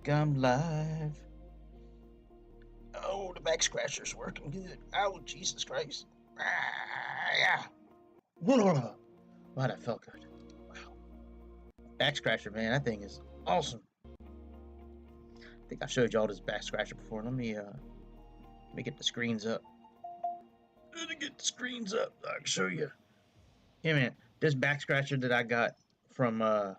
I'm live. Oh, the back scratcher's working good. Oh, Jesus Christ. Yeah. Wow, that felt good. Wow. Back scratcher, man, that thing is awesome. I think I showed y'all this back scratcher before. Let me get the screens up. Let me get the screens up. I can show you. Yeah, man, this back scratcher that I got from uh,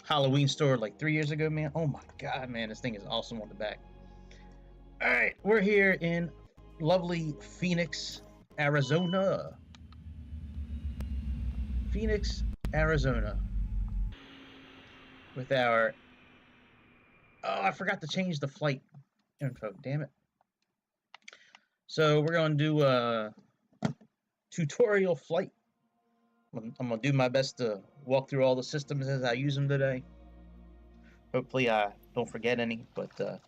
Halloween store like 3 years ago, man. Oh my god, man, this thing is awesome on the back. All right, we're here in lovely Phoenix, Arizona. Phoenix, Arizona. With our. Oh, I forgot to change the flight info. Damn it. So we're going to do a tutorial flight. I'm going to do my best to walk through all the systems as I use them today. Hopefully, I don't forget any, but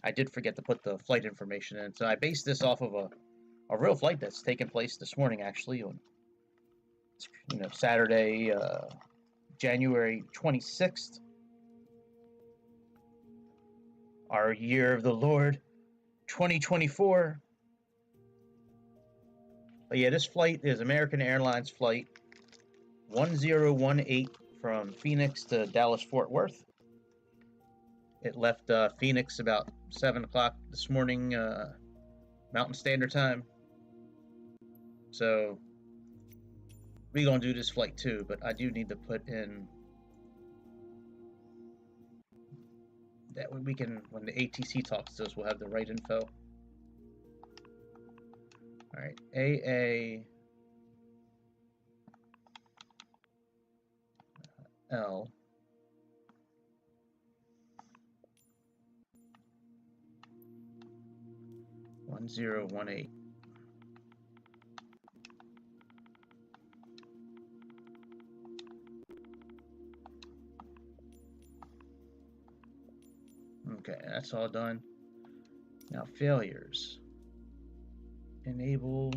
I did forget to put the flight information in. So I based this off of a real flight that's taken place this morning, actually, on Saturday, January 26th. Our year of the Lord, 2024. But yeah, this flight is American Airlines flight 1018 from Phoenix to Dallas Fort Worth. It left Phoenix about 7 o'clock this morning, Mountain Standard Time. So we're going to do this flight too, but I do need to put in that way we can, when the ATC talks to us, we'll have the right info. All right, AAL 1018. Okay, that's all done. Now failures. Enable.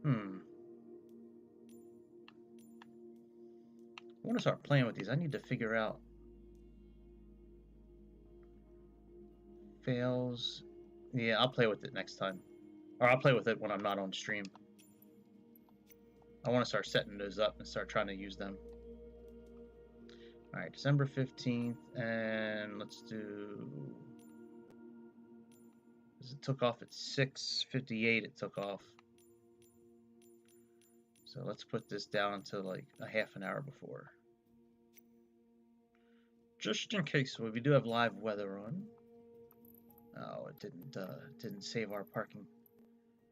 I want to start playing with these. I need to figure out fails. Yeah, I'll play with it next time. Or I'll play with it when I'm not on stream. I want to start setting those up and start trying to use them. All right, December 15th, and let's do. It took off at 6:58. It took off. So let's put this down to like a half an hour before. Just in case, we do have live weather on. Oh, it didn't save our parking.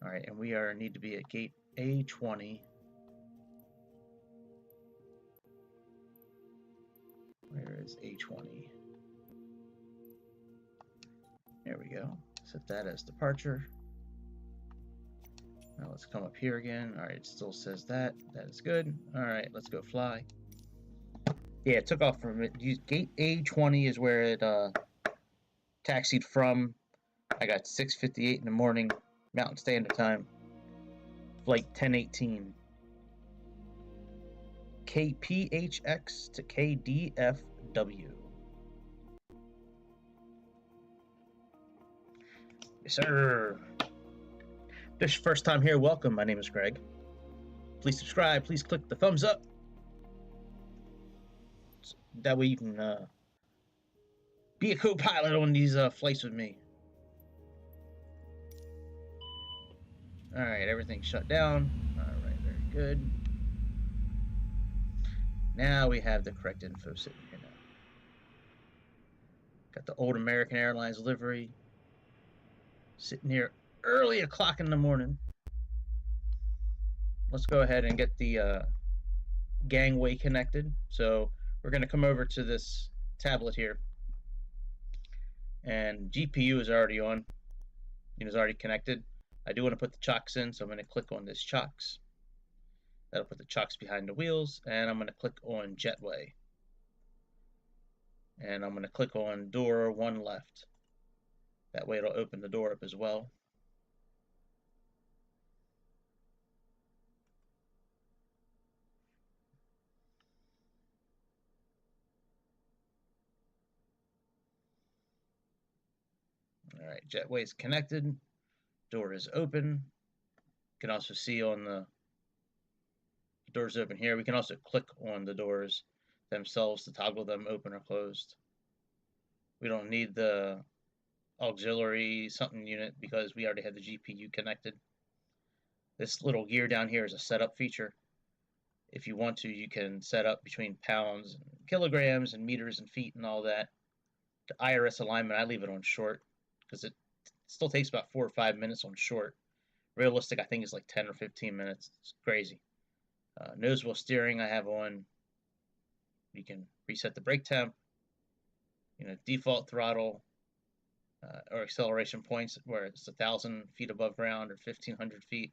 All right, and we need to be at gate A20. Where is A20? There we go. Set that as departure. Now let's come up here again. All right, it still says that. That is good. All right, let's go fly. Yeah, it took off from it. Gate A20 is where it taxied from. I got 6:58 in the morning, Mountain Standard Time. Flight 1018. KPHX to KDFW. Yes, sir. If this is your first time here, welcome. My name is Greg. Please subscribe. Please click the thumbs up. That way you can be a co-pilot on these flights with me. All right, everything's shut down. All right, very good. Now we have the correct info sitting here now. Got the old American Airlines livery sitting here early o'clock in the morning. Let's go ahead and get the gangway connected. So we're going to come over to this tablet here. And GPU is already on. It is already connected. I do want to put the chocks in, so I'm going to click on this chocks. That'll put the chocks behind the wheels, and I'm going to click on Jetway. And I'm going to click on door 1 left. That way it'll open the door up as well. jetway is connected. Door is open. You can also see on the doors open here. We can also click on the doors themselves to toggle them open or closed. We don't need the auxiliary something unit because we already have the GPU connected. This little gear down here is a setup feature. If you want to, you can set up between pounds and kilograms and meters and feet and all that. The IRS alignment, I leave it on short because it still takes about 4 or 5 minutes on short. Realistic, I think, is like 10 or 15 minutes. It's crazy. Nose wheel steering I have on. You can reset the brake temp. Default throttle or acceleration points where it's 1,000 feet above ground or 1,500 feet.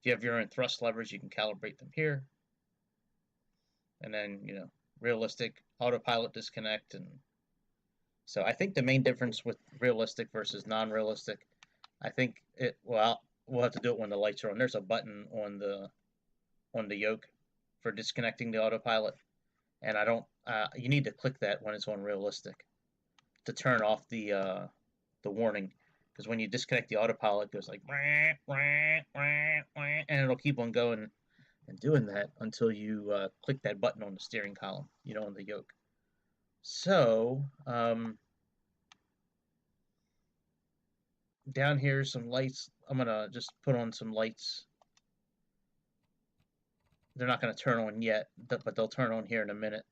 If you have your own thrust levers, you can calibrate them here. And then, realistic, autopilot disconnect. And so I think the main difference with realistic versus non-realistic, I think we'll have to do it when the lights are on. There's a button on the yoke for disconnecting the autopilot. And you need to click that when it's on realistic to turn off the warning. Because when you disconnect the autopilot, it goes like, and it'll keep on going and doing that until you click that button on the steering column, on the yoke. So, down here, some lights. I'm going to just put on some lights. They're not going to turn on yet, but they'll turn on here in a minute.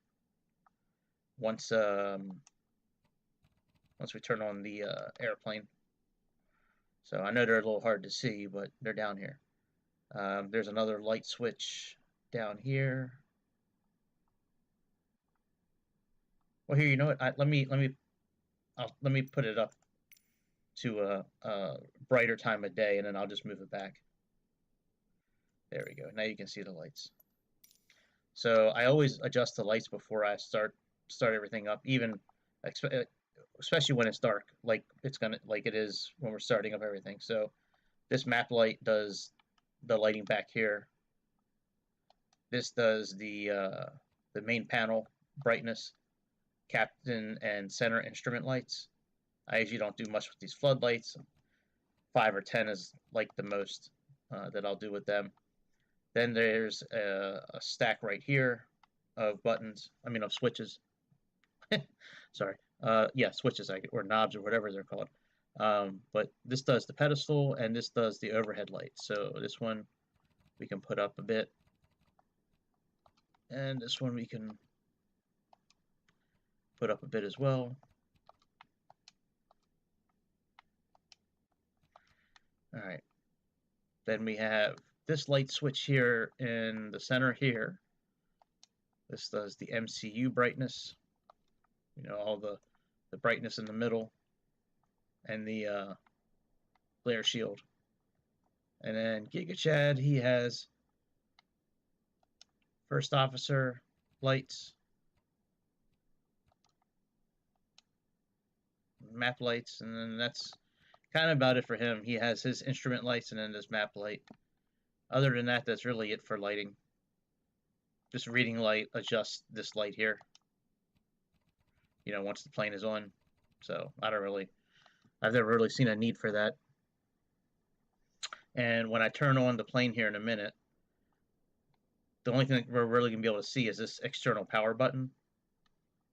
Once we turn on the airplane. So I know they're a little hard to see, but they're down here. There's another light switch down here. Well, here, you know what? Let me put it up to a brighter time of day, and then I'll just move it back. There we go. Now you can see the lights. So I always adjust the lights before I start everything up, even especially when it's dark, like it is when we're starting up everything. So this map light does the lighting back here. This does the main panel brightness, captain and center instrument lights. I usually don't do much with these floodlights. 5 or 10 is like the most that I'll do with them. Then there's a stack right here of buttons, of switches. Sorry. Yeah, switches or knobs or whatever they're called. But this does the pedestal and this does the overhead light. So this one we can put up a bit. And this one we can put up a bit as well. All right. Then we have this light switch here in the center here. This does the MCU brightness. All the brightness in the middle and the glare shield. And then Giga Chad, he has first officer lights, map lights, and then that's kind of about it for him. He has his instrument lights and then this map light. Other than that, that's really it for lighting. Just reading light, adjust this light here, once the plane is on. So I've never really seen a need for that. And when I turn on the plane here in a minute, the only thing that we're really going to be able to see is this external power button.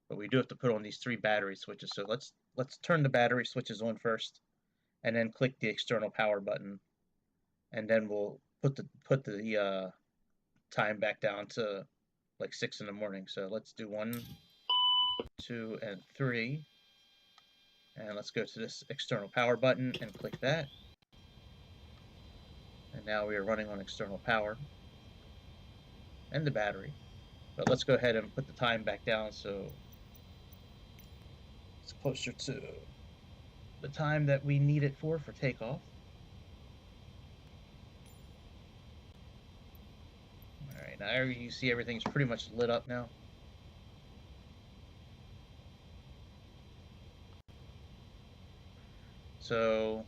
But we do have to put on these 3 battery switches. So let's turn the battery switches on first, and then click the external power button, and then we'll put the time back down to like 6 in the morning. So let's do 1, 2, and 3. And let's go to this external power button and click that. And now we are running on external power and the battery. But let's go ahead and put the time back down so it's closer to the time that we need it for takeoff. Alright, now you see everything's pretty much lit up now. So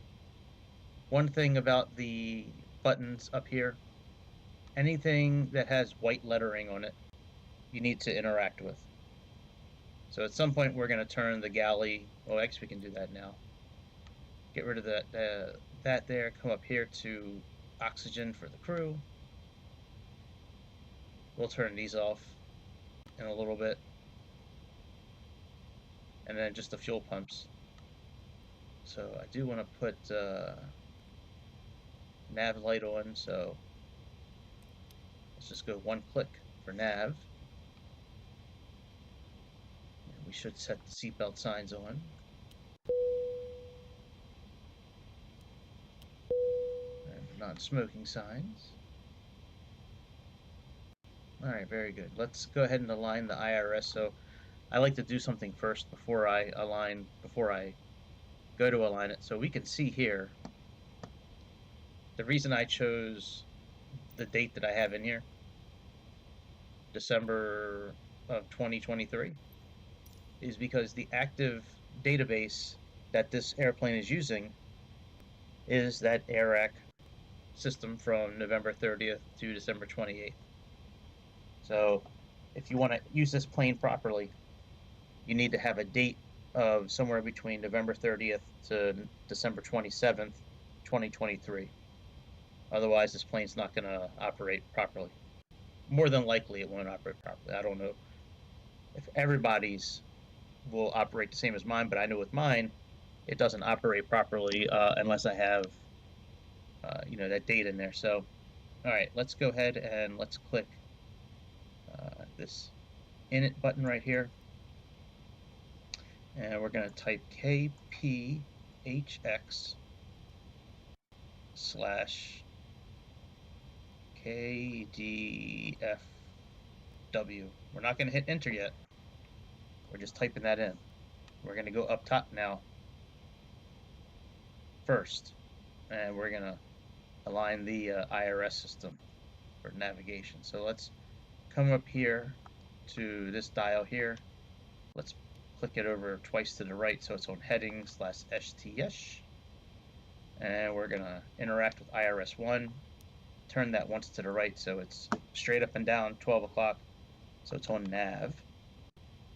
one thing about the buttons up here, anything that has white lettering on it, you need to interact with. So at some point we're going to turn the galley, well actually we can do that now. Get rid of that there. Come up here to oxygen for the crew. We'll turn these off in a little bit. And then just the fuel pumps. So I do want to put nav light on, so let's just go one click for nav. And we should set the seatbelt signs on. And non-smoking signs. Alright, very good. Let's go ahead and align the IRS. So I like to do something first before I go to align it. So we can see here, the reason I chose the date that I have in here, December of 2023, is because the active database that this airplane is using is that AIRAC system from November 30th to December 28th. So if you want to use this plane properly, you need to have a date of somewhere between November 30th to December 27th, 2023. Otherwise, this plane's not going to operate properly. More than likely, it won't operate properly. I don't know if everybody's will operate the same as mine, but I know with mine, it doesn't operate properly unless I have, that date in there. So, all right, let's go ahead and let's click this init button right here. And we're going to type KPHX / KDFW. We're not going to hit enter yet. We're just typing that in. We're going to go up top now first, and we're going to align the IRS system for navigation. So let's come up here to this dial here. Let's click it over twice to the right so it's on heading /STS. And we're going to interact with IRS1. Turn that once to the right so it's straight up and down 12 o'clock. So it's on nav.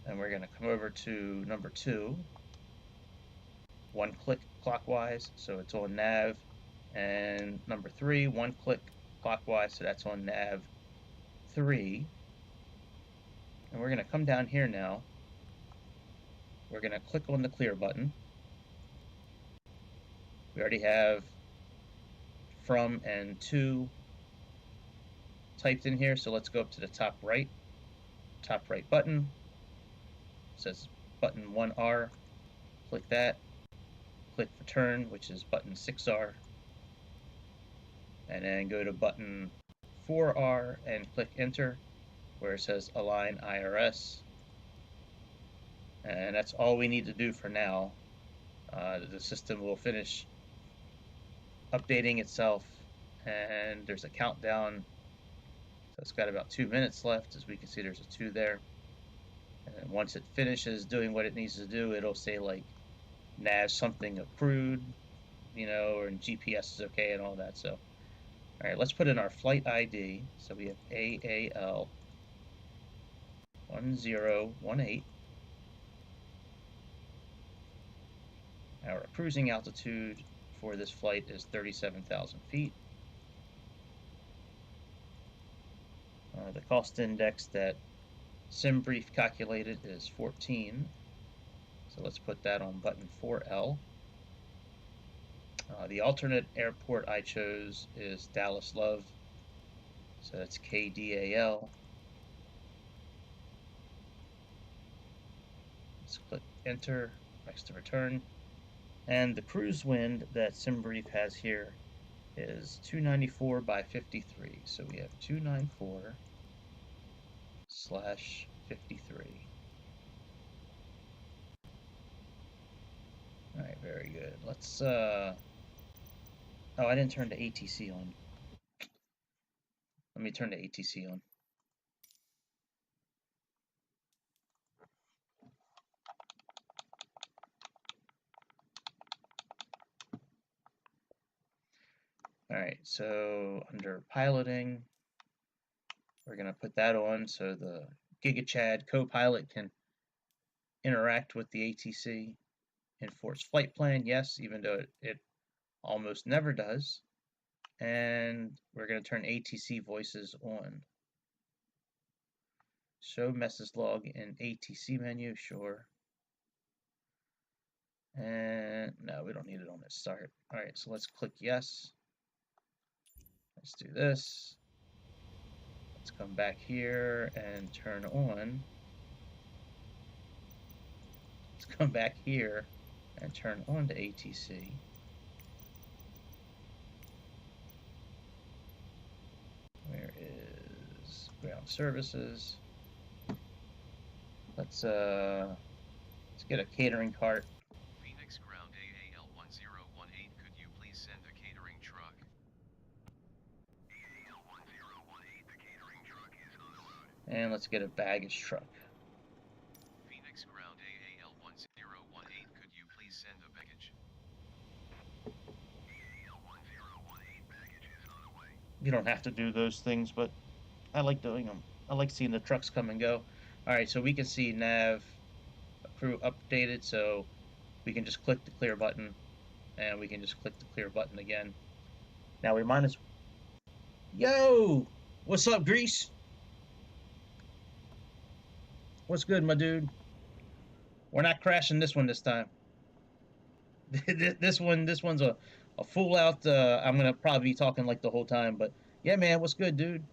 And we're going to come over to number 2. One click clockwise, so it's on nav. And number 3, one click clockwise, so that's on nav 3. And we're going to come down here now. We're going to click on the clear button. We already have from and to typed in here, so let's go up to the top right button. It says button 1R. Click that. Click return, which is button 6R. And then go to button 4R and click enter, where it says align IRS. And that's all we need to do for now. The system will finish updating itself, and there's a countdown. So it's got about 2 minutes left. As we can see, there's a 2 there. And once it finishes doing what it needs to do, it'll say like nav something approved, or GPS is okay and all that. So, all right, let's put in our flight ID. So we have AAL 1018. Our cruising altitude for this flight is 37,000 feet. The cost index that SimBrief calculated is 14. So let's put that on button 4L. The alternate airport I chose is Dallas Love. So that's KDAL. Let's click enter next to return. And the cruise wind that SimBrief has here is 294 by 53. So we have 294/53. All right, very good. Let's, oh, I didn't turn the ATC on. Let me turn the ATC on. All right, so under piloting, we're going to put that on so the GigaChad co-pilot can interact with the ATC. Enforce flight plan, yes, even though it almost never does. And we're going to turn ATC voices on. Show message log in ATC menu, sure. And no, we don't need it on this start. All right, so let's click yes. Let's do this. Let's come back here and turn on. Let's come back here and turn on to ATC. Where is ground services? Let's get a catering cart. Phoenix Ground AAL1018, could you please send a catering truck? AAL1018, the catering truck is on the road. And let's get a baggage truck. Phoenix Ground AAL1018, could you please send a baggage? AAL1018, baggage is on the way. You don't have to do those things, but I like doing them. I like seeing the trucks come and go. All right, so we can see nav crew updated, so we can just click the clear button, and we can just click the clear button again. Now we might as... Yo! What's up, Grease? What's good, my dude? We're not crashing this one this time. this one's a full out. I'm gonna probably be talking like the whole time, but yeah, man, what's good, dude?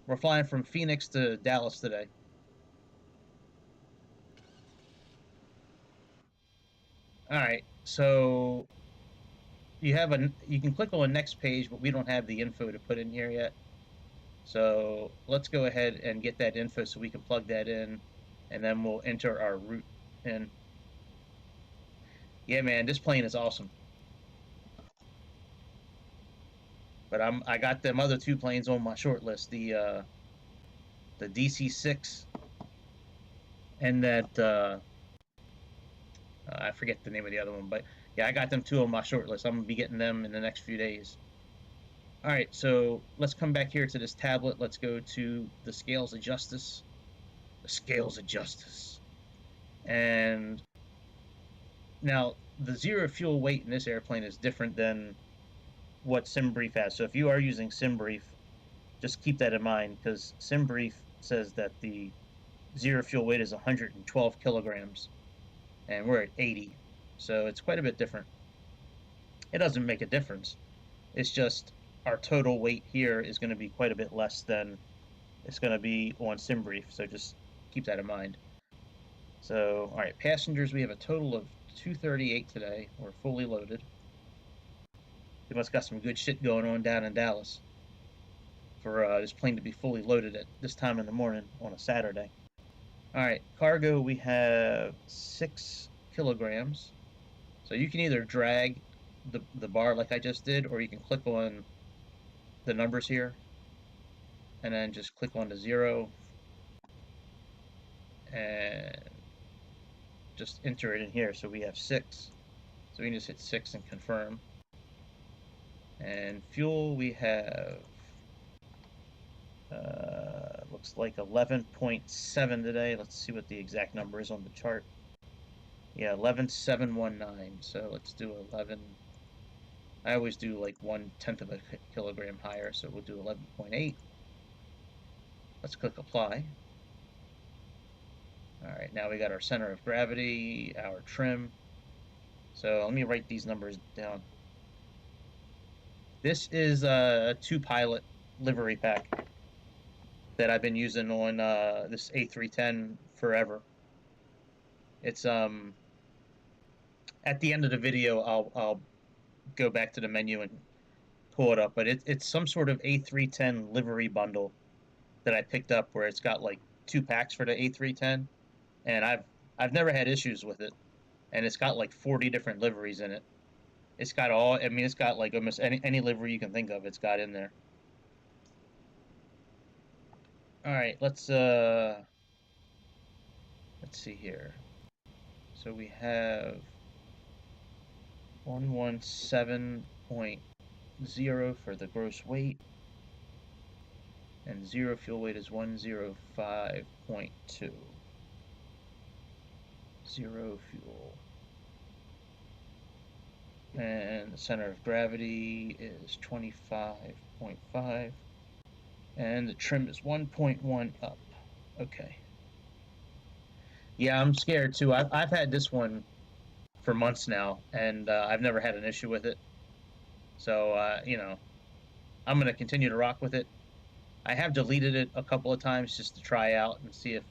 We're flying from Phoenix to Dallas today. All right, so you can click on the next page, but we don't have the info to put in here yet. So let's go ahead and get that info so we can plug that in, and then we'll enter our route in. Yeah, man, this plane is awesome. But I got them other two planes on my short list, the DC-6 and that I forget the name of the other one, but yeah, I got them two on my short list. I'm gonna be getting them in the next few days. All right, so let's come back here to this tablet. Let's go to the scales of justice. The scales of justice. And now the zero fuel weight in this airplane is different than what SimBrief has. So if you are using SimBrief, just keep that in mind, because SimBrief says that the zero fuel weight is 112 kilograms, and we're at 80. So it's quite a bit different. It doesn't make a difference. It's just our total weight here is going to be quite a bit less than it's going to be on SimBrief. So just keep that in mind. So, all right, passengers, we have a total of 238 today. We're fully loaded. We must got some good shit going on down in Dallas for this plane to be fully loaded at this time in the morning on a Saturday. All right, cargo, we have 6 kilograms. So you can either drag the bar like I just did, or you can click on the numbers here and then just click on the 0 and just enter it in here. So we have 6. So we can just hit 6 and confirm. And fuel, we have looks like 11.7 today. Let's see what the exact number is on the chart. Yeah, 11.719. So let's do 11. I always do like 1/10 of a kilogram higher, so we'll do 11.8. Let's click apply. All right, now we got our center of gravity, our trim. So let me write these numbers down. This is a 2-pilot livery pack that I've been using on this A310 forever. It's at the end of the video, I'll go back to the menu and pull it up, but it's some sort of A310 livery bundle that I picked up where it's got like 2 packs for the A310, and I've never had issues with it, and it's got like 40 different liveries in it. It's got it's got like almost any livery you can think of, it's got in there. All right, let's see here. So we have 117.0 for the gross weight, and zero fuel weight is 105.2. Zero fuel. And the center of gravity is 25.5. And the trim is 1.1 up. Okay. Yeah, I'm scared too. I've had this one for months now, and I've never had an issue with it. So, I'm going to continue to rock with it. I have deleted it a couple of times just to try out and see if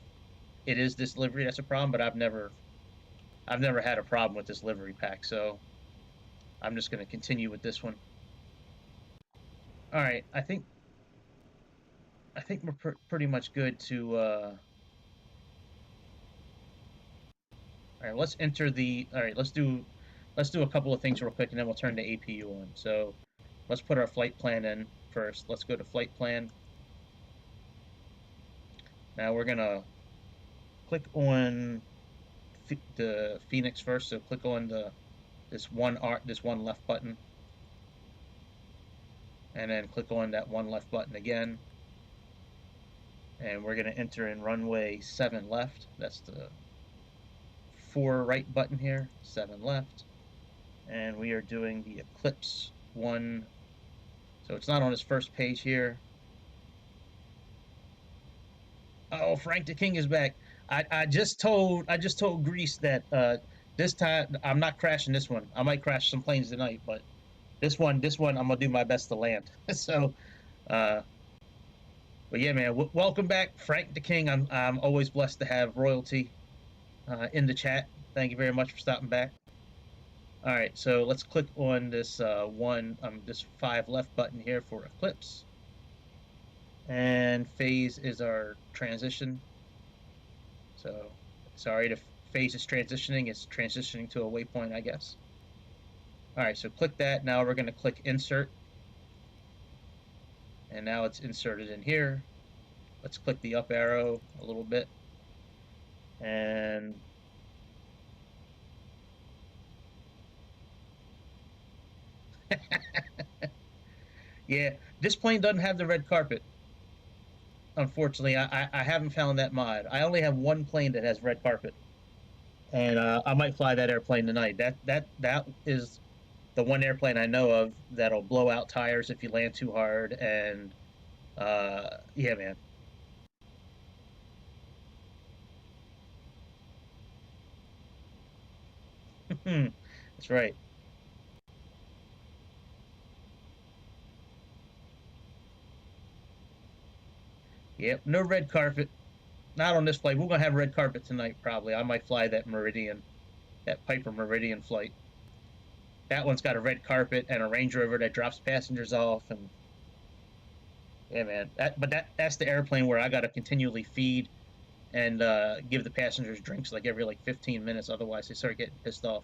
it is this livery that's a problem, but I've never had a problem with this livery pack, so I'm just going to continue with this one. All right, I think we're pretty much good to. All right, let's enter the. All right, let's do a couple of things real quick, and then we'll turn the APU on. So let's put our flight plan in first. Let's go to flight plan. Now we're gonna click on the Phoenix first. So click on this one left button, and then click on that one left button again. And we're gonna enter in runway 7 left. That's the 4 right button here. 7 left, and we are doing the Eclipse 1. So it's not on his first page here. Oh, Frank the King is back. I just told Greece that this time I'm not crashing this one. I might crash some planes tonight, but this one I'm gonna do my best to land. So, uh, but yeah, man, welcome back, Frank the King. I'm always blessed to have royalty in the chat. Thank you very much for stopping back. All right, so let's click on this this 5 left button here for Eclipse, and phase is our transition. So sorry, the phase is transitioning. It's transitioning to a waypoint, I guess. All right, so click that. Now we're going to click insert, and now it's inserted in here. Let's click the up arrow a little bit, and yeah, this plane doesn't have the red carpet. Unfortunately, I haven't found that mod. I only have one plane that has red carpet, and I might fly that airplane tonight. That is the one airplane I know of that'll blow out tires if you land too hard, and yeah, man. That's right. Yep, no red carpet. Not on this flight. We're gonna have red carpet tonight, probably. I might fly that Meridian, that Piper Meridian flight. That one's got a red carpet and a Range Rover that drops passengers off, and yeah, man. That's the airplane where I gotta continually feed and give the passengers drinks like every 15 minutes. Otherwise, they start getting pissed off.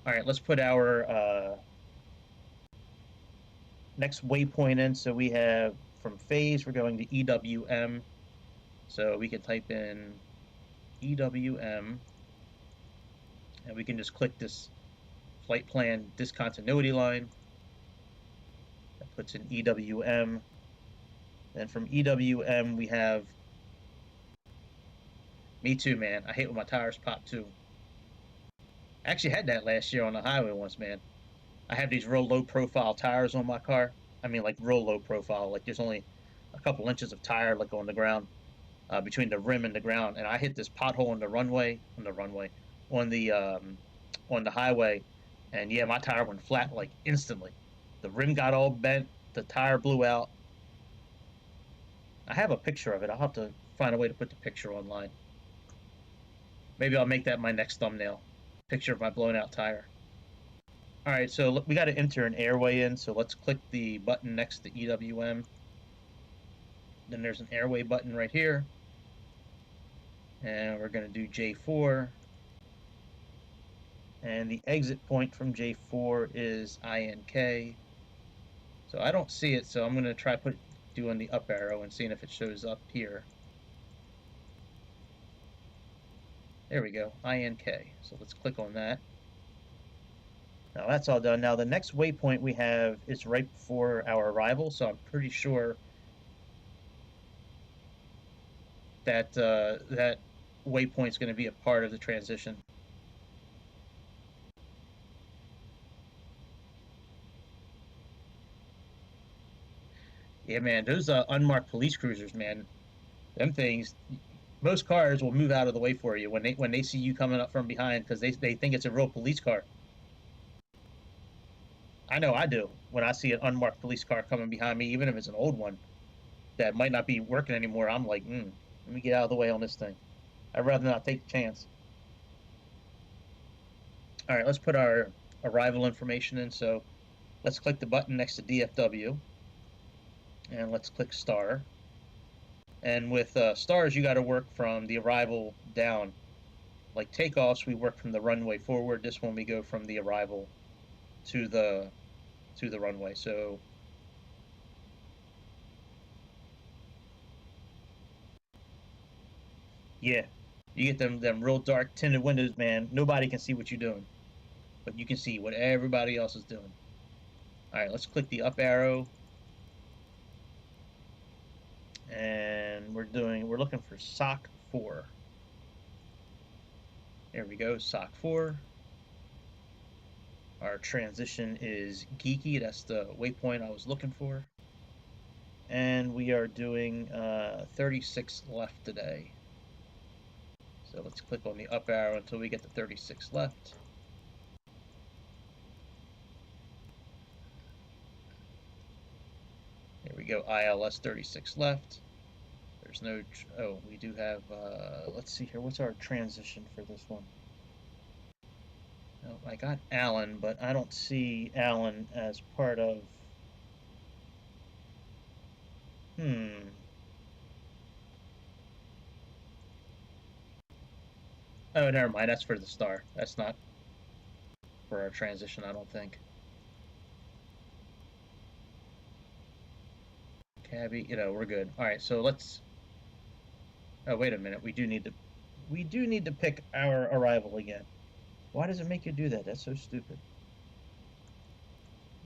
All right, let's put our next waypoint in. So we have from phase, we're going to EWM. So we can type in EWM, and we can just click this flight plan discontinuity line. That puts in EWM. Then from EWM, we have. Me too, man. I hate when my tires pop too. I actually had that last year on the highway once, man. I have these real low profile tires on my car. I mean, like real low profile. Like there's only a couple inches of tire like on the ground between the rim and the ground, and I hit this pothole on the runway, on the highway, and yeah, my tire went flat like instantly. The rim got all bent. The tire blew out. I have a picture of it. I'll have to find a way to put the picture online. Maybe I'll make that my next thumbnail. Picture of my blown out tire. All right, so look, we got to enter an airway in. So let's click the button next to EWM. Then there's an airway button right here. And we're going to do J4. And the exit point from J4 is INK. So I don't see it, so I'm going to try doing the up arrow and seeing if it shows up here. There we go, INK. So let's click on that. Now that's all done. Now the next waypoint we have is right before our arrival, so I'm pretty sure that that waypoint's going to be a part of the transition. Yeah, man, those unmarked police cruisers, man, them things. Most cars will move out of the way for you when they see you coming up from behind because they think it's a real police car. I know I do when I see an unmarked police car coming behind me, even if it's an old one that might not be working anymore. I'm like, let me get out of the way on this thing. I'd rather not take the chance. All right, let's put our arrival information in. So let's click the button next to DFW and let's click star. And with stars, you got to work from the arrival down. Like takeoffs, we work from the runway forward. This one we go from the arrival to the runway. So yeah, you get them real dark tinted windows, man. Nobody can see what you're doing, but you can see what everybody else is doing. All right, let's click the up arrow, and we're looking for sock 4. There we go, sock 4. Our transition is geeky. That's the waypoint I was looking for. And we are doing 36 left today. So let's click on the up arrow until we get to 36 left. There we go, ILS 36 left. There's no, oh, we do have, let's see here, what's our transition for this one? Oh, I got Allen, but I don't see Allen as part of, Oh, never mind, that's for the star. That's not for our transition, I don't think. Cabby, we're good. All right, so let's, oh, wait a minute, we do need to pick our arrival again. Why does it make you do that? That's so stupid.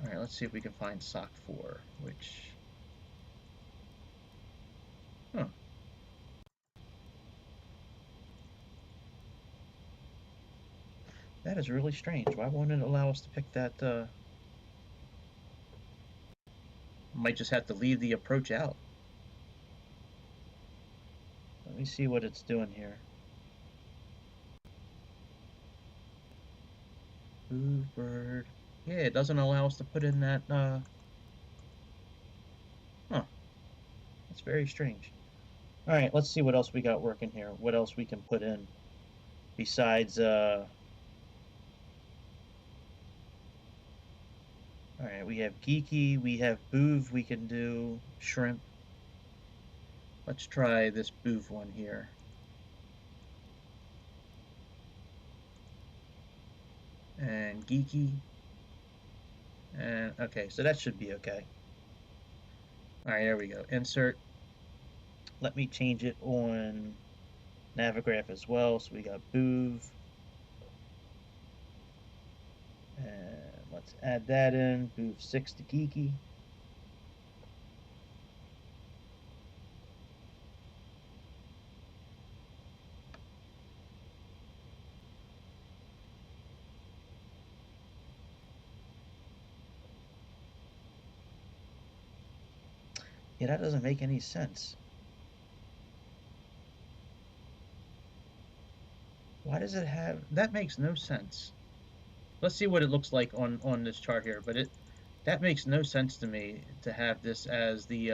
All right, let's see if we can find sock 4, which, huh. That is really strange. Why won't it allow us to pick that? Might just have to leave the approach out. Let me see what it's doing here. Blue bird. Yeah, it doesn't allow us to put in that, huh. That's very strange. All right, let's see what else we got working here. What else we can put in besides, all right, we have geeky, we have boov, we can do shrimp. Let's try this boov one here. And geeky. And okay, so that should be okay. All right, there we go. Insert. Let me change it on Navigraph as well. So we got boov. And let's add that in. Boov 6 to geeky. Yeah, that doesn't make any sense. Why does it have... That makes no sense. Let's see what it looks like on this chart here. But that makes no sense to me to have this as the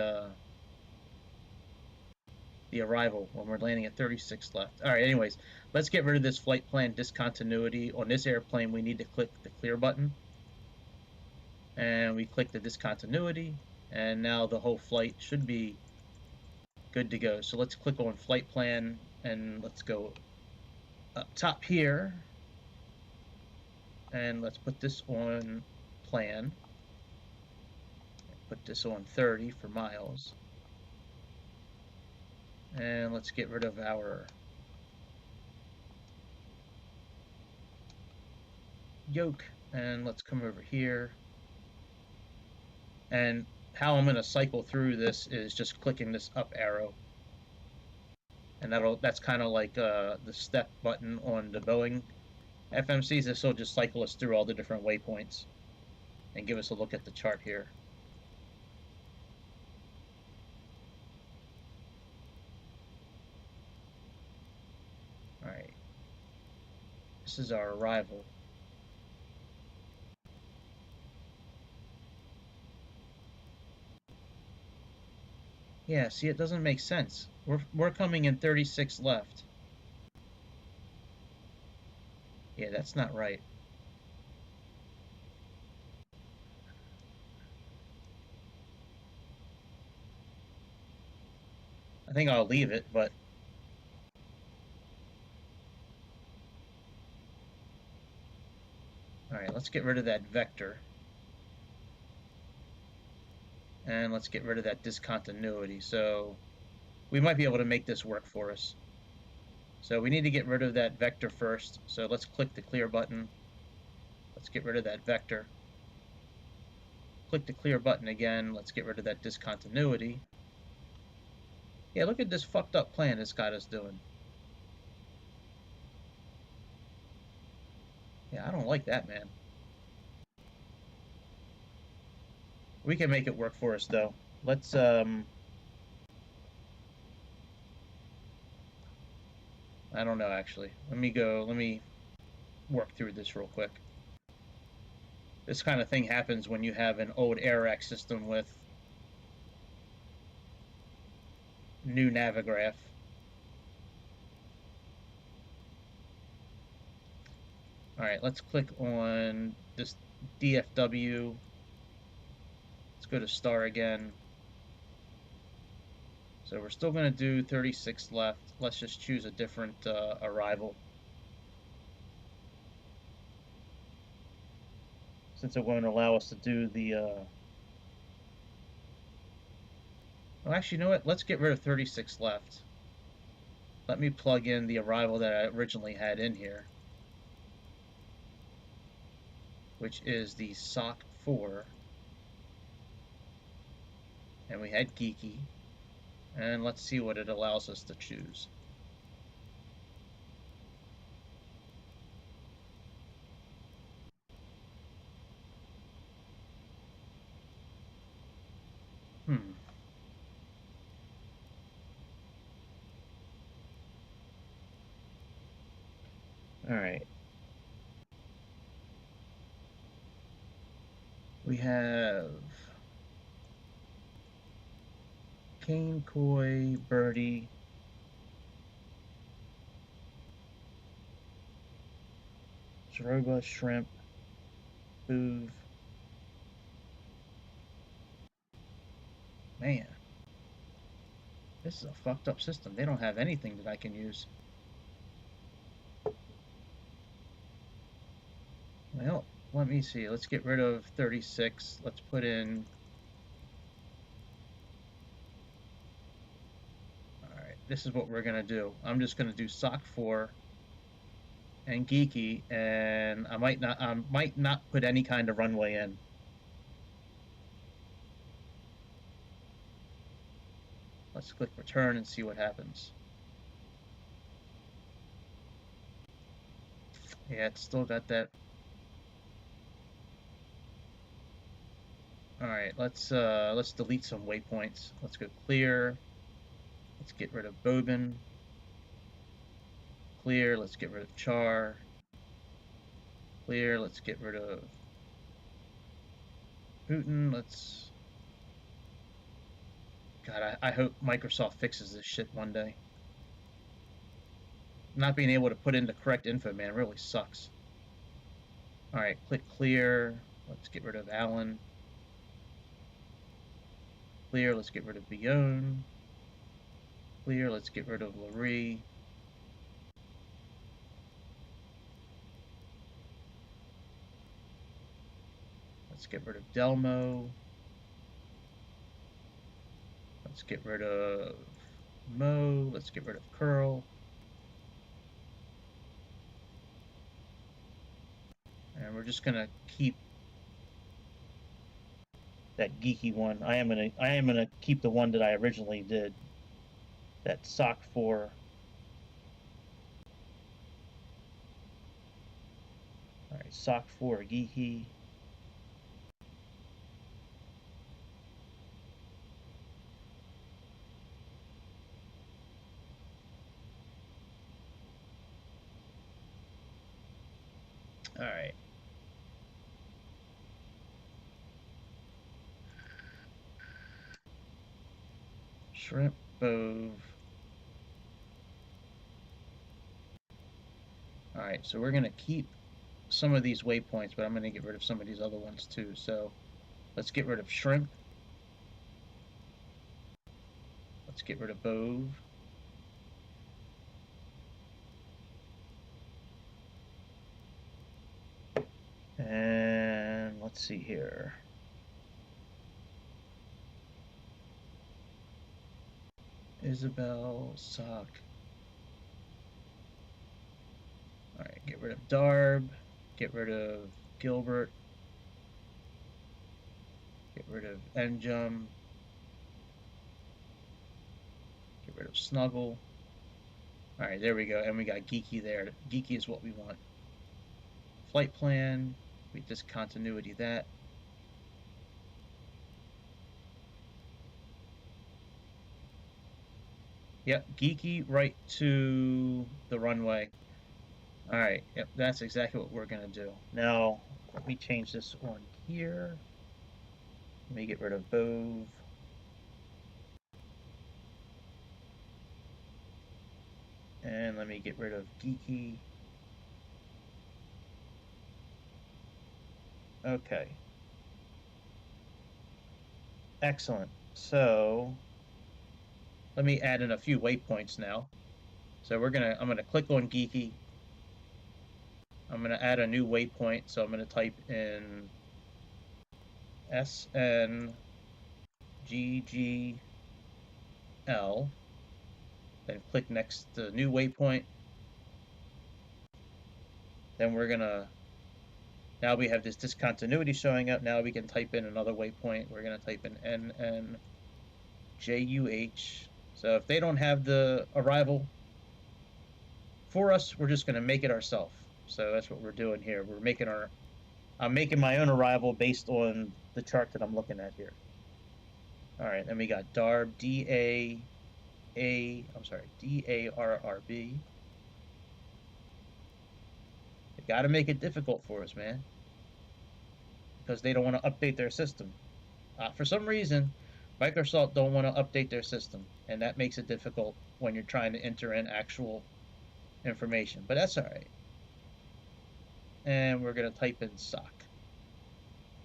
arrival when we're landing at 36 left. All right, anyways, let's get rid of this flight plan discontinuity. On this airplane, we need to click the clear button. And we click the discontinuity. And now the whole flight should be good to go. So let's click on flight plan and let's go up top here. And let's put this on plan. Put this on 30 for miles. And let's get rid of our yoke. And let's come over here. And how I'm going to cycle through this is just clicking this up arrow. And that's kind of like the step button on the Boeing FMCs. This will just cycle us through all the different waypoints and give us a look at the chart here. This is our arrival. Yeah, see, it doesn't make sense. We're coming in 36 left. Yeah, that's not right. I think I'll leave it, but all right, let's get rid of that vector. And let's get rid of that discontinuity. So we might be able to make this work for us. So we need to get rid of that vector first. So let's click the clear button. Let's get rid of that vector. Click the clear button again. Let's get rid of that discontinuity. Yeah, look at this fucked up plan this got us doing. Yeah, I don't like that, man. We can make it work for us, though. Let's, I don't know, actually. Let me work through this real quick. This kind of thing happens when you have an old AirX system with new Navigraph. All right, let's click on this DFW. Let's go to star again. So we're still going to do 36 left. Let's just choose a different arrival. Since it won't allow us to do the... Well, actually, you know what? Let's get rid of 36 left. Let me plug in the arrival that I originally had in here, which is the SOC 4. And we had Geeky. And let's see what it allows us to choose. All right. We have Cane, Koi, Birdie, Zeroba, Shrimp, Boov. Man, this is a fucked up system. They don't have anything that I can use. Well, let me see. Let's get rid of 36. Let's put in... Alright, this is what we're going to do. I'm just going to do SOC 4 and Geeky, and I might not put any kind of runway in. Let's click return and see what happens. Yeah, it's still got that. All right, let's delete some waypoints. Let's go clear. Let's get rid of Bobin. Clear. Let's get rid of char. Clear. Let's get rid of Putin. Let's. God, I hope Microsoft fixes this shit one day. Not being able to put in the correct info, man, really sucks. All right, click clear. Let's get rid of Allen. Clear. Let's get rid of Bion. Clear. Let's get rid of Larry. Let's get rid of Delmo. Let's get rid of Mo. Let's get rid of Curl. And we're just gonna keep that geeky one. I am gonna keep the one that I originally did. That SOC 4. Alright, SOC 4 geeky. All right. Shrimp, Bove. All right, so we're gonna keep some of these waypoints, but I'm gonna get rid of some of these other ones too. So let's get rid of Shrimp. Let's get rid of Bove. And let's see here. Isabel, Sock. Alright, get rid of Darb. Get rid of Gilbert. Get rid of Enjum. Get rid of Snuggle. Alright, there we go. And we got Geeky there. Geeky is what we want. Flight plan. We discontinuity that. Yep, Geeky right to the runway. Alright, yep, that's exactly what we're going to do. Now, let me change this on here. Let me get rid of Bove. And let me get rid of Geeky. Okay. Excellent. So, let me add in a few waypoints now. So I'm gonna click on Geeky. I'm gonna add a new waypoint. So I'm gonna type in SNGGL. Then click next to new waypoint. Then we're gonna, now we have this discontinuity showing up. Now we can type in another waypoint. We're gonna type in NNJUH. So if they don't have the arrival for us, we're just gonna make it ourselves. So that's what we're doing here. I'm making my own arrival based on the chart that I'm looking at here. All right, then we got DARB, DARRB. They got to make it difficult for us, man, because they don't want to update their system. For some reason, Microsoft don't want to update their system, and that makes it difficult when you're trying to enter in actual information. But that's all right. And we're going to type in SOC.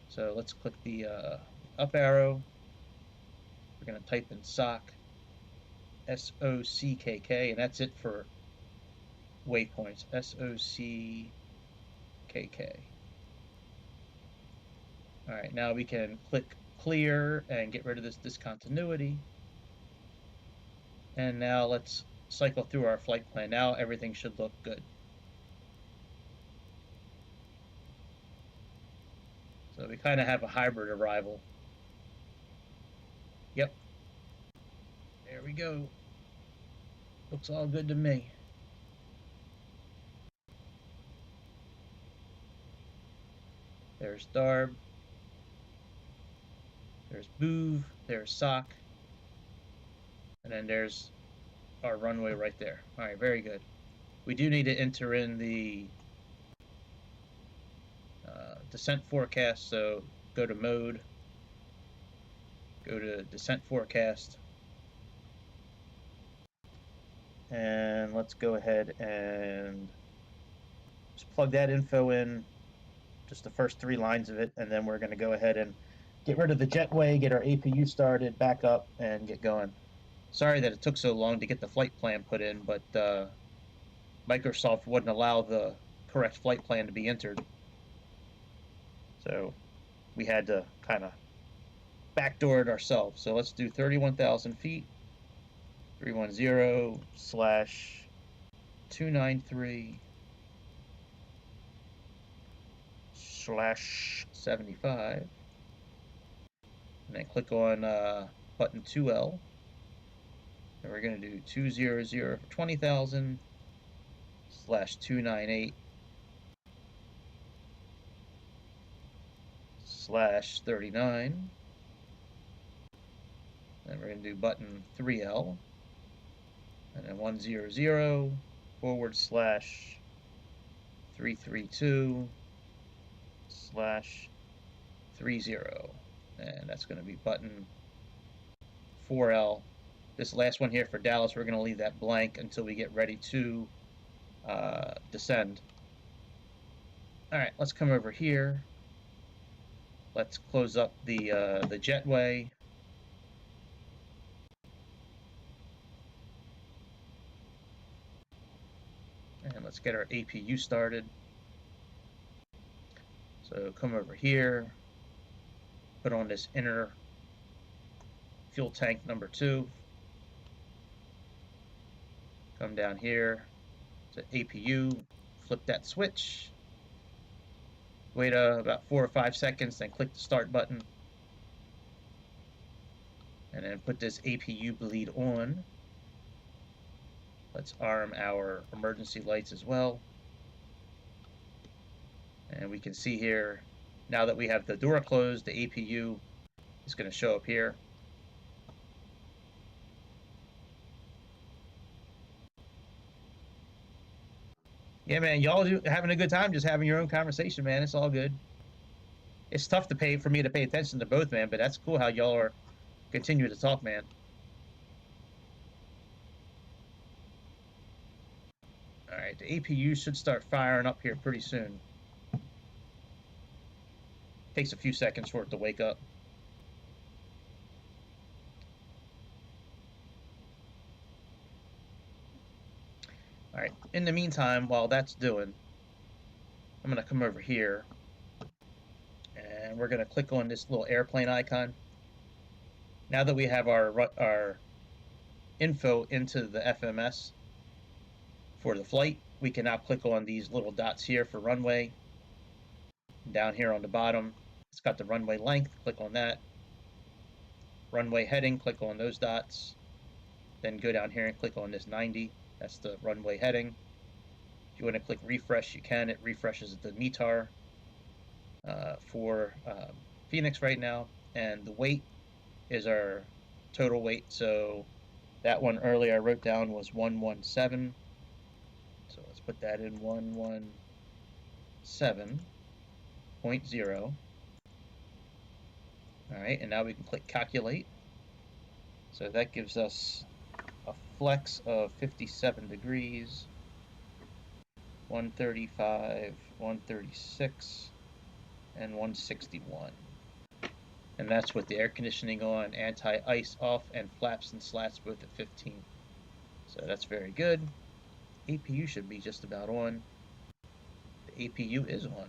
So let's click the up arrow. We're going to type in SOC, SOCKK, and that's it for waypoints, SOCKK. All right, now we can click clear and get rid of this discontinuity. And now let's cycle through our flight plan. Now everything should look good. So we kind of have a hybrid arrival. Yep. There we go. Looks all good to me. There's Darb. There's Boove. There's Sock. And then there's our runway right there. All right, very good. We do need to enter in the descent forecast, so go to mode, go to descent forecast, and let's go ahead and just plug that info in, just the first 3 lines of it, and then we're going to go ahead and get rid of the jetway, get our APU started, back up, and get going. Sorry that it took so long to get the flight plan put in, but Microsoft wouldn't allow the correct flight plan to be entered. So we had to kind of backdoor it ourselves. So let's do 31,000 feet, 310/293/75, and then click on button 2L, and we're going to do 200 for 20,000 /298/39. Then we're going to do button 3L, and then 100//332 /30, and that's going to be button 4L. This last one here for Dallas, we're going to leave that blank until we get ready to descend. All right, let's come over here. Let's close up the jetway. And let's get our APU started. So come over here, put on this inner fuel tank number 2. Come down here to APU, flip that switch. Wait about 4 or 5 seconds, then click the start button. And then put this APU bleed on. Let's arm our emergency lights as well. And we can see here, now that we have the door closed, the APU is going to show up here. Yeah, man, y'all having a good time just having your own conversation, man. It's all good. It's tough for me to pay attention to both, man, but that's cool how y'all are continue to talk, man. All right, the APU should start firing up here pretty soon. Takes a few seconds for it to wake up. All right, in the meantime, while that's doing, I'm going to come over here and we're going to click on this little airplane icon. Now that we have our info into the FMS for the flight, we can now click on these little dots here for runway. Down here on the bottom, it's got the runway length, click on that. Runway heading, click on those dots. Then go down here and click on this 90. That's the runway heading. If you want to click refresh, you can. It refreshes the METAR for Phoenix right now. And the weight is our total weight. So that one earlier I wrote down was 117. So let's put that in 117.0. All right, and now we can click calculate. So that gives us a flex of 57 degrees, 135, 136, and 161. And that's with the air conditioning on, anti-ice off, and flaps and slats both at 15. So that's very good. APU should be just about on. The APU is on.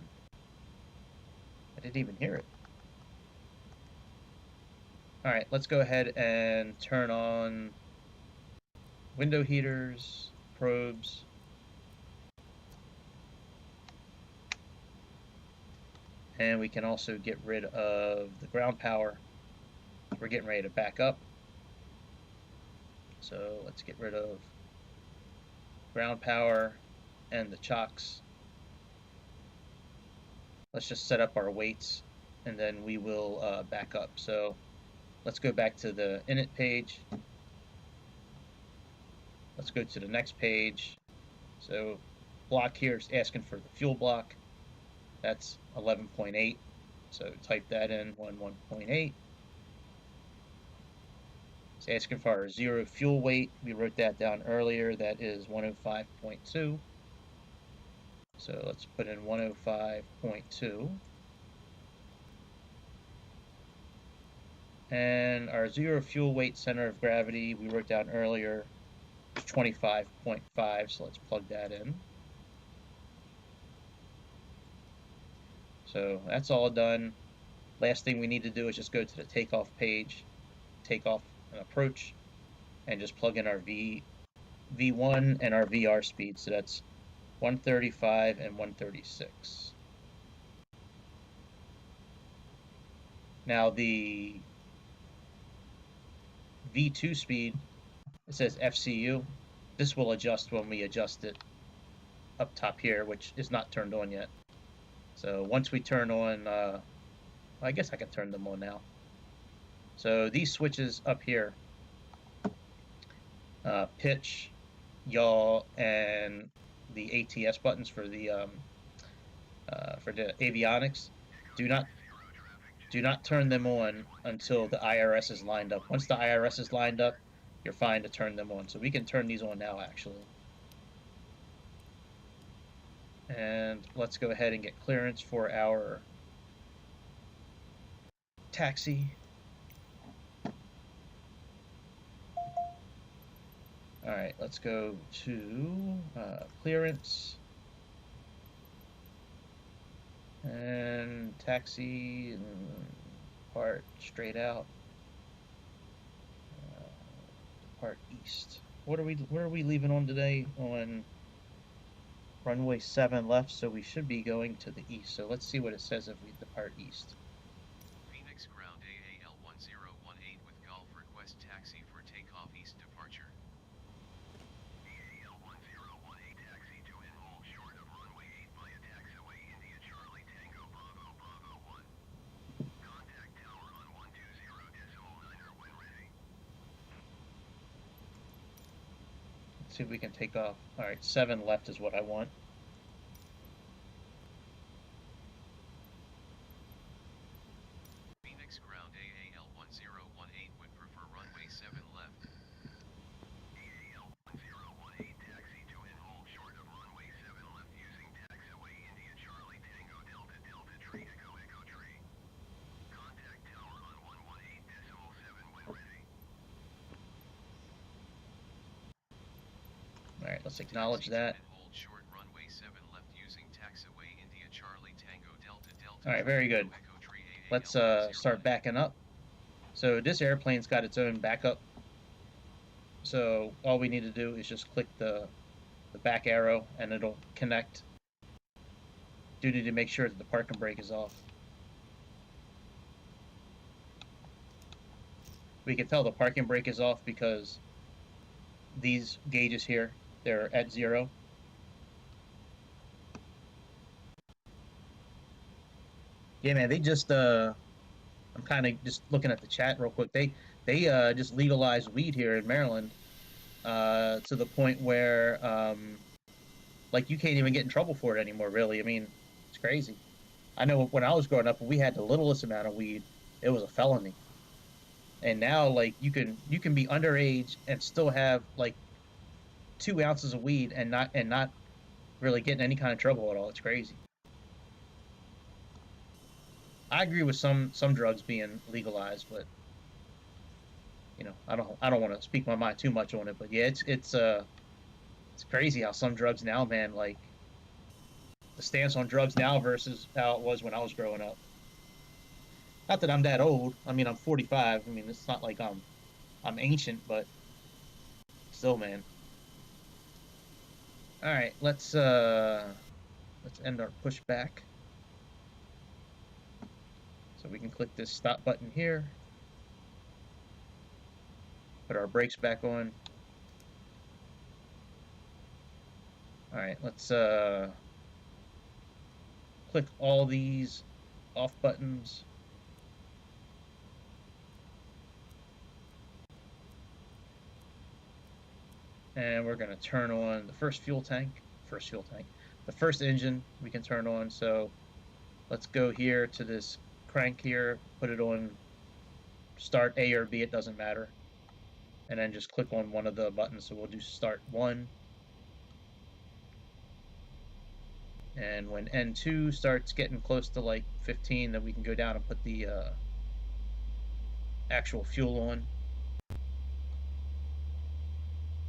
I didn't even hear it. All right, let's go ahead and turn on window heaters, probes. And we can also get rid of the ground power. We're getting ready to back up. So let's get rid of ground power and the chocks. Let's just set up our weights and then we will back up. So let's go back to the init page. Let's go to the next page. So block here is asking for the fuel block. That's 11.8. So type that in, 11.8. It's asking for our zero fuel weight. We wrote that down earlier. That is 105.2. So let's put in 105.2. And our zero fuel weight center of gravity, we wrote down earlier, is 25.5. So let's plug that in. So that's all done. Last thing we need to do is just go to the takeoff page, takeoff and approach, and just plug in our V1 and our VR speed. So that's 135 and 136. Now the V2 speed, it says FCU. This will adjust when we adjust it up top here, which is not turned on yet. So once we turn on, I guess I can turn them on now. So these switches up here, pitch, yaw, and the ATS buttons for the for the avionics. Do not turn them on until the IRS is lined up. Once the IRS is lined up, you're fine to turn them on. So we can turn these on now, actually. And let's go ahead and get clearance for our taxi. All right, let's go to clearance and taxi and depart straight out. Depart east. Where are we leaving on today? On runway 7 left, so we should be going to the east. So let's see what it says if we depart east. Phoenix ground AAL1018 with Golf request taxi for takeoff east departure. AAL1018 taxi to and hold short of runway 8 via taxiway India Charlie Tango Bravo Bravo 1. Contact tower on 120.9 when ready. Let's see if we can take off. All right, 7 left is what I want. Phoenix ground AAL1018 would prefer runway 7 left. AAL1018 taxi to and hold short of runway 7 left using taxiway India Charlie Tango Delta Delta Tree Echo Echo Tree. Contact tower on 118.7 when ready. All right, let's acknowledge that. Hold short runway 7 left using taxiway India Charlie Tango Delta Delta. All right, very good. Let's start backing up. So this airplane's got its own backup. So all we need to do is just click the back arrow and it'll connect. Do need to make sure that the parking brake is off. We can tell the parking brake is off because these gauges here, they're at 0. Yeah, man, they just I'm kind of just looking at the chat real quick. They just legalized weed here in Maryland to the point where like you can't even get in trouble for it anymore. Really, I mean, it's crazy. I know when I was growing up, we had the littlest amount of weed, it was a felony. And now, like you can be underage and still have like 2 ounces of weed and not really get in any kind of trouble at all. It's crazy. I agree with some drugs being legalized, but you know, I don't want to speak my mind too much on it. But yeah, it's crazy how some drugs now, man, like the stance on drugs now versus how it was when I was growing up. Not that I'm that old. I mean, I'm 45. I mean, it's not like I'm ancient, but still, man. All right, let's end our pushback. So we can click this stop button here. Put our brakes back on. All right, let's click all these off buttons. And we're going to turn on the first the first engine we can turn on. So let's go here to this crank here, put it on start A or B, it doesn't matter. And then just click on one of the buttons. So we'll do start 1. And when N2 starts getting close to like 15, then we can go down and put the actual fuel on,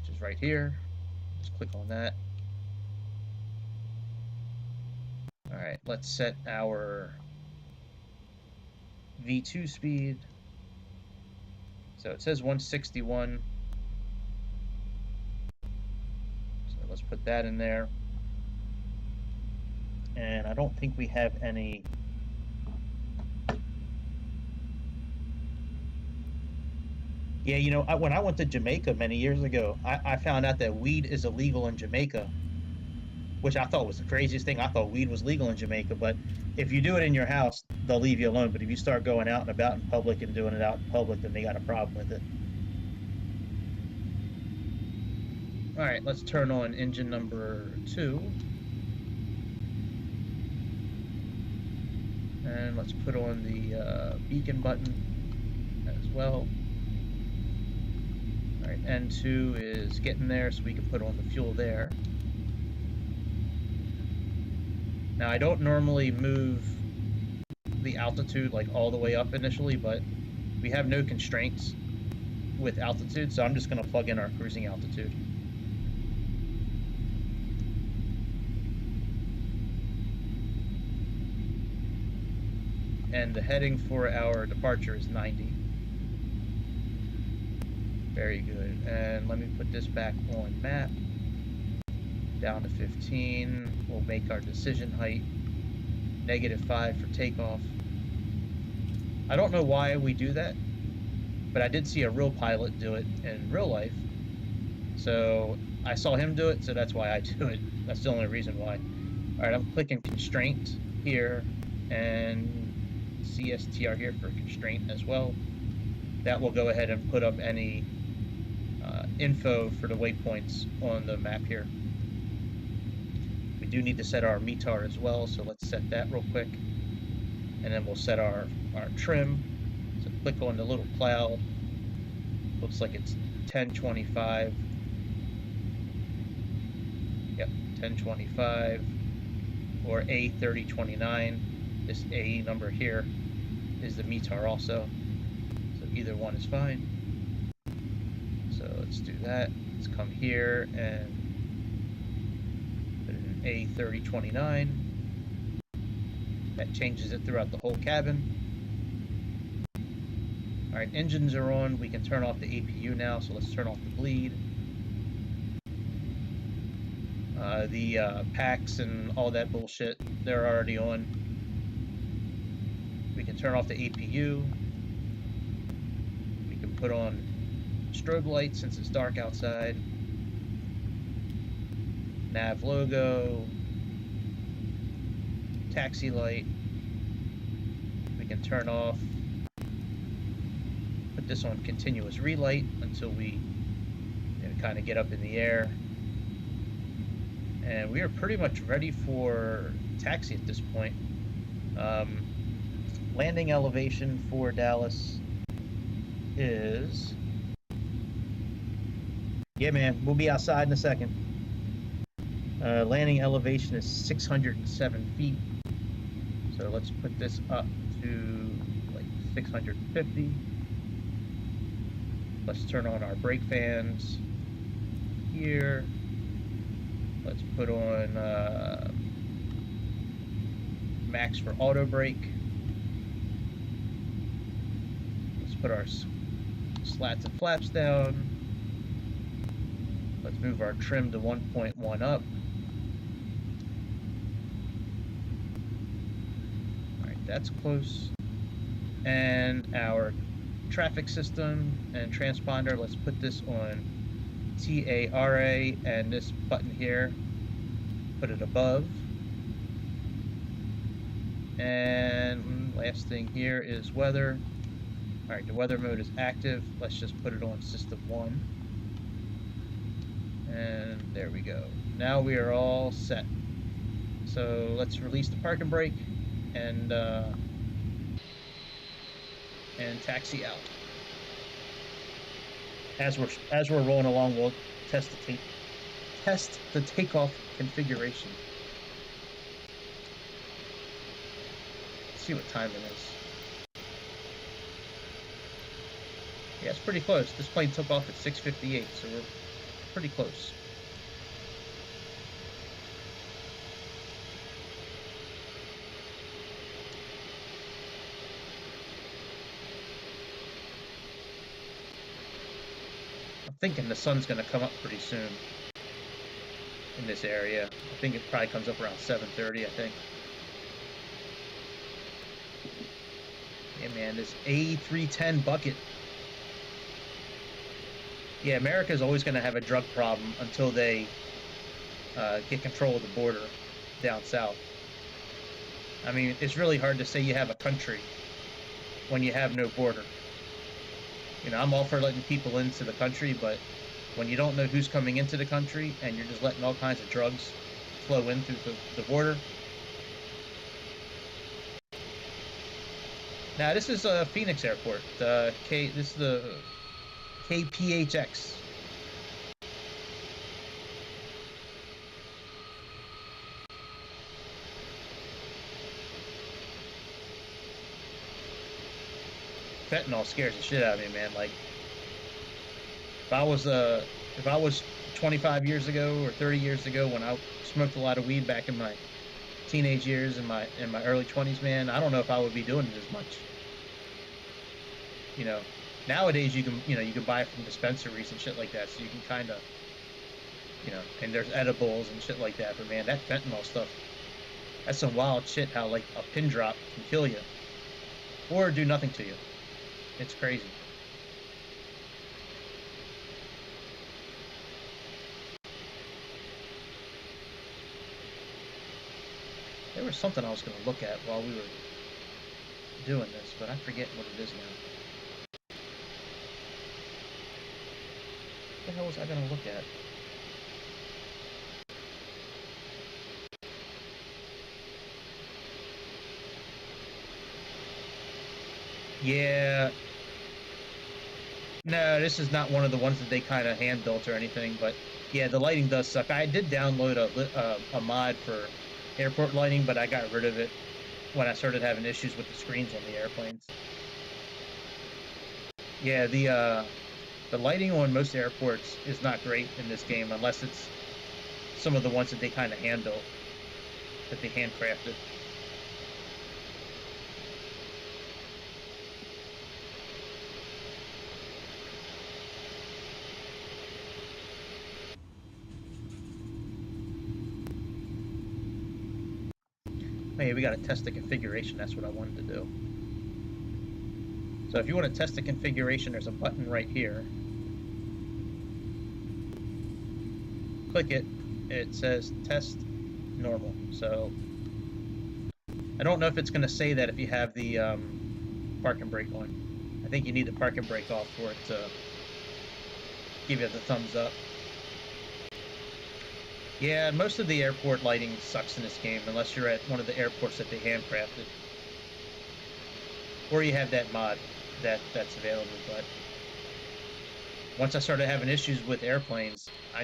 which is right here. Just click on that. All right, let's set our V2 speed. So it says 161. So let's put that in there. And I don't think we have any. Yeah, you know, when I went to Jamaica many years ago, I found out that weed is illegal in Jamaica, which I thought was the craziest thing. I thought weed was legal in Jamaica, but if you do it in your house, they'll leave you alone. But if you start going out and about in public and doing it out in public, then they got a problem with it. All right, let's turn on engine number 2. And let's put on the beacon button as well. All right, N2 is getting there, so we can put on the fuel there. Now, I don't normally move the altitude like all the way up initially, but we have no constraints with altitude, so I'm just going to plug in our cruising altitude. And the heading for our departure is 90. Very good. And let me put this back on map. Down to 15. We'll make our decision height -5 for takeoff. I don't know why we do that, but I did see a real pilot do it in real life. So I saw him do it, so that's why I do it. That's the only reason why. All right, I'm clicking constraint here and CSTR here for constraint as well. That will go ahead and put up any info for the waypoints on the map here. We do need to set our METAR as well, so let's set that real quick. And then we'll set our trim. So click on the little cloud. Looks like it's 1025. Yep, 1025 or A3029. This A number here is the METAR also. So either one is fine. So let's do that. Let's come here and put in A3029. That changes it throughout the whole cabin. All right, engines are on. We can turn off the APU now, so let's turn off the bleed. The packs and all that bullshit, they're already on. We can turn off the APU. We can put on strobe lights since it's dark outside. Nav logo. Taxi light. We can turn off. Put this on continuous relight until we kind of get up in the air. And we are pretty much ready for taxi at this point. Landing elevation for Dallas is... Yeah, man, we'll be outside in a second. Landing elevation is 607 feet. So let's put this up to like 650. Let's turn on our brake fans here. Let's put on max for auto brake. Let's put our slats and flaps down. Let's move our trim to 1.1 up. All right, that's close. And our traffic system and transponder, let's put this on TARA, and this button here, put it above. And last thing here is weather. All right, the weather mode is active. Let's just put it on system 1. And there we go. Now we are all set. So let's release the parking brake and taxi out. As we're rolling along, we'll test the takeoff configuration. Let's see what time it is. Yeah, it's pretty close. This plane took off at 6:58, so we're pretty close. I'm thinking the sun's going to come up pretty soon in this area. I think it probably comes up around 7:30, I think. Yeah, man, this A310 bucket. Yeah, America's always going to have a drug problem until they get control of the border down south. I mean, it's really hard to say you have a country when you have no border. You know, I'm all for letting people into the country, but when you don't know who's coming into the country and you're just letting all kinds of drugs flow in through the border, Now this is Phoenix Airport. This is the KPHX. Fentanyl scares the shit out of me, man. Like if I was 25 years ago or 30 years ago when I smoked a lot of weed back in my teenage years and my early 20s, man, I don't know if I would be doing it as much. You know, nowadays you can buy from dispensaries and shit like that, so you can kind of, and there's edibles and shit like that. But man, that fentanyl stuff, that's some wild shit. How like a pin drop can kill you or do nothing to you. It's crazy. There was something I was going to look at while we were doing this, but I forget what it is now. What the hell was I going to look at? Yeah. No, this is not one of the ones that they kind of hand built or anything, but yeah, the lighting does suck. I did download a mod for airport lighting, but I got rid of it when I started having issues with the screens on the airplanes. Yeah, the lighting on most airports is not great in this game unless it's some of the ones that they kind of hand built, that they handcrafted. Hey, we got to test the configuration. That's what I wanted to do. So if you want to test the configuration, there's a button right here. Click it. It says test normal. So I don't know if it's going to say that if you have the park and brake on. I think you need the park and brake off for it to give you the thumbs up. Yeah, most of the airport lighting sucks in this game unless you're at one of the airports that they handcrafted. Or you have that mod that's available, but once I started having issues with airplanes, I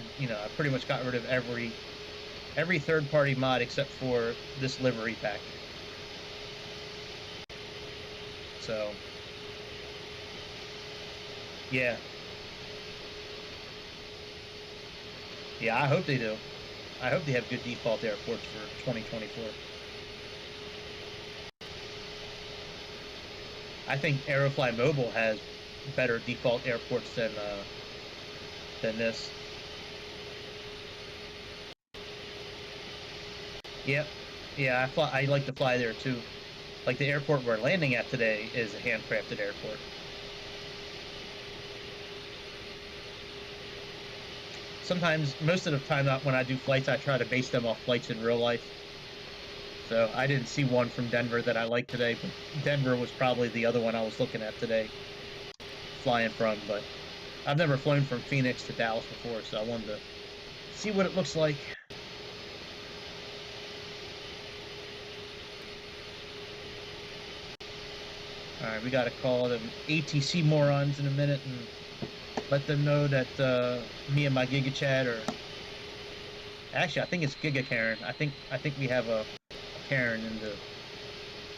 pretty much got rid of every third-party mod except for this livery pack. So, yeah. Yeah, I hope they do. I hope they have good default airports for 2024. I think Aerofly Mobile has better default airports than this. Yep. Yeah, I like to fly there too. Like the airport we're landing at today is a handcrafted airport. Sometimes, most of the time, when I do flights, I try to base them off flights in real life. So I didn't see one from Denver that I liked today, but Denver was probably the other one I was looking at today, flying from. But I've never flown from Phoenix to Dallas before, so I wanted to see what it looks like. Alright, we gotta call them ATC morons in a minute and let them know that me and my Giga Chad are... Actually, I think it's Giga Karen. I think we have a Karen in the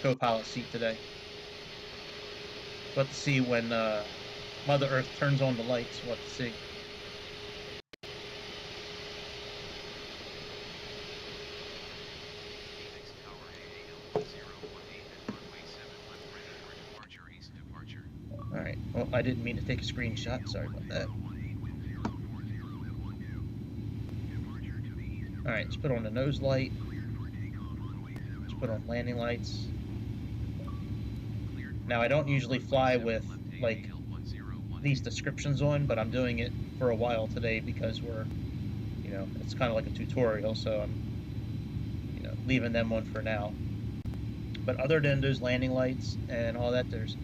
co-pilot seat today. We'll have to see when Mother Earth turns on the lights. We'll have to see. Alright, well, I didn't mean to take a screenshot. Sorry about that. Alright, let's put on the nose light. Let's put on landing lights. Now, I don't usually fly with, like, these descriptions on, but I'm doing it for a while today because we're, it's kind of like a tutorial, so I'm, leaving them on for now. But other than those landing lights and all that, there's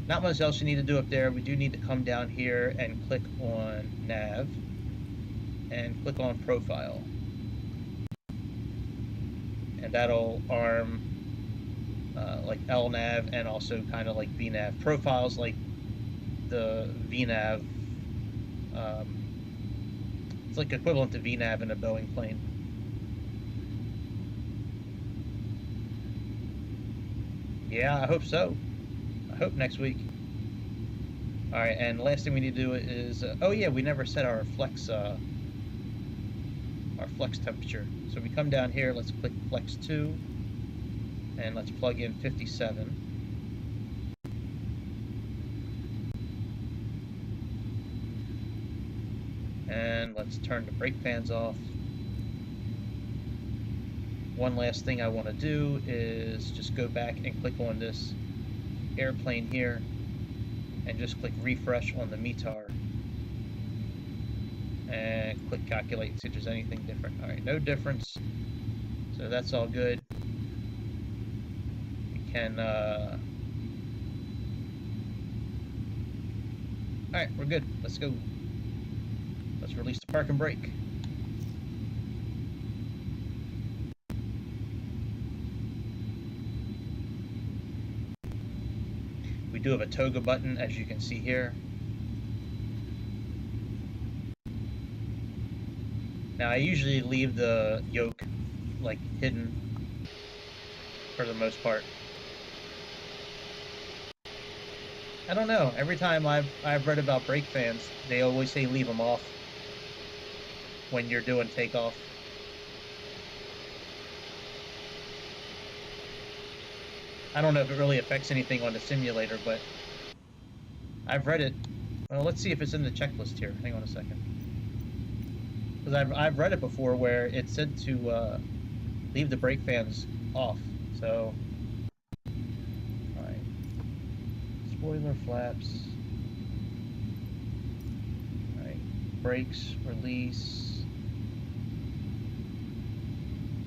not much else you need to do up there. We do need to come down here and click on nav and click on profile. And that'll arm like LNAV and also kind of like VNAV profiles, like the VNAV. It's like equivalent to VNAV in a Boeing plane. Yeah, I hope so. I hope next week. All right, and last thing we need to do is, oh yeah, we never set our flex temperature. So we come down here, let's click flex 2, and let's plug in 57. And let's turn the brake fans off. One last thing I want to do is just go back and click on this airplane here and just click refresh on the METAR and click calculate, see if there's anything different. All right, no difference, so that's all good. We can all right, we're good. Let's go. Let's release the park and brake. We do have a toga button, as you can see here. Now I usually leave the yoke like hidden for the most part. I don't know. Every time I've read about brake fans, they always say leave them off when you're doing takeoff. I don't know if it really affects anything on the simulator, but I've read it. Well, let's see if it's in the checklist here. Hang on a second. Because I've read it before where it said to leave the brake fans off. So, all right. Spoiler flaps. All right. Brakes, release.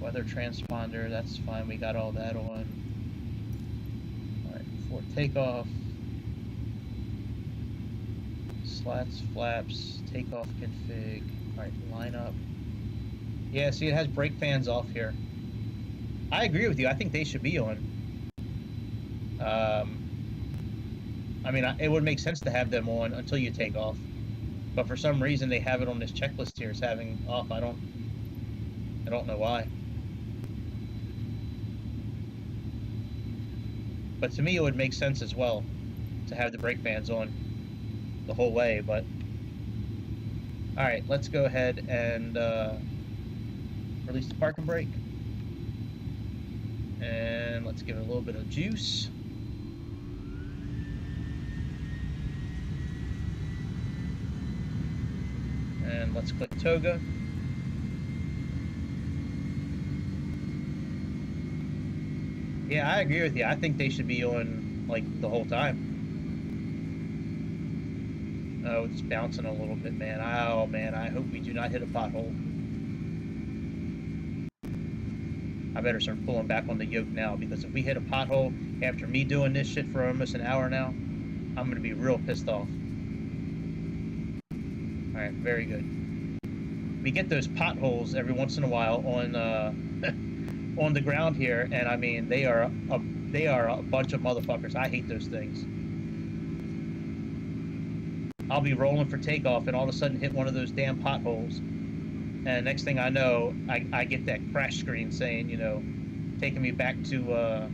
Weather transponder, that's fine. We got all that on. All right, before takeoff. Slats, flaps, takeoff config. All right, line up. Yeah, see, it has brake fans off here. I agree with you. I think they should be on. I mean, it would make sense to have them on until you take off. But for some reason, they have it on this checklist here as having off. I don't know why. But to me, it would make sense as well to have the brake fans on the whole way. But all right, let's go ahead and release the park and brake. And let's give it a little bit of juice. And let's click toga. Yeah, I agree with you. I think they should be on like the whole time. Oh, it's bouncing a little bit, man. Oh, man, I hope we do not hit a pothole. I better start pulling back on the yoke now, because if we hit a pothole after me doing this shit for almost an hour now, I'm going to be real pissed off. All right, very good. We get those potholes every once in a while on on the ground here, and I mean, they are a bunch of motherfuckers. I hate those things. I'll be rolling for takeoff and all of a sudden hit one of those damn potholes. And next thing I know, I get that crash screen saying, you know, taking me back to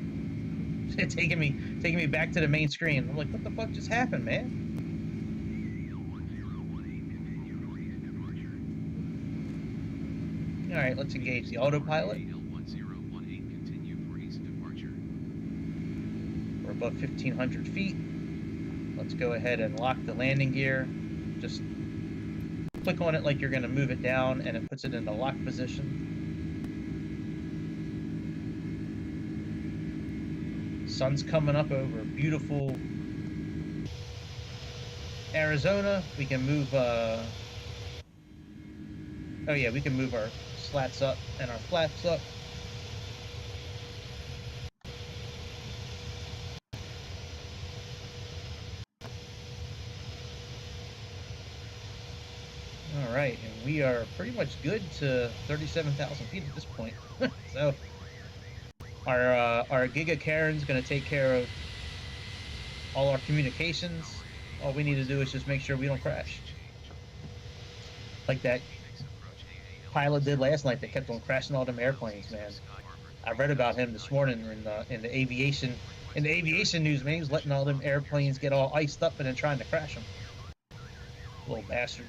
taking me back to the main screen. I'm like, what the fuck just happened, man? All right, let's engage the autopilot. We're above 1,500 feet. Let's go ahead and lock the landing gear. Just click on it like you're going to move it down, and it puts it in the lock position. Sun's coming up over beautiful Arizona. We can move, oh yeah, we can move our slats up and our flaps up. All right, and we are pretty much good to 37,000 feet at this point. So Our Giga Karen's gonna take care of all our communications. All we need to do is just make sure we don't crash. Like that pilot did last night that kept on crashing all them airplanes, man. I read about him this morning in the aviation news, man. He was letting all them airplanes get all iced up and then trying to crash them. Little bastard.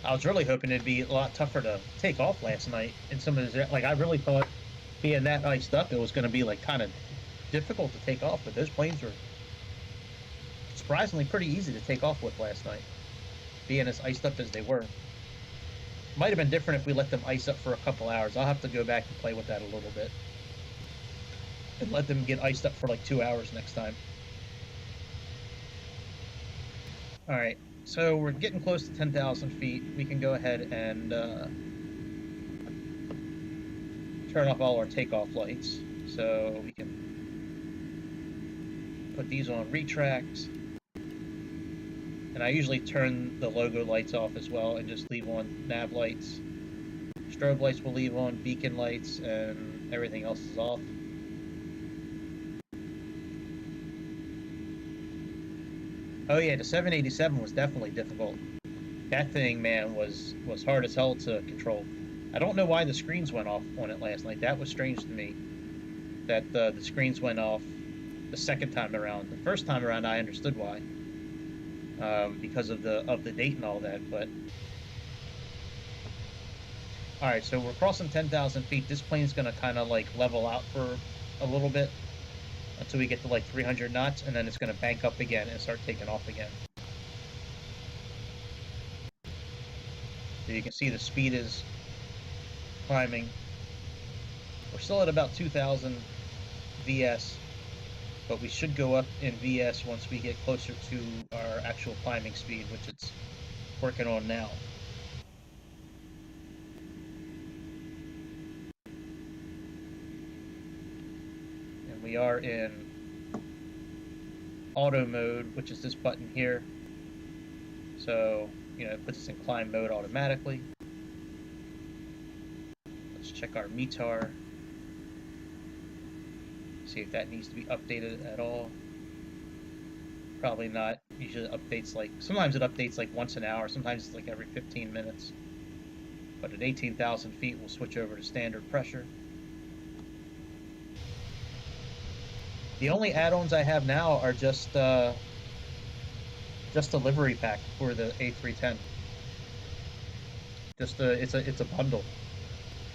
I was really hoping it'd be a lot tougher to take off last night in some of this. Like, I really thought being that iced up, it was going to be like kind of difficult to take off, but those planes were surprisingly pretty easy to take off with last night, being as iced up as they were. Might have been different if we let them ice up for a couple hours. I'll have to go back and play with that a little bit and let them get iced up for like 2 hours next time. All right, so we're getting close to 10,000 feet. We can go ahead and turn off all our takeoff lights. So we can put these on retract. And I usually turn the logo lights off as well and just leave on nav lights. Strobe lights will leave on, beacon lights, and everything else is off. Oh yeah, the 787 was definitely difficult. That thing, man, was hard as hell to control. I don't know why the screens went off on it last night. That was strange to me. That the screens went off the second time around. The first time around, I understood why, because of the date and all that. But all right, so we're crossing 10,000 feet. This plane's gonna kind of like level out for a little bit until we get to like 300 knots, and then it's gonna bank up again and start taking off again. So you can see the speed is climbing. We're still at about 2,000 VS, but we should go up in VS once we get closer to our actual climbing speed, which it's working on now. And we are in auto mode, which is this button here. So, you know, it puts us in climb mode automatically. Let's check our METAR. See if that needs to be updated at all. Probably not. Usually it updates like, sometimes it updates like once an hour, sometimes it's like every 15 minutes. But at 18,000 feet, we'll switch over to standard pressure. The only add-ons I have now are just a livery pack for the A310. It's a bundle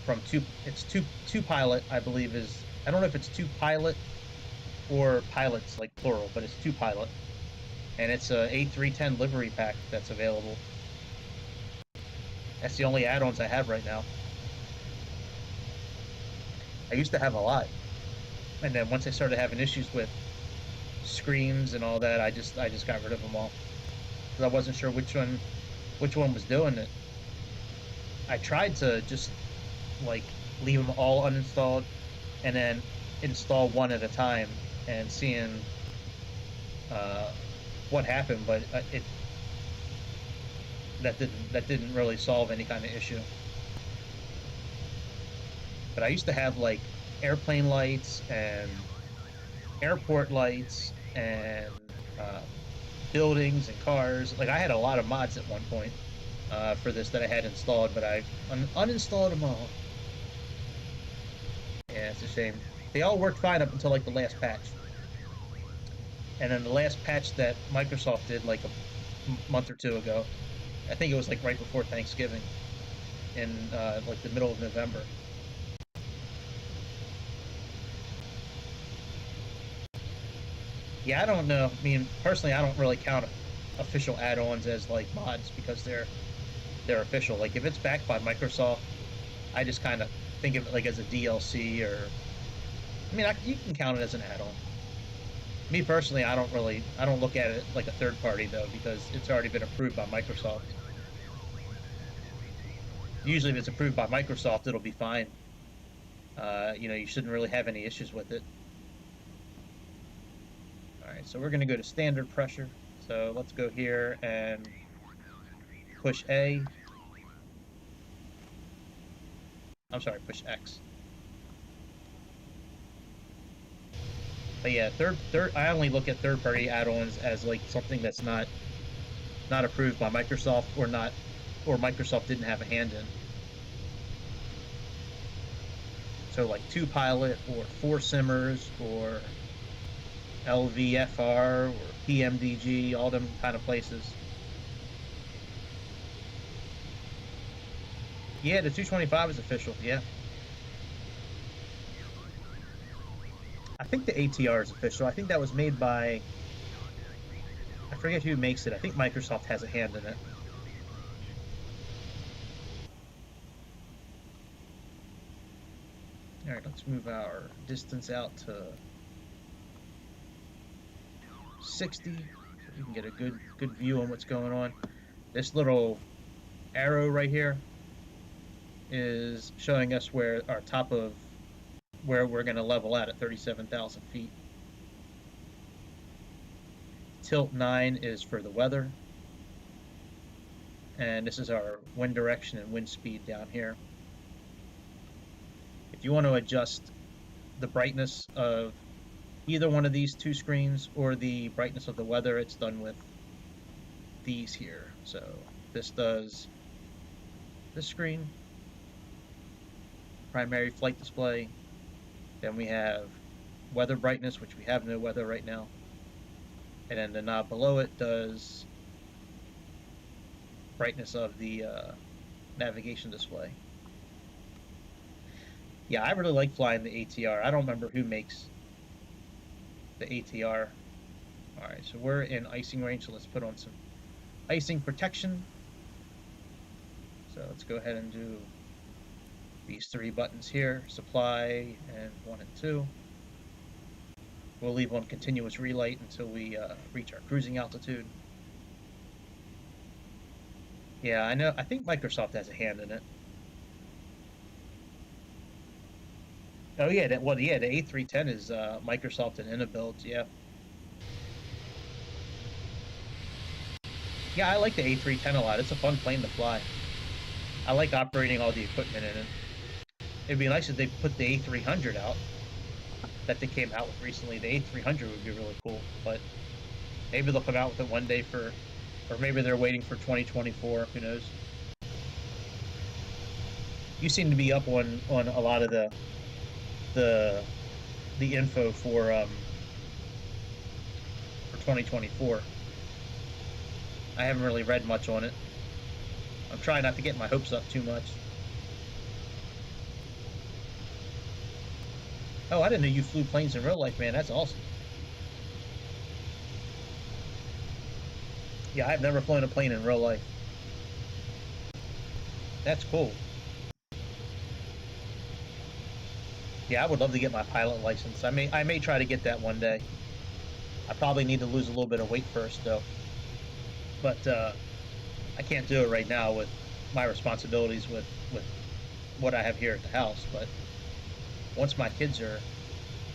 from two pilot, I believe is, I don't know if it's two pilot or pilots like plural, but it's two pilot, and it's a A310 livery pack that's available. That's the only add-ons I have right now. I used to have a lot, and then once I started having issues with screens and all that, I just got rid of them all because I wasn't sure which one was doing it. I tried to just like leave them all uninstalled and then install one at a time and seeing what happened, but that didn't really solve any kind of issue. But I used to have like airplane lights and airport lights and buildings and cars. Like I had a lot of mods at one point for this that I had installed, but I uninstalled them all. Yeah, it's a shame. They all worked fine up until like the last patch. And then the last patch that Microsoft did like a month or two ago, I think it was like right before Thanksgiving in like the middle of November. Yeah, I don't know. I mean, personally, I don't really count official add-ons as like mods because they're official. Like if it's backed by Microsoft, I just kind of think of it like as a DLC or I mean, you can count it as an add-on. Me personally, I don't look at it like a third party though, because it's already been approved by Microsoft. Usually, if it's approved by Microsoft, it'll be fine. You shouldn't really have any issues with it. All right, so we're going to go to standard pressure. So let's go here and push A. I'm sorry, push X. But yeah, I only look at third-party add-ons as like something that's not approved by Microsoft or Microsoft didn't have a hand in. So like 2Pilot or 4Simmers or LVFR or PMDG, all them kind of places. Yeah, the 225 is official, yeah. I think the ATR is official. I think that was made by, I forget who makes it. I think Microsoft has a hand in it. All right, let's move our distance out to 60 so we can get a good view on what's going on. This little arrow right here is showing us where our top of where we're going to level at 37,000 feet. Tilt 9 is for the weather. And this is our wind direction and wind speed down here. If you want to adjust the brightness of either one of these two screens or the brightness of the weather, it's done with these here. So this does this screen, primary flight display. Then we have weather brightness, which we have no weather right now. And then the knob below it does brightness of the navigation display. Yeah, I really like flying the ATR. I don't remember who makes the ATR. All right, so we're in icing range, so let's put on some icing protection. So let's go ahead and do these three buttons here, supply and 1 and 2. We'll leave on continuous relight until we reach our cruising altitude. Yeah, I know. I think Microsoft has a hand in it. Oh yeah, the A310 is Microsoft and Inabuild, yeah. Yeah, I like the A310 a lot. It's a fun plane to fly. I like operating all the equipment in it. It'd be nice if they put the A300 out that they came out with recently. The A300 would be really cool, but maybe they'll come out with it one day or maybe they're waiting for 2024. Who knows? You seem to be up on a lot of the info for 2024. I haven't really read much on it. I'm trying not to get my hopes up too much. Oh, I didn't know you flew planes in real life, man. That's awesome. Yeah, I've never flown a plane in real life. That's cool. Yeah, I would love to get my pilot license. I may try to get that one day. I probably need to lose a little bit of weight first, though. But I can't do it right now with my responsibilities with what I have here at the house. But once my kids are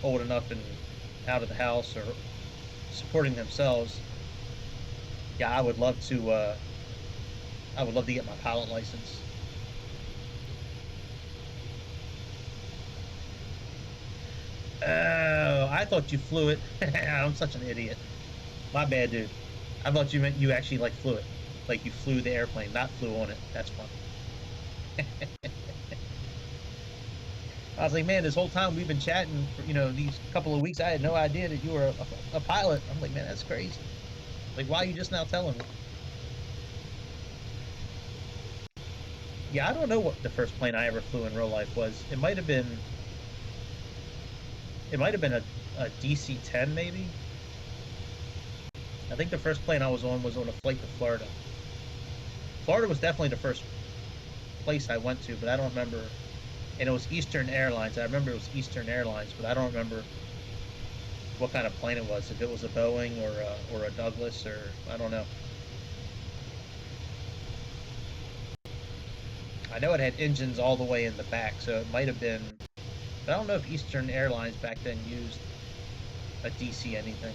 old enough and out of the house or supporting themselves, yeah, I would love to get my pilot license. Oh, I thought you flew it. I'm such an idiot. My bad, dude. I thought you meant you actually like flew it. Like you flew the airplane, not flew on it. That's fun. I was like, man, this whole time we've been chatting for, these couple of weeks, I had no idea that you were a pilot. I'm like, man, that's crazy. Like, why are you just now telling me? Yeah, I don't know what the first plane I ever flew in real life was. It might have been a DC-10 maybe. I think the first plane I was on a flight to Florida. Florida was definitely the first place I went to, but I don't remember And it was Eastern Airlines. I remember it was Eastern Airlines, but I don't remember what kind of plane it was. If it was a Boeing or a Douglas, or I don't know. I know it had engines all the way in the back, so it might have been. But I don't know if Eastern Airlines back then used a DC anything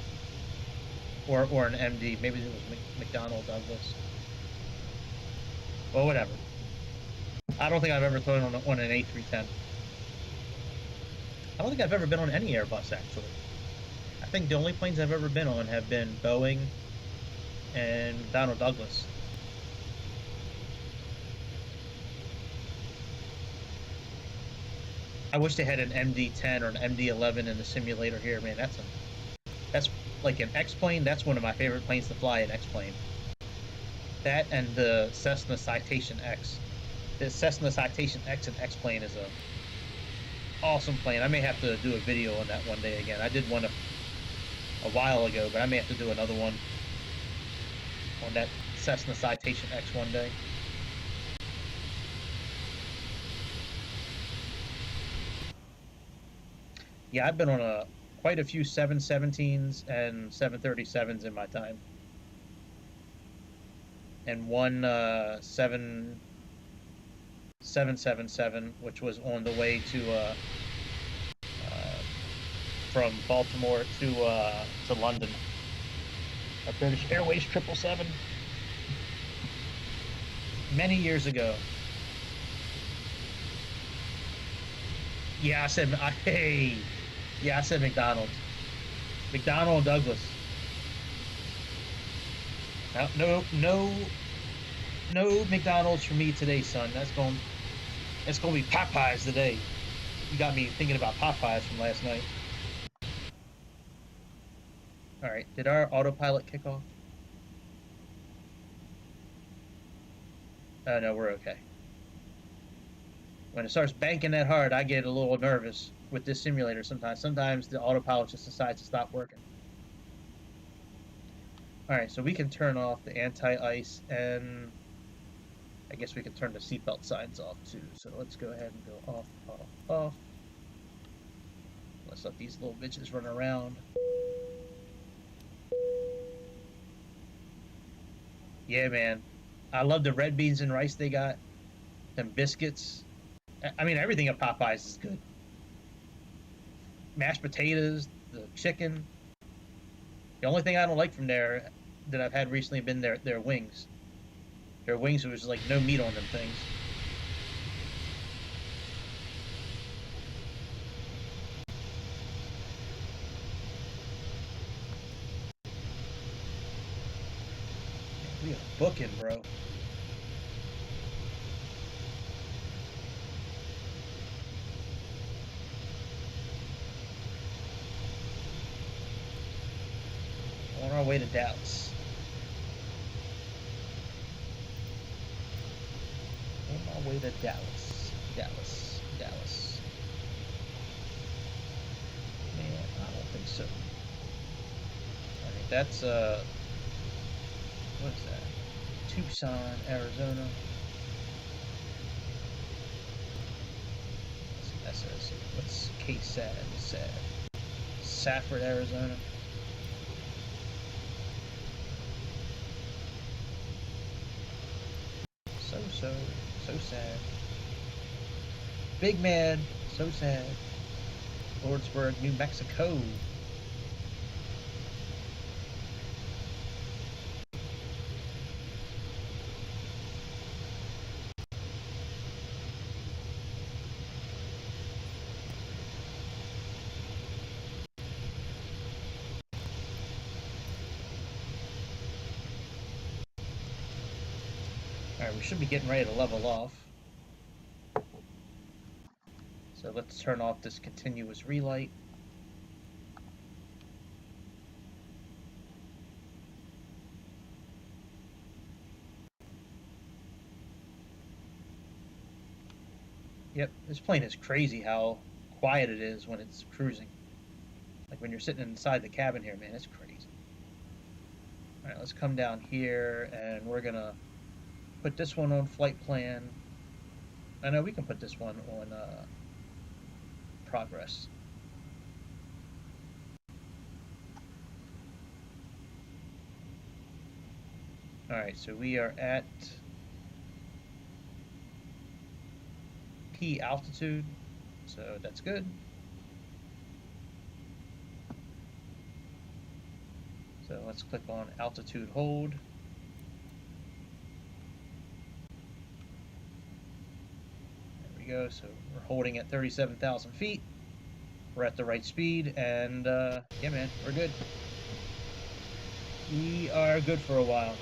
or an MD. Maybe it was McDonnell Douglas. Well, whatever. I don't think I've ever flown on an A310. I don't think I've ever been on any Airbus actually. I think the only planes I've ever been on have been Boeing and McDonnell Douglas. I wish they had an MD-10 or an MD-11 in the simulator here, man. That's like an X-plane. That's one of my favorite planes to fly, an X-plane. That and the Cessna Citation X. The Cessna Citation X and X-plane is a awesome plane. I may have to do a video on that one day again. I did one a while ago, but I may have to do another one on that Cessna Citation X one day. Yeah, I've been on quite a few 717s and 737s in my time, and one 777, which was on the way to from Baltimore to London. A British Airways 777 many years ago. Yeah, I said hey. Yeah, I said McDonald's. McDonnell and Douglas. No McDonald's for me today, son. That's gonna be Popeyes today. You got me thinking about Popeyes from last night. All right, did our autopilot kick off? No, we're okay. When it starts banking that hard, I get a little nervous with this simulator sometimes. Sometimes the autopilot just decides to stop working. Alright, so we can turn off the anti-ice, and I guess we can turn the seatbelt signs off too. So let's go ahead and go off, off, off. Let's let these little bitches run around. Yeah, man. I love the red beans and rice they got. Them biscuits. I mean, everything at Popeyes is good. Mashed potatoes, the chicken. The only thing I don't like from there that I've had recently have been their wings. Their wings was like no meat on them things. We are booking, bro. On our way to Dallas. On my way to Dallas. Dallas. Man, I don't think so. Alright, that's what is that? Tucson, Arizona. What's KSAD? Safford, Arizona. So sad. Big man, so sad. Lordsburg, New Mexico. Alright, we should be getting ready to level off. So let's turn off this continuous relight. Yep, this plane is crazy how quiet it is when it's cruising. Like when you're sitting inside the cabin here, man, it's crazy. Alright, let's come down here and we're gonna put this one on flight plan. I know we can put this one on progress. Alright, so we are at P altitude, so that's good. So let's click on altitude hold. There we go, so we're holding at 37,000 feet. We're at the right speed, and yeah, man, we're good. We are good for a while.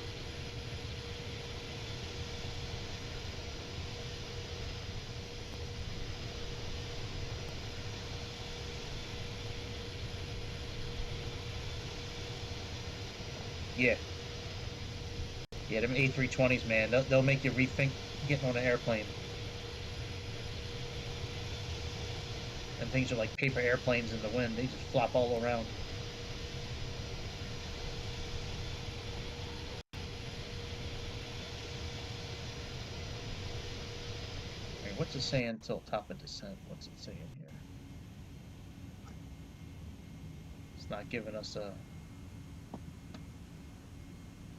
Yeah. Yeah, them A320s, man, they'll make you rethink getting on an airplane. And things are like paper airplanes in the wind. They just flop all around. Alright, what's it saying till top of descent? What's it saying here? It's not giving us a...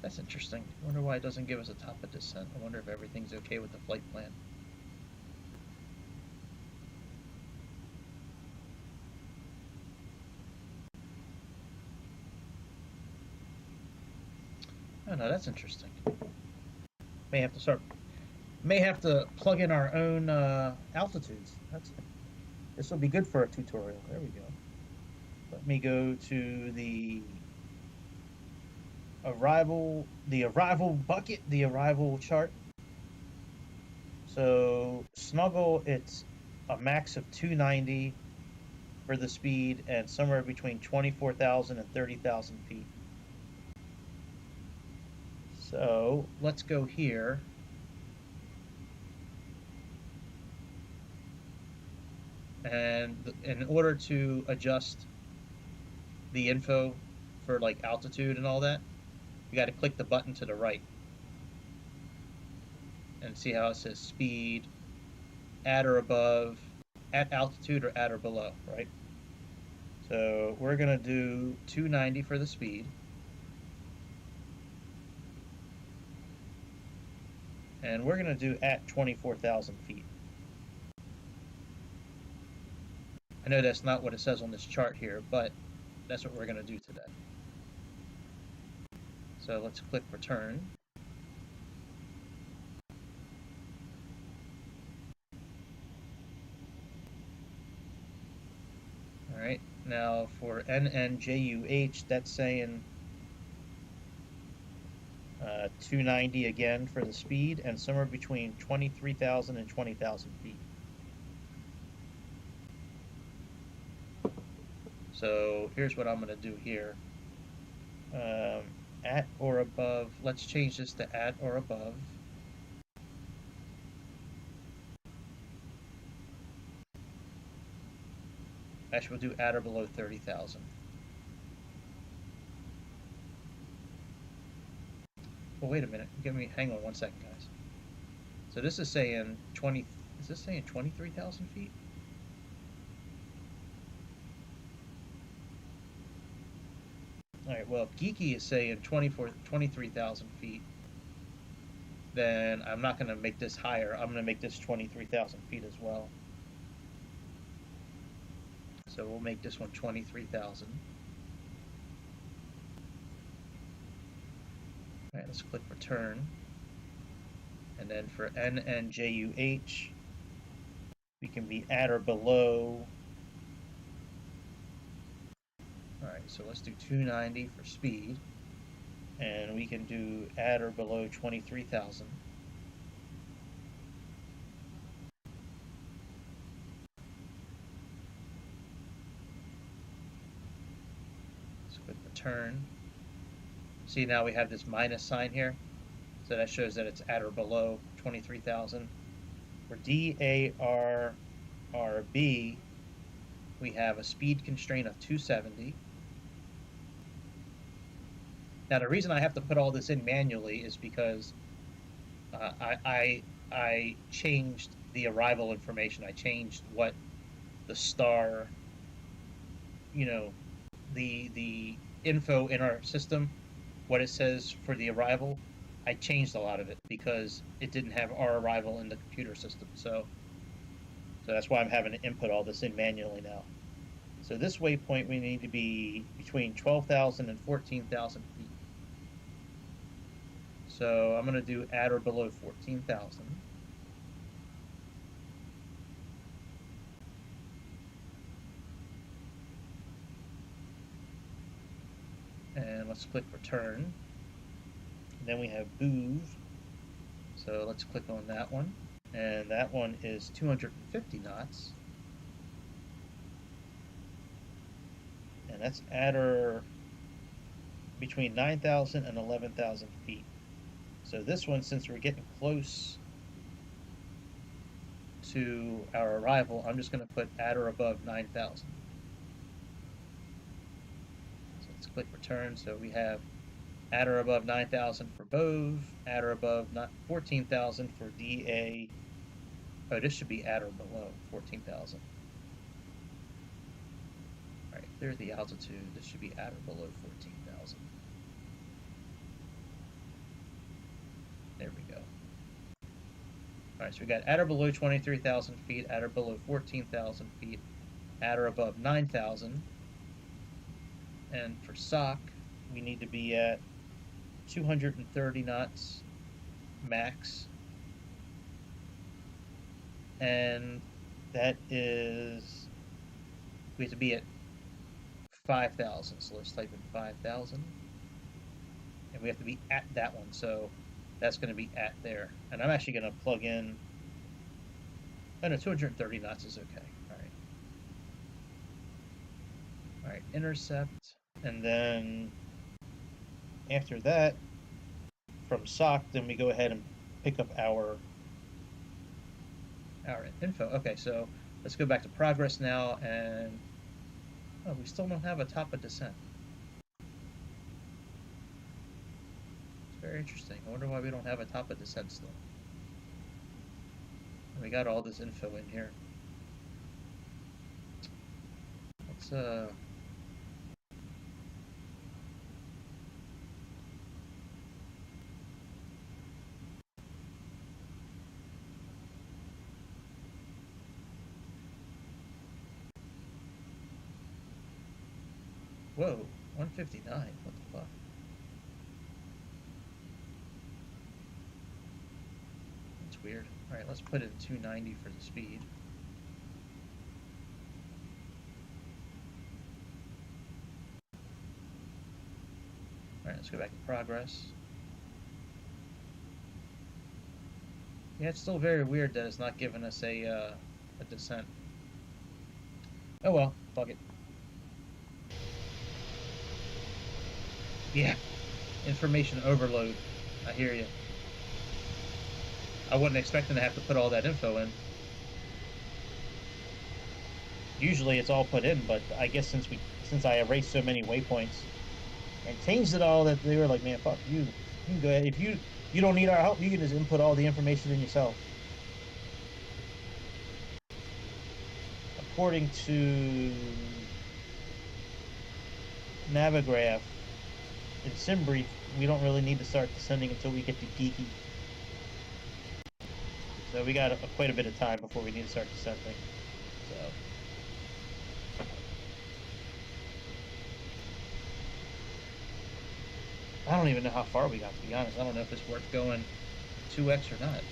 That's interesting. I wonder why it doesn't give us a top of descent. I wonder if everything's okay with the flight plan. Oh no, that's interesting. May have to plug in our own altitudes. This will be good for a tutorial. There we go. Let me go to the arrival bucket, the arrival chart. So snuggle, it's a max of 290 for the speed and somewhere between 24,000 and 30,000 feet. So let's go here. And in order to adjust the info for like altitude and all that, you got to click the button to the right and see how it says speed at or above, at altitude or at or below, right? So we're gonna do 290 for the speed. And we're gonna do at 24,000 feet. I know that's not what it says on this chart here, but that's what we're gonna do today. So let's click return. All right, now for NNJUH, that's saying 290 again for the speed and somewhere between 23,000 and 20,000 feet. So here's what I'm going to do here. At or above, let's change this to at or above. Actually, we'll do at or below 30,000. Well, wait a minute. Hang on one second, guys. So this is saying 20, is this saying 23,000 feet? All right, well, if Geeky is saying 23,000 feet, then I'm not going to make this higher. I'm going to make this 23,000 feet as well. So we'll make this one 23,000. All right, let's click return. And then for NNJUH, we can be at or below. All right, so let's do 290 for speed. And we can do at or below 23,000. Let's click return. See, now we have this minus sign here. So that shows that it's at or below 23,000. For DARRB, we have a speed constraint of 270. Now the reason I have to put all this in manually is because I I changed the arrival information. I changed what the star, you know, the info in our system, what it says for the arrival. I changed a lot of it because it didn't have our arrival in the computer system. So that's why I'm having to input all this in manually now. So this waypoint we need to be between 12,000 and 14,000 feet. So I'm going to do at or below 14,000. And let's click return. And then we have move. So let's click on that one. And that one is 250 knots. And that's at or between 9,000 and 11,000 feet. So this one, since we're getting close to our arrival, I'm just going to put at or above 9,000. So let's click return. So we have at or above 9,000 for Bove, at or above 14,000 for DA. Oh, this should be at or below 14,000. All right, there's the altitude. This should be at or below 14,000. There we go. All right, so we got at or below 23,000 feet, at or below 14,000 feet, at or above 9,000. And for SOC, we need to be at 230 knots max. And that is, we have to be at 5,000. So let's type in 5,000. And we have to be at that one. So that's going to be at there. And I'm actually going to plug in, oh no, 230 knots is okay. All right. All right, intercept. And then after that, from SOC, then we go ahead and pick up our info. Okay, so let's go back to progress now, and oh, we still don't have a top of descent. It's very interesting. I wonder why we don't have a top of descent still. We got all this info in here. Let's whoa, 159. What the fuck? That's weird. All right, let's put in 290 for the speed. All right, let's go back to progress. Yeah, it's still very weird that it's not giving us a descent. Oh well, fuck it. Yeah, information overload. I hear you. I wasn't expecting to have to put all that info in. Usually it's all put in, but I guess since I erased so many waypoints and changed it all, that they were like, man, fuck you. You can go ahead. If you don't need our help, you can just input all the information in yourself. According to Navigraph, in SimBrief, we don't really need to start descending until we get to Geeky. So we got quite a bit of time before we need to start descending. So I don't even know how far we got, to be honest. I don't know if it's worth going 2x or not.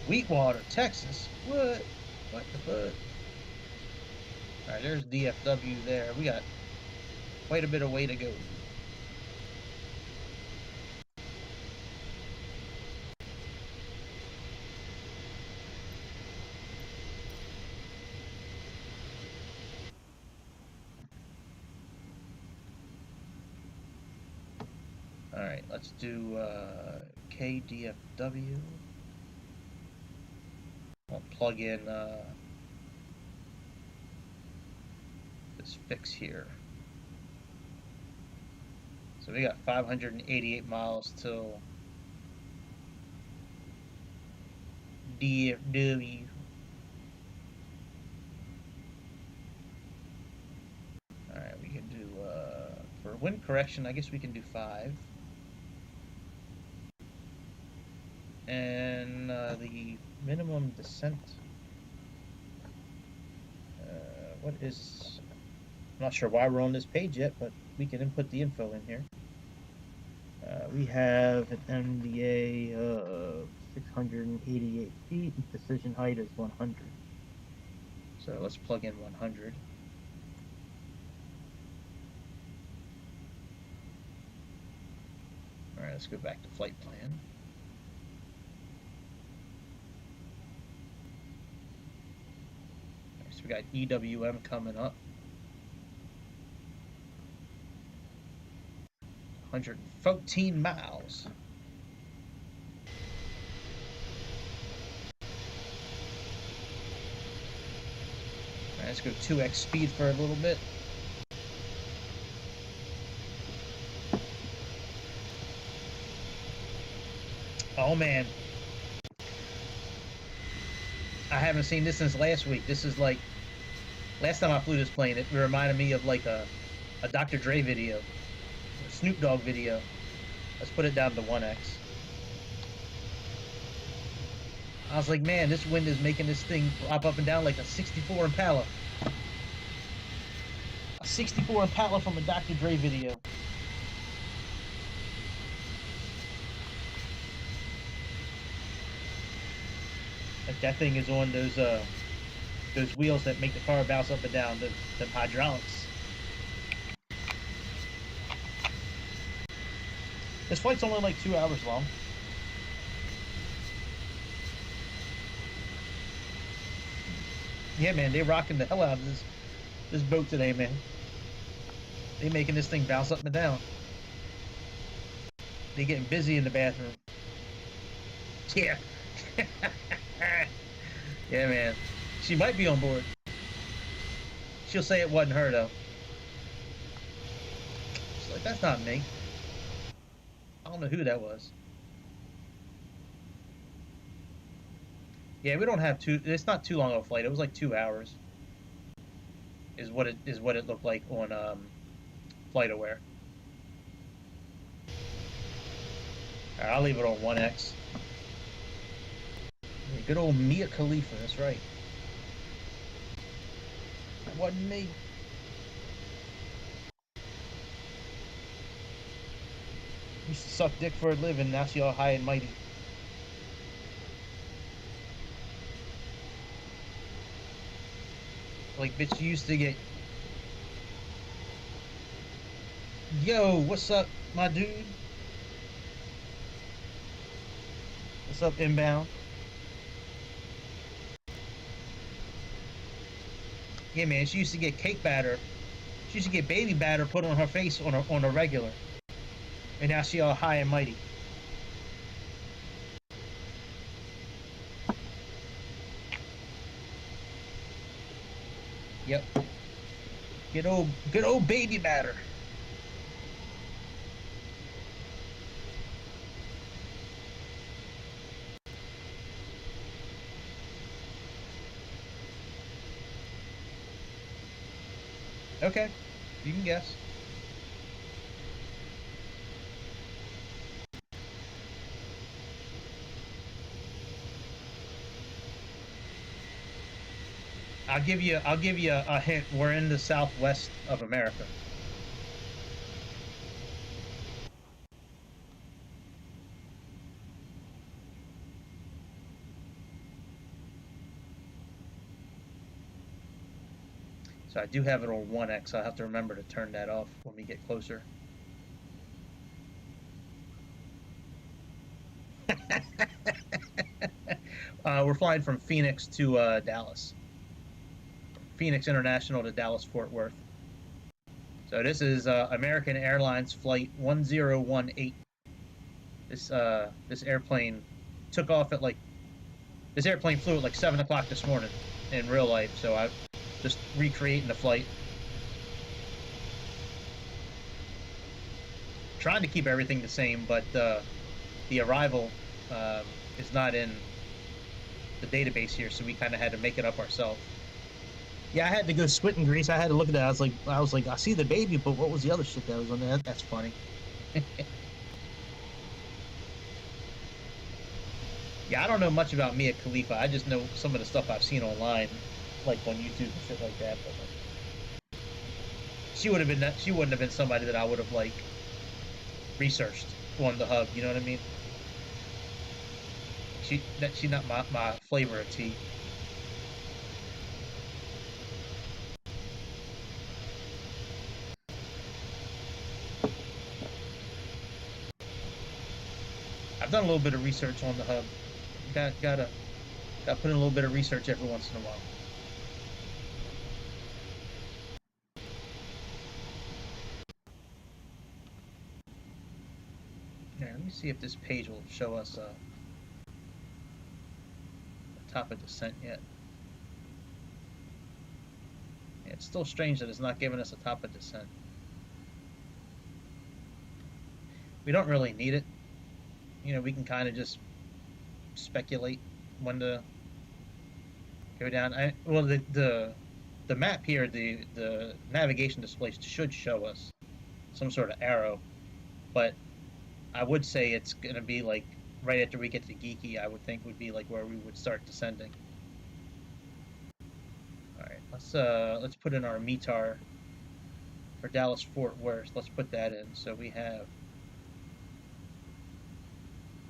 Sweetwater, Texas. What? What the fuck? Alright, there's DFW there. We got quite a bit of way to go. Alright, let's do KDFW. I'll plug in this fix here. So we got 588 miles till DFW. Alright, we can do, for wind correction, I guess we can do 5. And the minimum descent, what is, I'm not sure why we're on this page yet, but we can input the info in here. We have an MDA of 688 feet, and decision height is 100. So let's plug in 100. Alright, let's go back to flight plan. So we got EWM coming up. 114 miles. Alright, let's go 2x speed for a little bit. Oh man. I haven't seen this since last week. This is like, last time I flew this plane, it reminded me of like a Dr. Dre video, a Snoop Dogg video. Let's put it down to 1x. I was like, man, this wind is making this thing flop up and down like a 64 Impala. A 64 Impala from a Dr. Dre video. Like that thing is on those wheels that make the car bounce up and down, the hydraulics. This flight's only like 2 hours long. Yeah, man, they're rocking the hell out of this boat today, man. They making this thing bounce up and down. They getting busy in the bathroom. Yeah. Yeah, man. She might be on board. She'll say it wasn't her, though. She's like, that's not me. I don't know who that was. Yeah, we don't have it's not too long of a flight. It was like 2 hours. Is what it looked like on FlightAware. Alright, I'll leave it on 1x. Yeah, good old Mia Khalifa, that's right. That wasn't me. Used to suck dick for a living, now she all high and mighty. Like, bitch, you used to get... Yo, what's up, my dude? What's up, inbound? Yeah, man, she used to get cake batter. She used to get baby batter put on her face on a regular. And now she all high and mighty. Yep. Good old baby batter. Okay, you can guess. I'll give you a hint. We're in the southwest of America. So I do have it on 1x. I'll have to remember to turn that off when we get closer. We're flying from Phoenix to Dallas. Phoenix International to Dallas Fort Worth. So this is American Airlines flight 1018. This airplane took off at like this airplane flew at like 7 o'clock this morning in real life. So I'm just recreating the flight, trying to keep everything the same, but the arrival is not in the database here, so we kind of had to make it up ourselves. Yeah, I had to go spit and grease. I had to look at that. I was like, I see the baby, but what was the other shit that was on there? That's funny. Yeah, I don't know much about Mia Khalifa. I just know some of the stuff I've seen online, like on YouTube and shit like that. But like, she would have been she wouldn't have been somebody that I would have like researched on the hub. You know what I mean? She's not my flavor of tea. I've done a little bit of research on the hub. Gotta put in a little bit of research every once in a while. Yeah, let me see if this page will show us the top of descent yet. Yeah, it's still strange that it's not giving us a top of descent. We don't really need it. You know, we can kind of just speculate when to go down. Well, the map here, the navigation display should show us some sort of arrow, but I would say it's gonna be like right after we get to Geeky. I would think would be like where we would start descending. All right, let's put in our METAR for Dallas Fort Worth. Let's put that in. So we have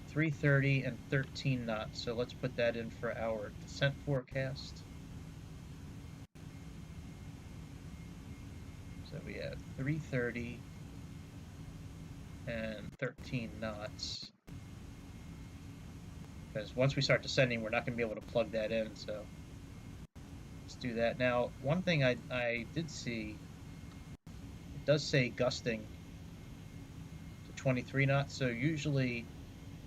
330 and 13 knots. So let's put that in for our descent forecast. So we have 330 and 13 knots. Because once we start descending, we're not going to be able to plug that in. So let's do that. Now, one thing I did see, it does say gusting to 23 knots. So usually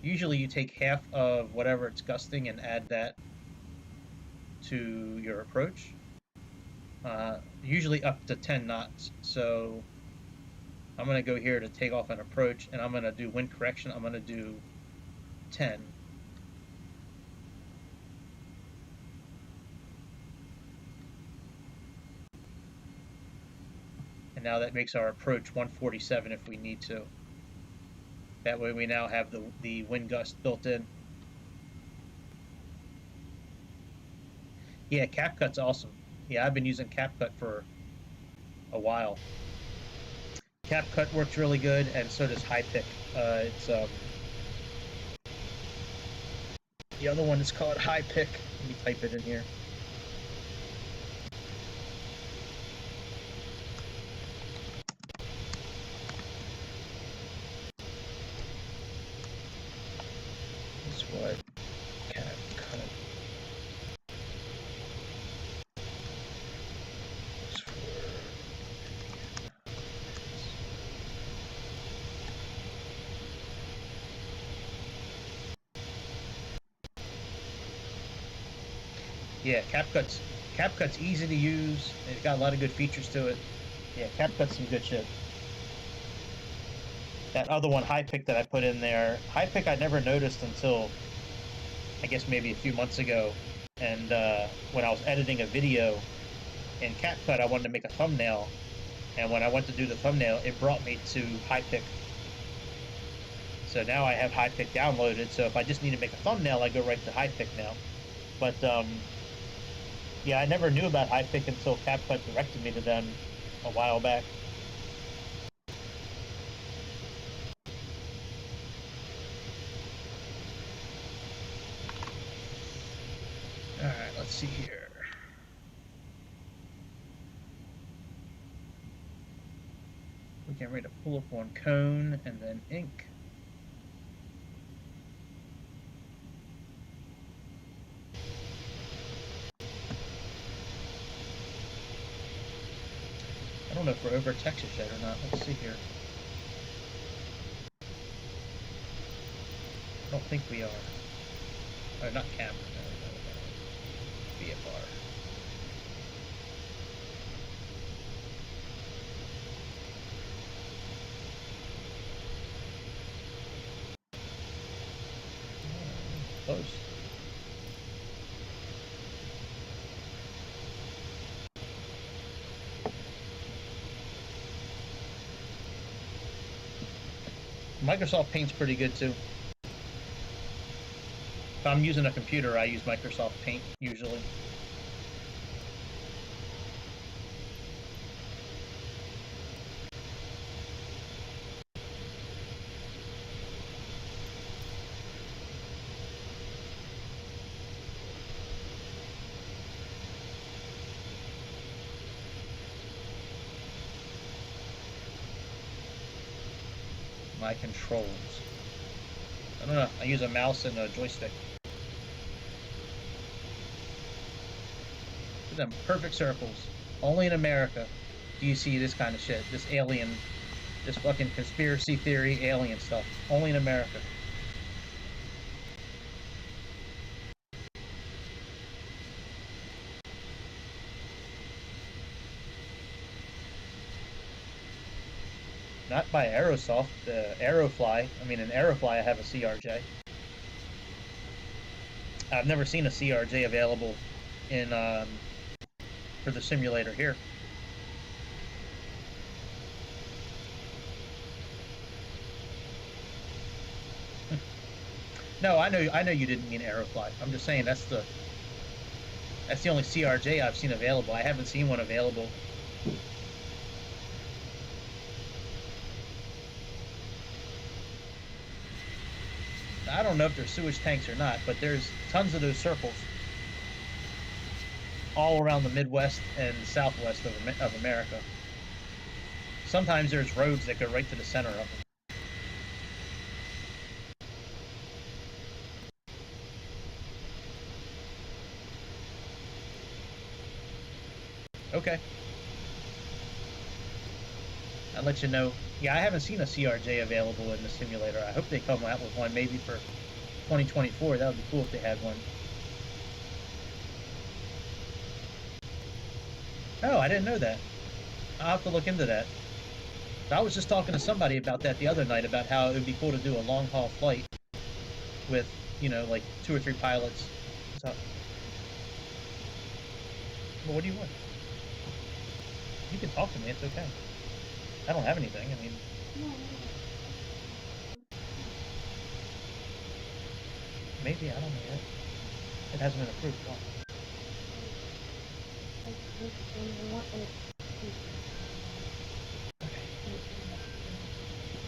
you take half of whatever it's gusting and add that to your approach. Usually up to 10 knots. So I'm going to go here to take off an approach, and I'm going to do wind correction. I'm going to do 10. And now that makes our approach 147 if we need to. That way we now have the wind gust built in. Yeah, CapCut's awesome. Yeah, I've been using CapCut for a while. CapCut works really good, and so does HighPick. It's the other one is called HighPick. Let me type it in here. That's what CapCut is for. Yeah, CapCut's easy to use. It's got a lot of good features to it. Yeah, CapCut's some good shit. That other one, HighPick, that I put in there, HighPick I never noticed until I guess maybe a few months ago. And when I was editing a video in CapCut, I wanted to make a thumbnail. And when I went to do the thumbnail, it brought me to HighPick. So now I have HighPick downloaded. So if I just need to make a thumbnail, I go right to HighPick now. But yeah, I never knew about HighPick until CapCut directed me to them a while back. Alright, let's see here. We're getting ready to pull up on cone and then ink. I don't know if we're over Texas yet or not. Let's see here. I don't think we are. Oh, not camera. No. VFR. Close. Microsoft Paint's pretty good too. If I'm using a computer, I use Microsoft Paint usually. My controls. I don't know. I use a mouse and a joystick. Look at them perfect circles. Only in America do you see this kind of shit. This alien, this fucking conspiracy theory alien stuff. Only in America. Not by Aerosoft, Aerofly. I mean, in Aerofly, I have a CRJ. I've never seen a CRJ available in for the simulator here. No, I know you didn't mean Aerofly. I'm just saying that's the only CRJ I've seen available. I haven't seen one available. I don't know if they're sewage tanks or not, but there's tons of those circles all around the Midwest and Southwest of America. Sometimes there's roads that go right to the center of them. Okay. I'll let you know. Yeah, I haven't seen a CRJ available in the simulator. I hope they come out with one maybe for 2024. That would be cool if they had one. Oh, I didn't know that. I'll have to look into that. I was just talking to somebody about that the other night, about how it would be cool to do a long-haul flight with, you know, like 2 or 3 pilots. What's up? Well, what do you want? You can talk to me. It's okay. I don't have anything. I mean... Maybe. I don't know yet. It hasn't been approved. Why?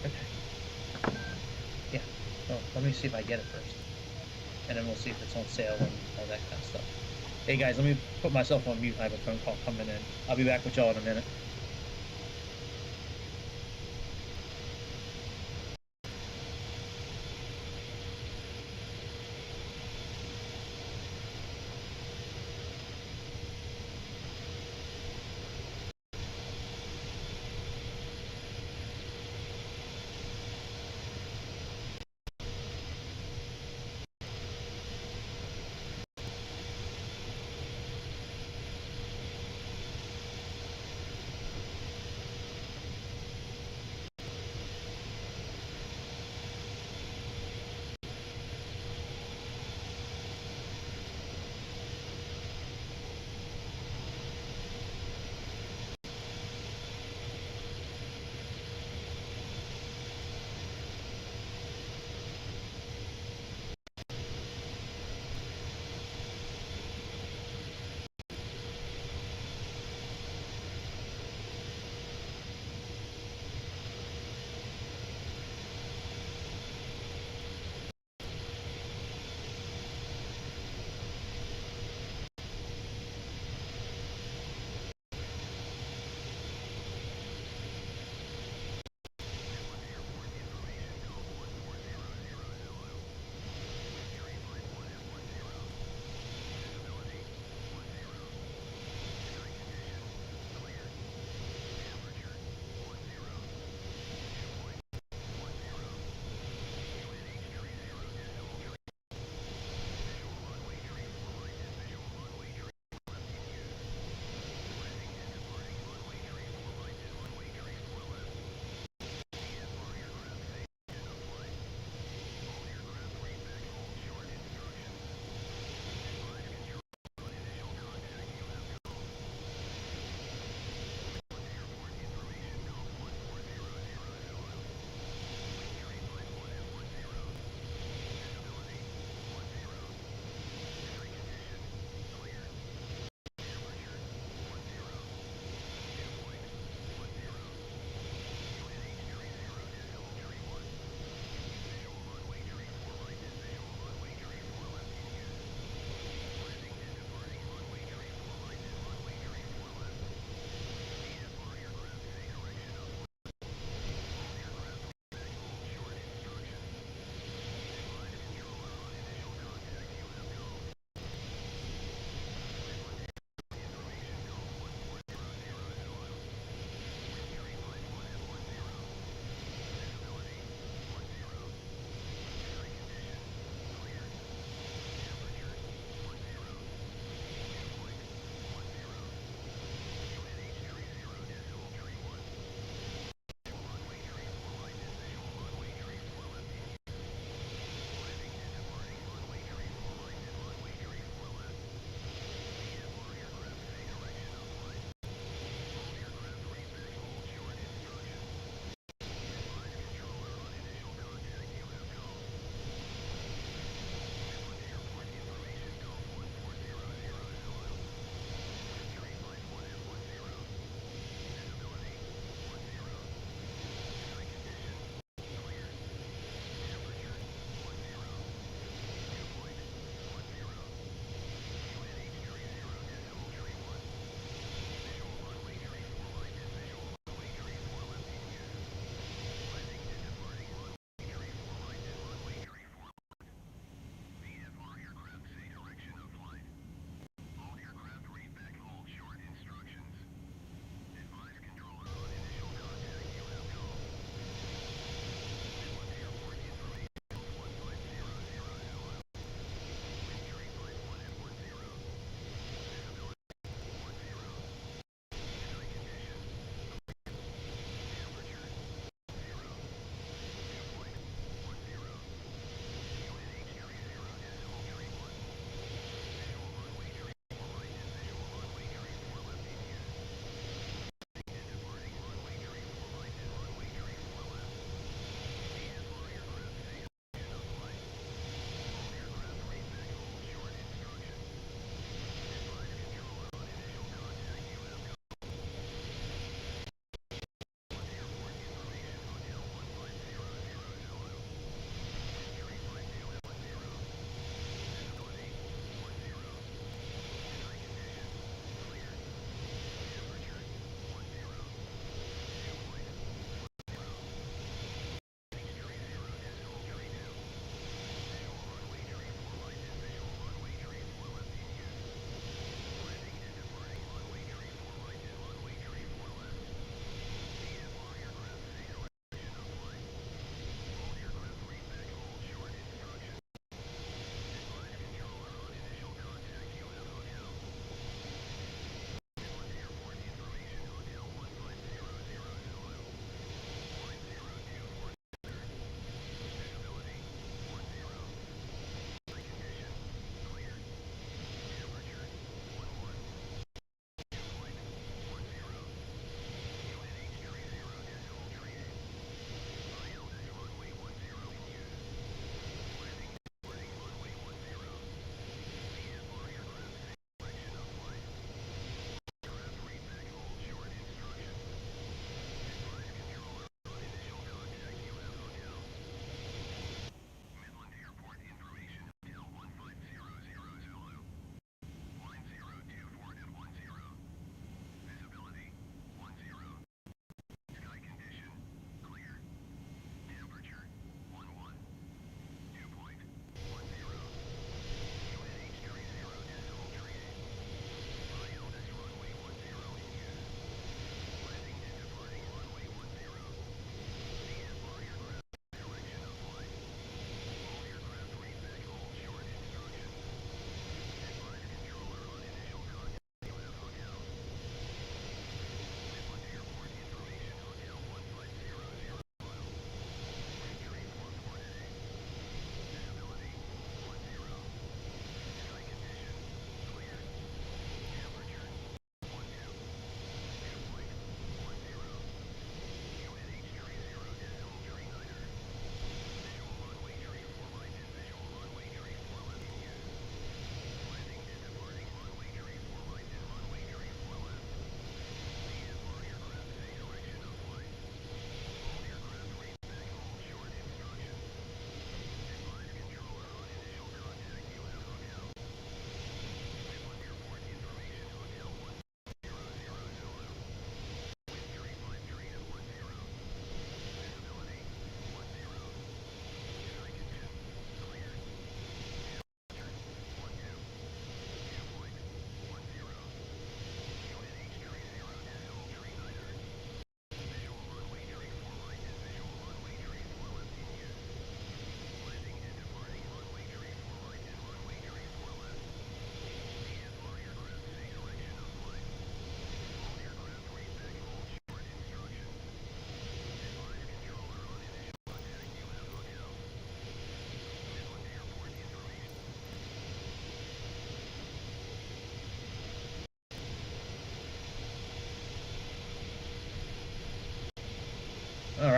Okay. Yeah. Well, let me see if I get it first. And then we'll see if it's on sale and all that kind of stuff. Hey guys, let me put myself on mute. I have a phone call coming in. I'll be back with y'all in a minute.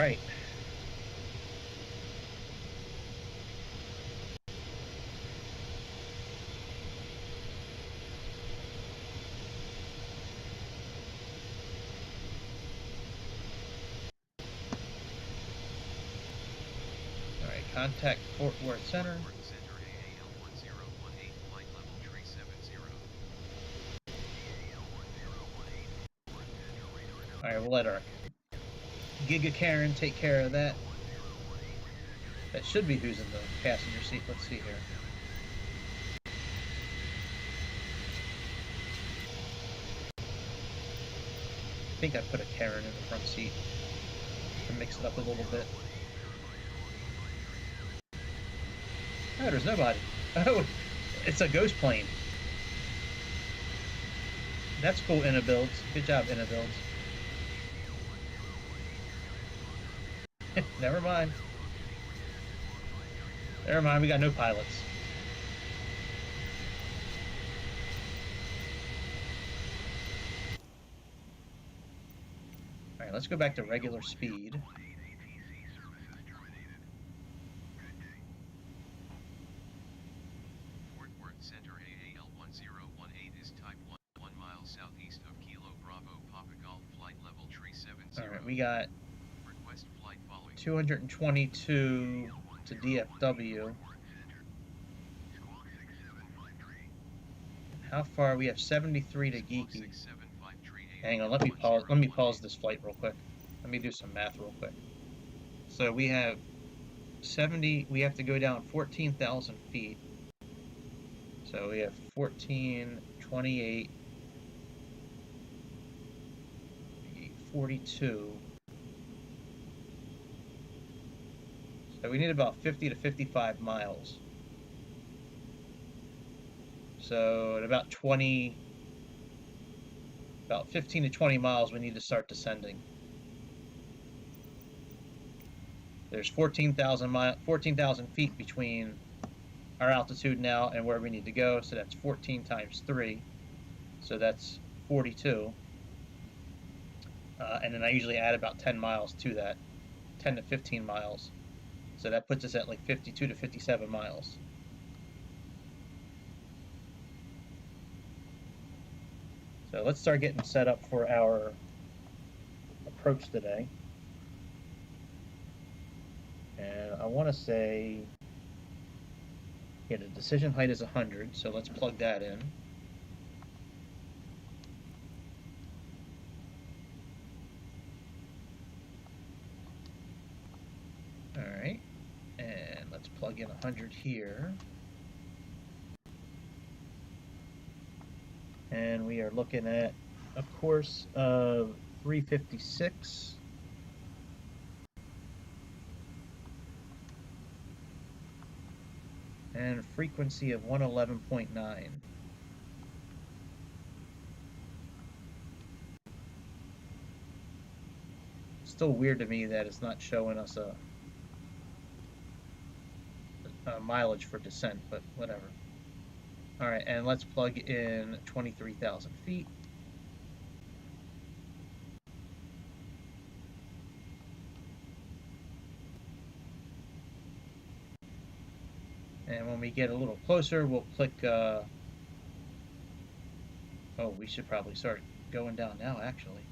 right. All right, contact Fort Worth Center. Fort Worth Center AAL1018, flight level 370. All right, we'll let our Giga Karen take care of that. That should be who's in the passenger seat. Let's see here. I think I put a Karen in the front seat to mix it up a little bit. Oh, there's nobody. Oh, it's a ghost plane. That's cool, Innobuilds. Good job, Innobuilds. Never mind. Never mind, we got no pilots. Alright, let's go back to regular speed. Fort Worth Center AAL1018 is type 1 mile southeast of Kilo Bravo Papa Golf, flight level 370. Alright, we got Request flight following 222 to DFW. How far? We have 73 to Geeky. Hang on, let me pause this flight real quick. Let me do some math real quick. So we have 70, we have to go down 14,000 feet. So we have 14, 28, 42. So we need about 50 to 55 miles. So at about 15 to 20 miles, we need to start descending. There's 14,000 feet between our altitude now and where we need to go. So that's 14 times 3. So that's 42. And then I usually add about 10 miles to that, 10 to 15 miles. So that puts us at like 52 to 57 miles. So let's start getting set up for our approach today. And I want to say, yeah, the decision height is 100, so let's plug that in. All right, and let's plug in 100 here. And we are looking at a course of 356. And frequency of 111.9. Still weird to me that it's not showing us a mileage for descent, but whatever. All right, and let's plug in 23,000 feet. And when we get a little closer, we'll click, oh, we should probably start going down now, actually.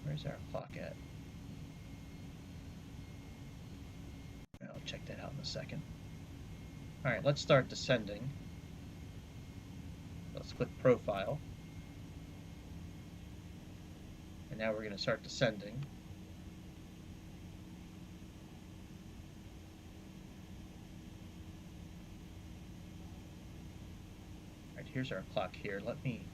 Where's our clock at? I'll check that out in a second. All right, let's start descending. Let's click profile. And now we're going to start descending. All right, here's our clock here. Let me...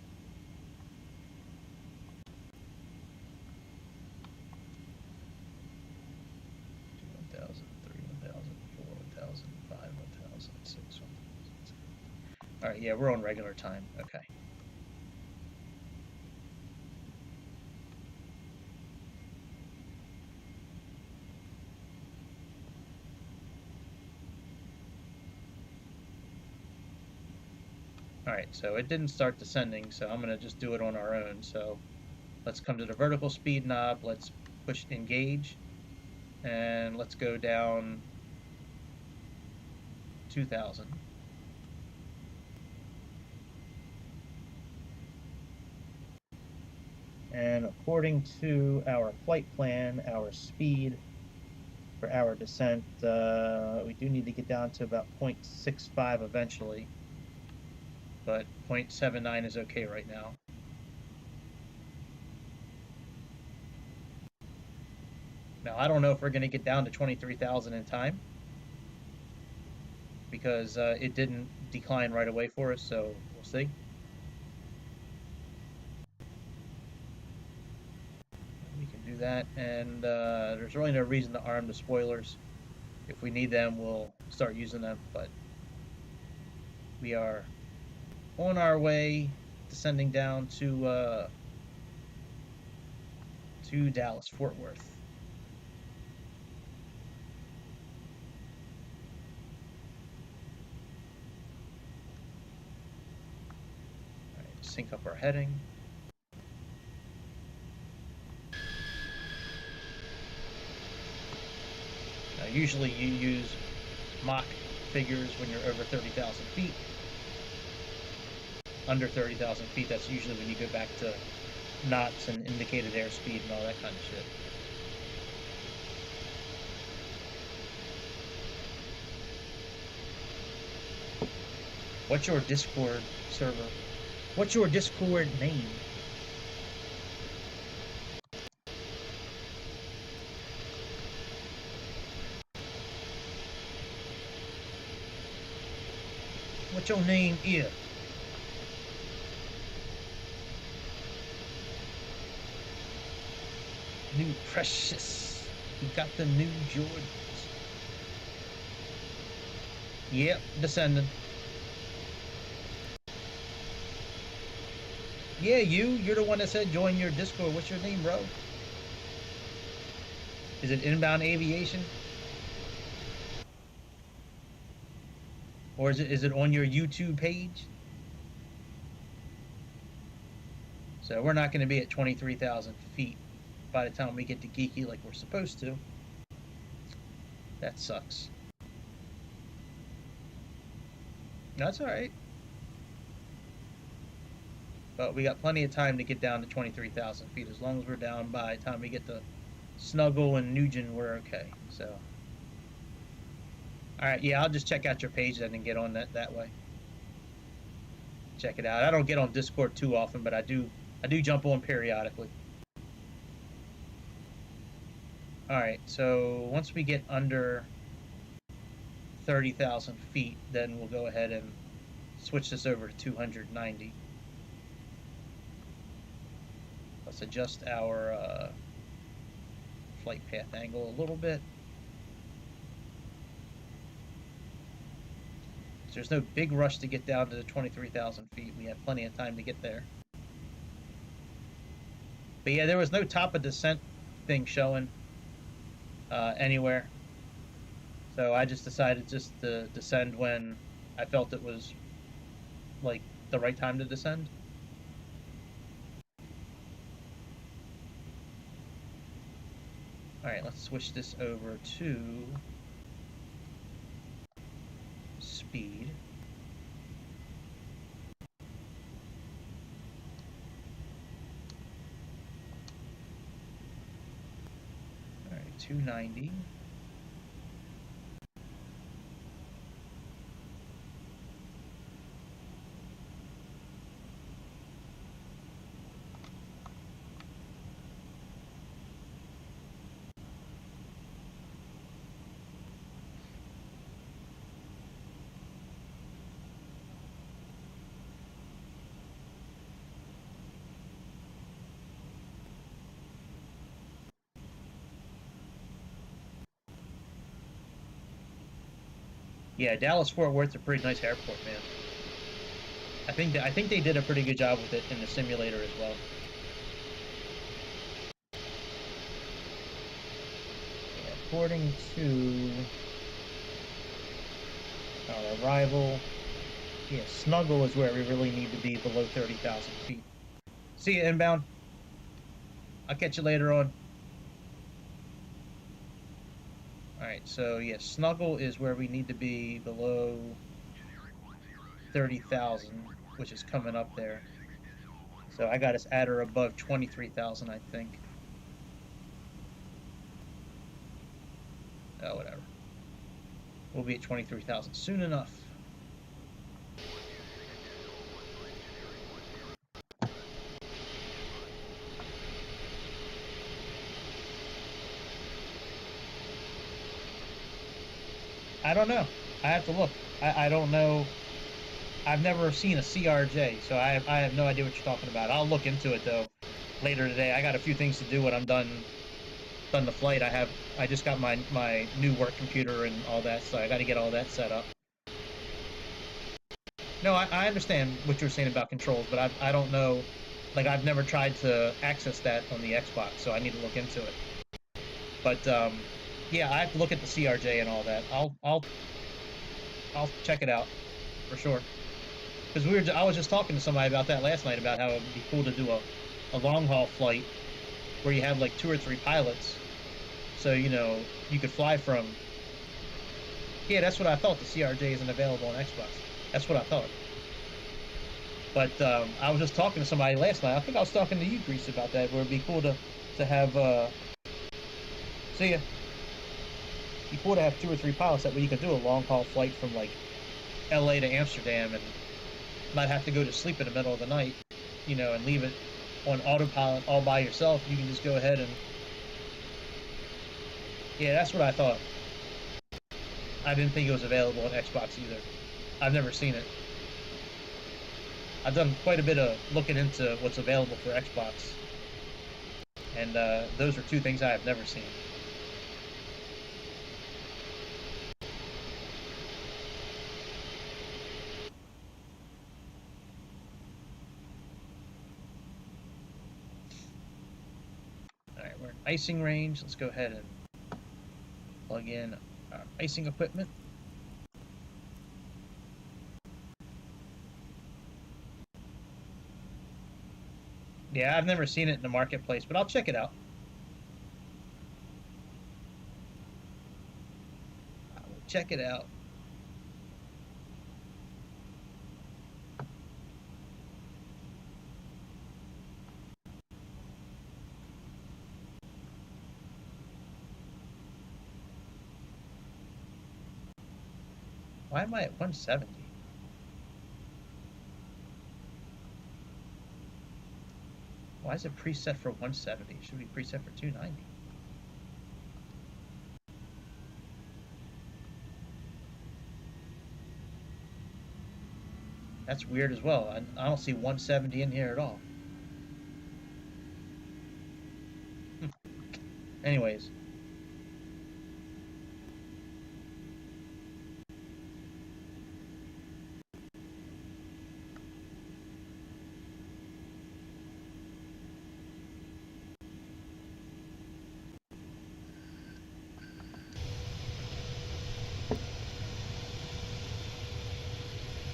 All right, yeah, we're on regular time. Okay. All right, so it didn't start descending, so I'm going to just do it on our own. So Let's come to the vertical speed knob. Let's push engage. And let's go down 2,000. And according to our flight plan, our speed for our descent, we do need to get down to about 0.65 eventually, but 0.79 is okay right now. Now, I don't know if we're going to get down to 23,000 in time, because it didn't decline right away for us, so we'll see. We can do that, and there's really no reason to arm the spoilers. If we need them, we'll start using them, but we are on our way, descending down to Dallas, Fort Worth. All right, sync up our heading. Now, usually you use Mach figures when you're over 30,000 feet. Under 30,000 feet, that's usually when you go back to knots and indicated airspeed and all that kind of shit. What's your Discord server? What's your Discord name? What's your name here? New Precious. You got the new Jordans. Yep, descending. Yeah, you're the one that said join your Discord. What's your name, bro? Is it Inbound Aviation? Or is it on your YouTube page? So we're not going to be at 23,000 feet by the time we get to Geeky like we're supposed to. That sucks. That's alright. But we got plenty of time to get down to 23,000 feet. As long as we're down by the time we get to Snuggle and Nugent, we're okay. So, alright, yeah, I'll just check out your page then and get on that way. Check it out. I don't get on Discord too often, but I do jump on periodically. Alright, so once we get under 30,000 feet, then we'll go ahead and switch this over to 290. Let's adjust our flight path angle a little bit. There's no big rush to get down to the 23,000 feet. We have plenty of time to get there. But yeah, there was no top of descent thing showing anywhere. So I just decided just to descend when I felt it was like the right time to descend. Alright, let's switch this over to speed. Alright, 290. Yeah, Dallas Fort Worth's a pretty nice airport, man. I think they did a pretty good job with it in the simulator as well. Yeah, according to our arrival, yeah, Snuggle is where we really need to be, below 30,000 feet. See you, inbound. I'll catch you later on. Alright, so yeah, snuggle is where we need to be below 30,000, which is coming up there. So I got us at or above 23,000, I think. Oh, whatever. We'll be at 23,000 soon enough. I don't know. I have to look. I don't know. I've never seen a CRJ, so I have no idea what you're talking about. I'll look into it though later today. I got a few things to do when I'm done the flight. I just got my new work computer and all that, so I got to get all that set up. No, I understand what you're saying about controls, but I don't know. Like I've never tried to access that on the Xbox, so I need to look into it. But yeah, I have to look at the CRJ and all that. I'll check it out for sure. Because I was just talking to somebody about that last night about how it would be cool to do a long haul flight where you have like 2 or 3 pilots, so you know you could fly from. Yeah, that's what I thought. The CRJ isn't available on Xbox. That's what I thought. But I was just talking to somebody last night. I think I was talking to you, Grease, about that. Where it'd be cool to have. See ya. Be cool to have 2 or 3 pilots that way you could do a long haul flight from like L.A. to Amsterdam and not have to go to sleep in the middle of the night, you know, and leave it on autopilot all by yourself. You can just go ahead and. Yeah, that's what I thought. I didn't think it was available on Xbox either. I've never seen it. I've done quite a bit of looking into what's available for Xbox, and those are 2 things I have never seen. Alright, we're in icing range. Let's go ahead and plug in our icing equipment. Yeah, I've never seen it in the marketplace, but I'll check it out. I will check it out. Why am I at 170? Why is it preset for 170? It should be preset for 290. That's weird as well. I don't see 170 in here at all. Anyways.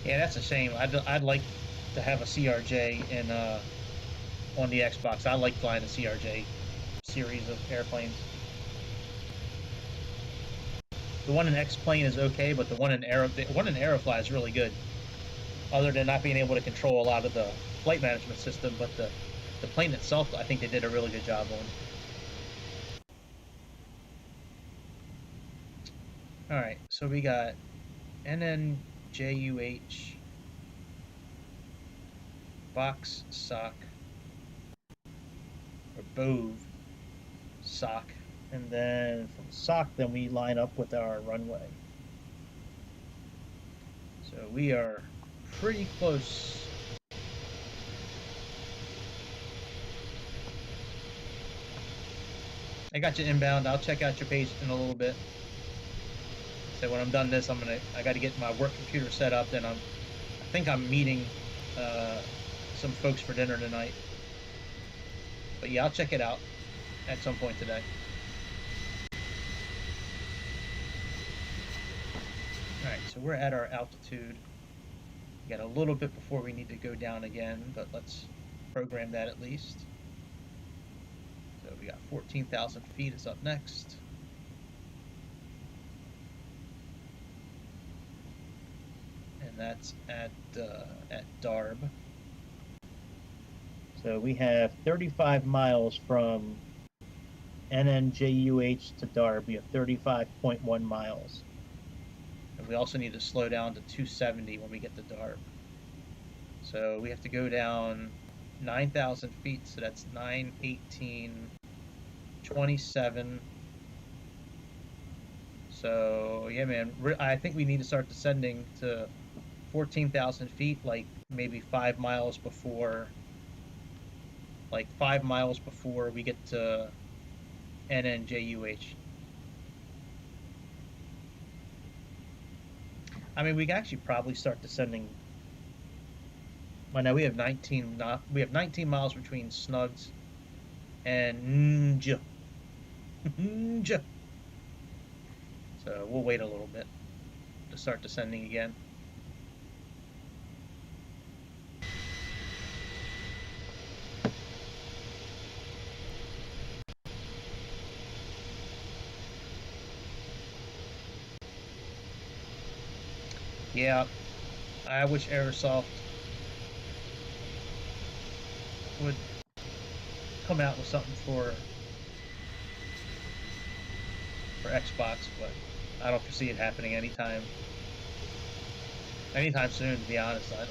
Yeah, that's a shame. I'd like to have a CRJ in on the Xbox. I like flying the CRJ series of airplanes. The one in X-Plane is okay, but the one in Aerofly is really good. Other than not being able to control a lot of the flight management system, but the plane itself, I think they did a really good job on. All right, so we got NNJUH box sock or Bove sock, and then from sock, then we line up with our runway. So we are pretty close. I got you inbound. I'll check out your page in a little bit. So when I'm done this, I got to get my work computer set up. Then I think I'm meeting some folks for dinner tonight. But yeah, I'll check it out at some point today. Alright, so we're at our altitude. We got a little bit before we need to go down again, but let's program that at least. we got 14,000 feet is up next. And that's at Darb. So we have 35 miles from NNJUH to Darb. We have 35.1 miles. And we also need to slow down to 270 when we get to Darb. So we have to go down 9,000 feet, so that's 9, 18, 27. So yeah, man, I think we need to start descending to 14,000 feet, like maybe 5 miles before, we get to NNJUH. I mean, we can actually probably start descending. Well, now we have 19. We have 19 miles between Snugs and Nja. Nja. So we'll wait a little bit to start descending again. Yeah, I wish Airsoft would come out with something for Xbox, but I don't foresee it happening anytime soon. To be honest, I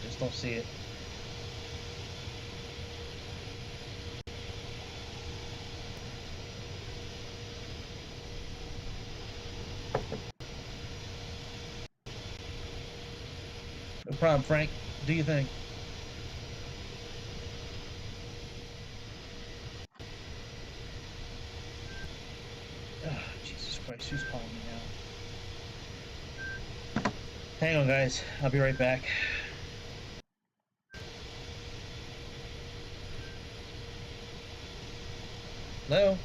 just don't see it. No problem, Frank. Do you think? Oh, Jesus Christ, who's calling me now? Hang on, guys. I'll be right back. Hello?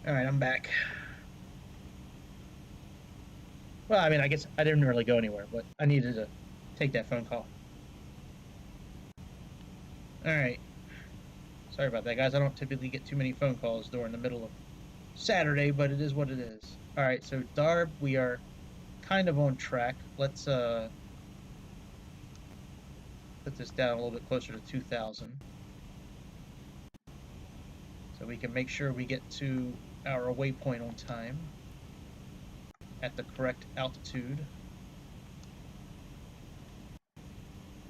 All right, I'm back. Well, I mean, I guess I didn't really go anywhere, but I needed to take that phone call. All right. Sorry about that, guys. I don't typically get too many phone calls during the middle of Saturday, but it is what it is. All right, so Darb, we are kind of on track. Let's put this down a little bit closer to 2,000. So we can make sure we get to our waypoint on time at the correct altitude.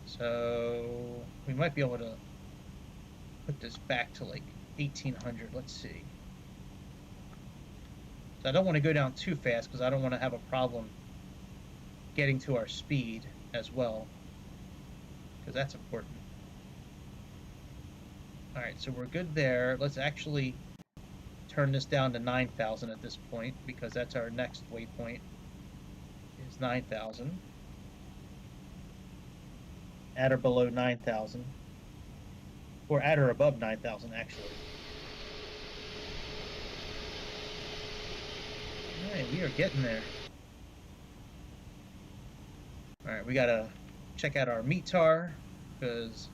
So we might be able to put this back to like 1,800. Let's see. So I don't want to go down too fast because I don't want to have a problem getting to our speed as well, because that's important. Alright, so we're good there. Let's actually turn this down to 9,000 at this point, because that's our next waypoint, is 9,000. At or below 9,000. Or at or above 9,000, actually. Alright, we are getting there. Alright, we gotta check out our METAR, because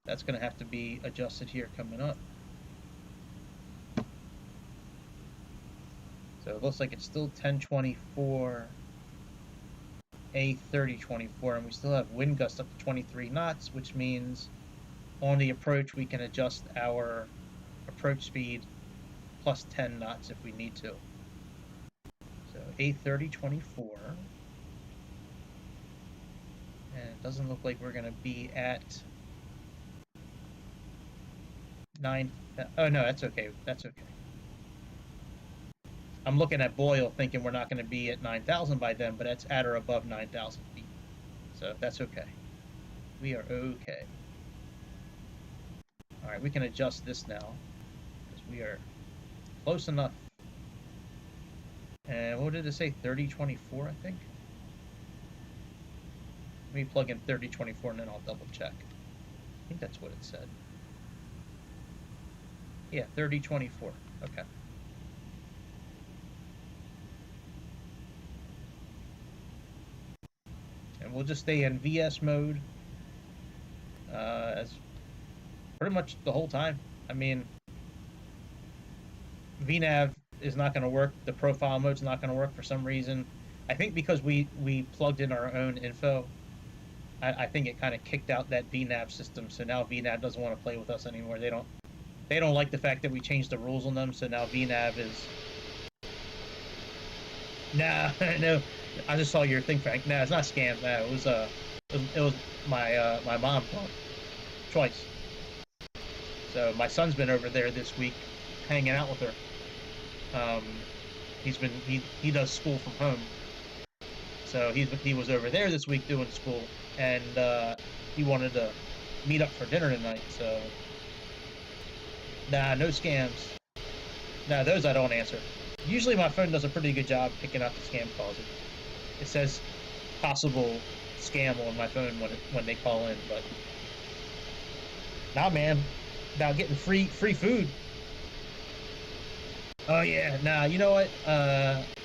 that's gonna have to be adjusted here coming up. So it looks like it's still 1024 A310-300, and we still have wind gusts up to 23 knots, which means on the approach we can adjust our approach speed plus 10 knots if we need to. So A310-300, and it doesn't look like we're going to be at 9. Oh no, that's okay. That's okay. I'm looking at Boyle thinking we're not going to be at 9,000 by then, but that's at or above 9,000 feet. So that's okay. We are okay. Alright, we can adjust this now, because we are close enough. And what did it say? 3024, I think? Let me plug in 3024 and then I'll double check. I think that's what it said. Yeah, 3024. Okay. And we'll just stay in VS mode as pretty much the whole time. I mean, VNav is not going to work. The profile mode's not going to work for some reason. I think because we plugged in our own info, I think it kind of kicked out that VNav system. So now VNav doesn't want to play with us anymore. They don't like the fact that we changed the rules on them. So now VNav is. Nah, no. I just saw your thing, Frank. Nah, it's not scam. Nah, it was my mom called twice. So my son's been over there this week, hanging out with her. He does school from home, so he was over there this week doing school, and he wanted to meet up for dinner tonight. So nah, no scams. Nah, those I don't answer. Usually my phone does a pretty good job picking out the scam calls. It says possible scam on my phone when they call in, but nah, man. Now getting free food. Oh yeah, nah. You know what?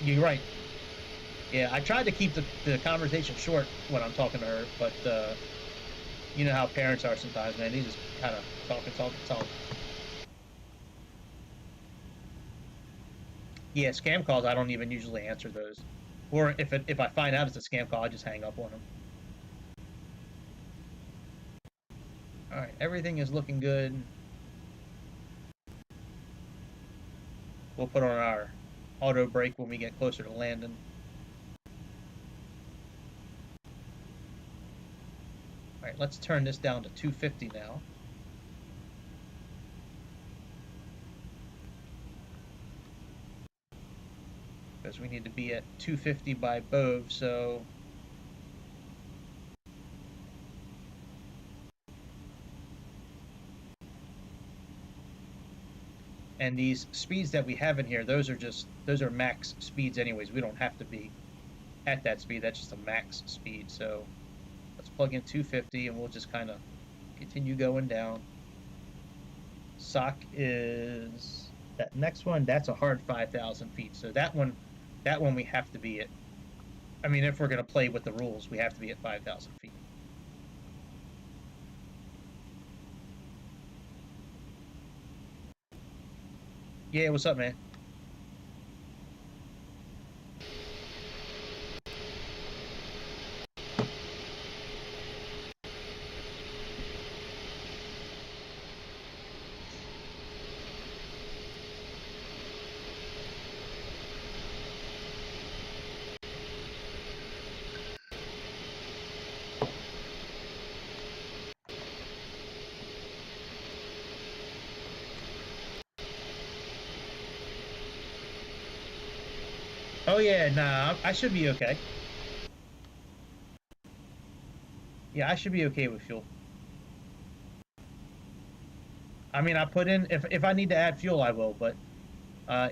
You're right. Yeah, I tried to keep the conversation short when I'm talking to her, but you know how parents are sometimes, man. They just kind of talk. Yeah, scam calls, I don't even usually answer those. Or if I find out it's a scam call, I just hang up on them. Alright, everything is looking good. We'll put on our auto brake when we get closer to landing. Alright, let's turn this down to 250 now. Because we need to be at 250 by Bove, so and these speeds that we have in here, those are max speeds anyways. We don't have to be at that speed. That's just a max speed. So let's plug in 250 and we'll just kind of continue going down. SOC is that next one. That's a hard 5,000 feet. So that one we have to be at. I mean, if we're going to play with the rules, we have to be at 5,000 feet. Yeah, what's up, man? Oh yeah, nah, I should be okay. Yeah, I should be okay with fuel. I mean, I put in if I need to add fuel, I will. But I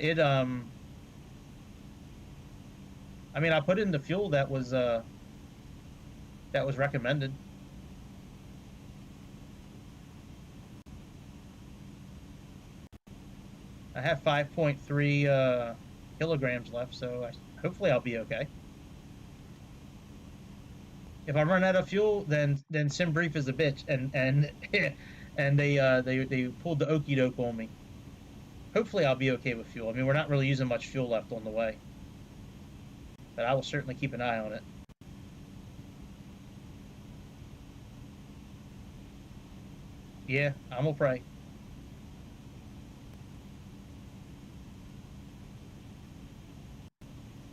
mean, I put in the fuel that was recommended. I have 5.3 kilograms left, so hopefully I'll be okay. If I run out of fuel, then SimBrief is a bitch, and and they pulled the okey doke on me. Hopefully I'll be okay with fuel. I mean, we're not really using much fuel left on the way, but I will certainly keep an eye on it. Yeah, I'm gonna pray.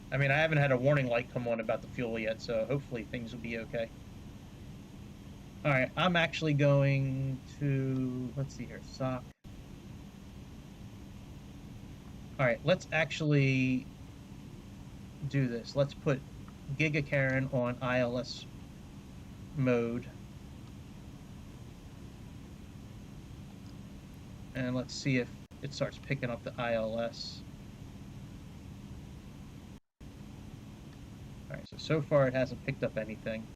I mean, I haven't had a warning light come on about the fuel yet, so hopefully things will be okay. All right, I'm actually going to, let's see here, sock. All right, let's actually do this. Let's put Giga Karen on ILS mode. And let's see if it starts picking up the ILS. All right, so far it hasn't picked up anything.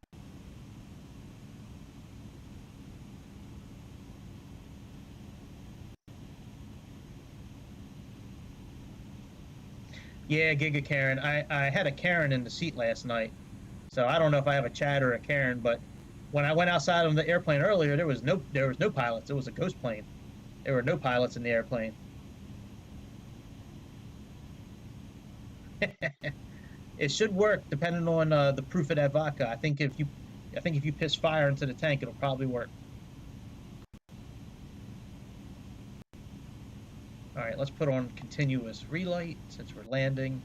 Yeah, Giga Karen. I had a Karen in the seat last night, so I don't know if I have a Chad or a Karen. But when I went outside on the airplane earlier, there was no pilots. It was a ghost plane. There were no pilots in the airplane. It should work, depending on the proof of that vodka. I think if you piss fire into the tank, it'll probably work. All right, let's put on continuous relight since we're landing.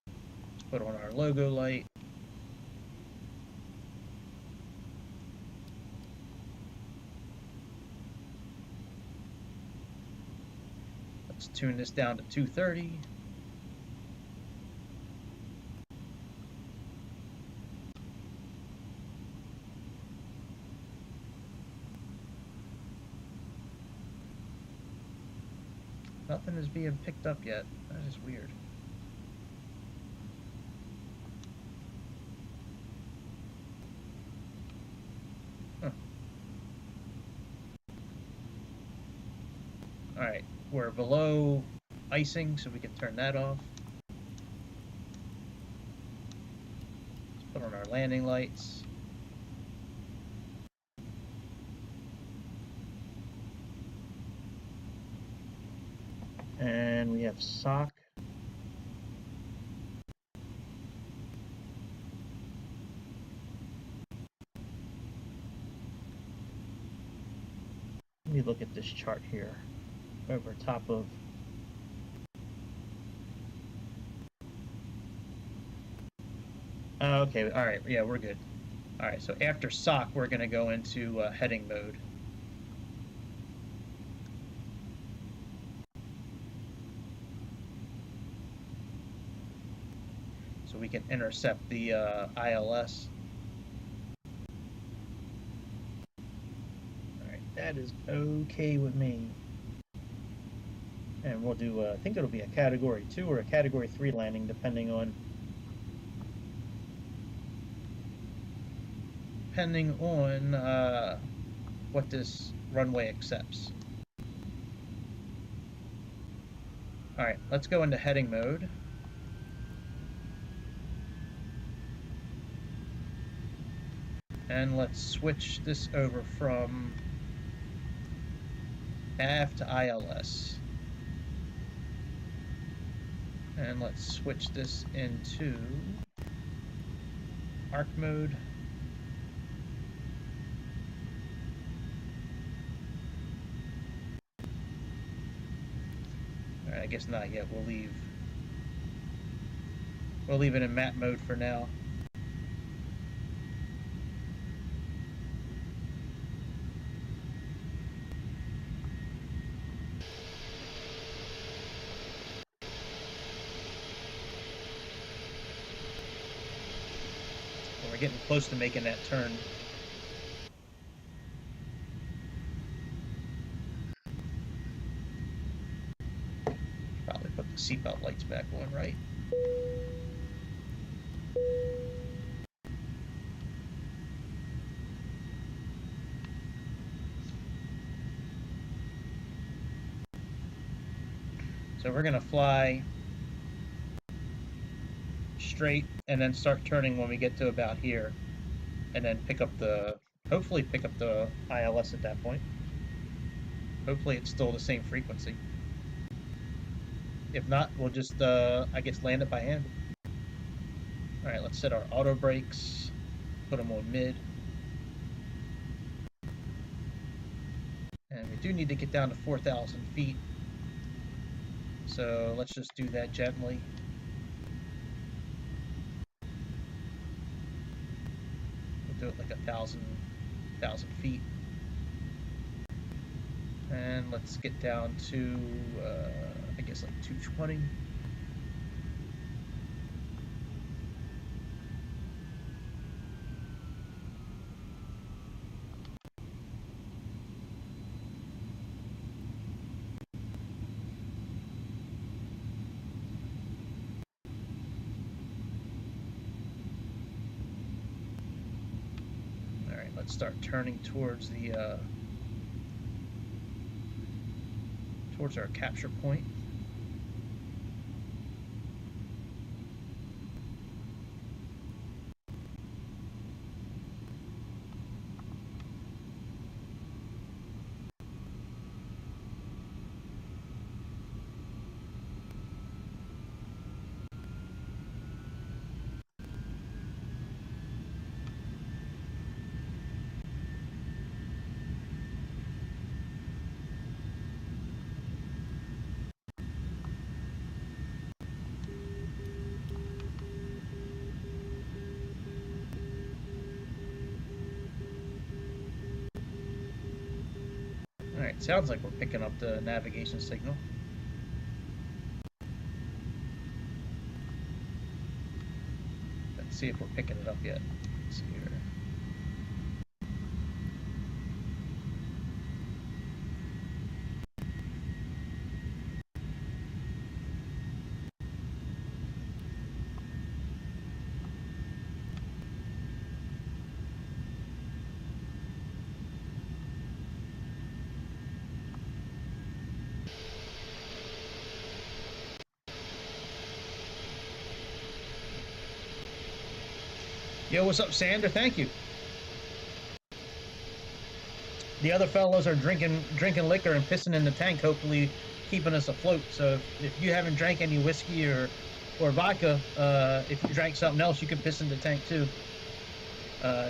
Let's put on our logo light. Let's tune this down to 230. Nothing is being picked up yet. That is weird. Huh. All right, we're below icing, so we can turn that off. Let's put on our landing lights. And we have sock. Let me look at this chart here over top of. Oh, okay, all right, yeah, we're good. All right, so after sock, we're going to go into heading mode. So we can intercept the ILS. All right, that is okay with me. And we'll do, I think it'll be a Category 2 or a Category 3 landing, depending on what this runway accepts. All right, let's go into heading mode. And let's switch this over from AV to ILS. And let's switch this into arc mode. All right, I guess not yet. We'll leave it in map mode for now. We're getting close to making that turn. seatbelt lights back on, right? So we're gonna fly straight and then start turning when we get to about here, and then hopefully pick up the ILS at that point. Hopefully it's still the same frequency. If not, we'll just, I guess, land it by hand. All right, let's set our auto brakes, put them on mid. And we do need to get down to 4,000 feet. So let's just do that gently. We'll do it like 1,000 feet. And let's get down to, I guess, like 220. All right, let's start turning towards the towards our capture point. All right, sounds like we're picking up the navigation signal. Let's see if we're picking it up yet. Let's see here. Yo, what's up, Sander? Thank you. The other fellows are drinking liquor and pissing in the tank, hopefully keeping us afloat. So if you haven't drank any whiskey or vodka, if you drank something else, you can piss in the tank too.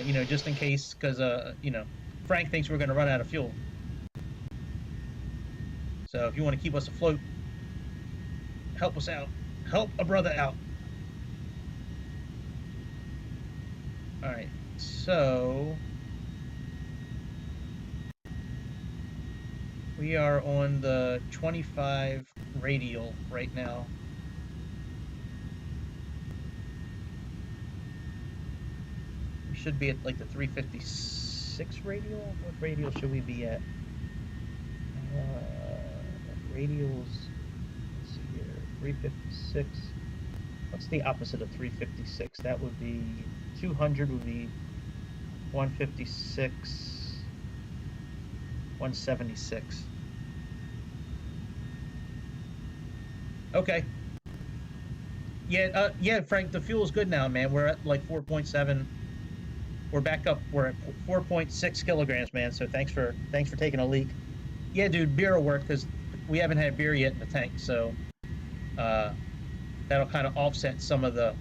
You know, just in case, because you know, Frank thinks we're going to run out of fuel. So if you want to keep us afloat, help us out. Help a brother out. All right, so we are on the 25 radial right now. We should be at like the 356 radial. What radial should we be at? Radials, let's see here, 356. What's the opposite of 356? That would be 200 would be 156, 176. Okay. Yeah, yeah, Frank, the fuel's good now, man. We're at like 4.7. We're back up. We're at 4.6 kilograms, man. So thanks for taking a leak. Yeah, dude, beer will work because we haven't had beer yet in the tank, so that'll kind of offset some of the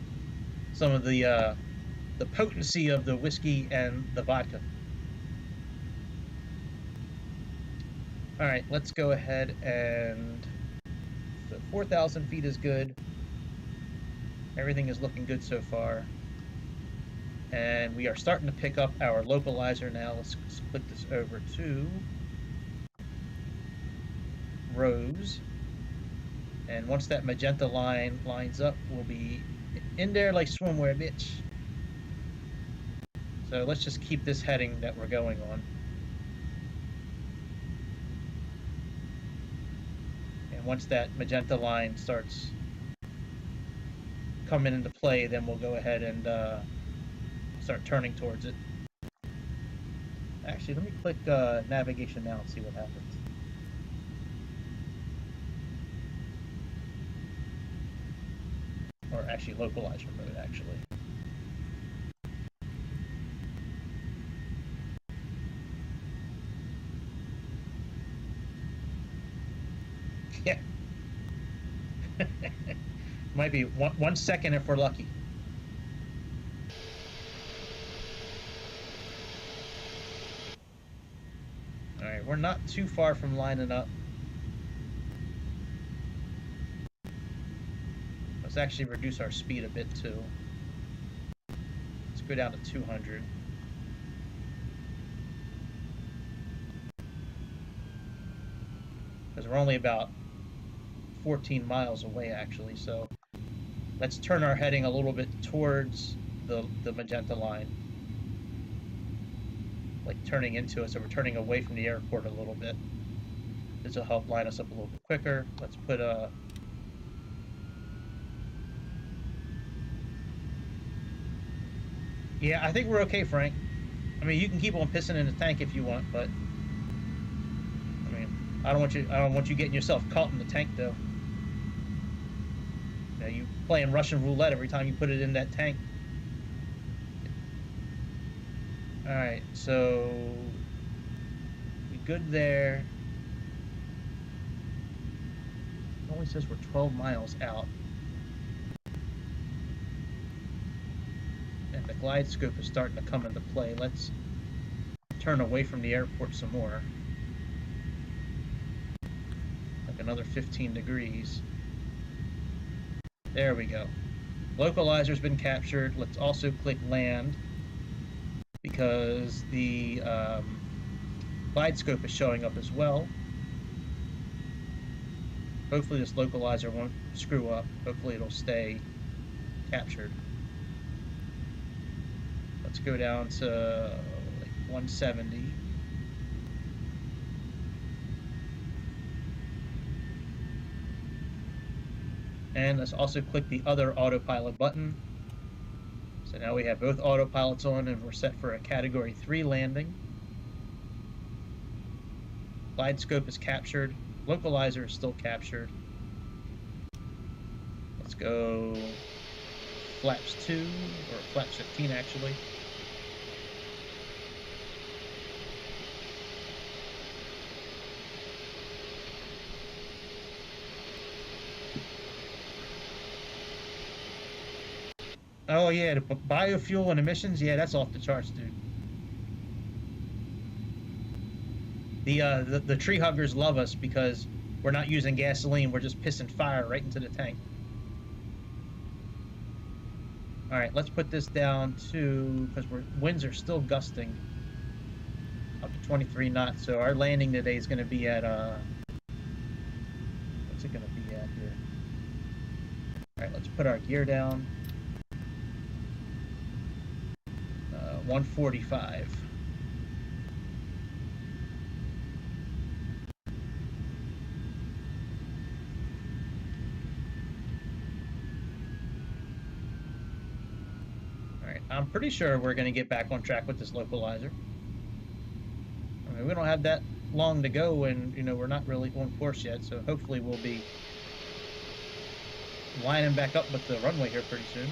potency of the whiskey and the vodka. All right, let's go ahead and so 4,000 feet is good. Everything is looking good so far. And we are starting to pick up our localizer now. Let's click this over to Rose. And once that magenta line lines up, we'll be in there like swimwear, bitch. So let's just keep this heading that we're going on. And once that magenta line starts coming into play, then we'll go ahead and start turning towards it. Actually, let me click navigation now and see what happens. Or actually localizer mode, actually. Yeah. Might be 1 second if we're lucky. Alright, we're not too far from lining up. Let's actually reduce our speed a bit too. Let's go down to 200. Because we're only about 14 miles away actually, so let's turn our heading a little bit towards the magenta line. Like turning into it, so we're turning away from the airport a little bit. This will help line us up a little bit quicker. Let's put a... Yeah, I think we're okay, Frank. I mean, you can keep on pissing in the tank if you want, but I mean, I don't want you getting yourself caught in the tank though. You know, you playing Russian roulette every time you put it in that tank. Alright, so we good there. It only says we're 12 miles out. And the glide scope is starting to come into play. Let's turn away from the airport some more. Like another 15 degrees. There we go. Localizer's been captured. Let's also click land, because the glide scope is showing up as well. Hopefully this localizer won't screw up. Hopefully it'll stay captured. Let's go down to like 170. And let's also click the other autopilot button. So now we have both autopilots on and we're set for a Category 3 landing. Glide scope is captured. Localizer is still captured. Let's go flaps 2, or flaps 15 actually. Oh yeah, the biofuel and emissions, yeah, that's off the charts, dude. The tree huggers love us because we're not using gasoline, we're just pissing fire right into the tank. Alright, let's put this down to, because winds are still gusting up to 23 knots, so our landing today is going to be at, what's it going to be at here? Alright, let's put our gear down. 145. Alright, I'm pretty sure we're going to get back on track with this localizer. I mean, we don't have that long to go, and, you know, we're not really on course yet, so hopefully we'll be lining back up with the runway here pretty soon.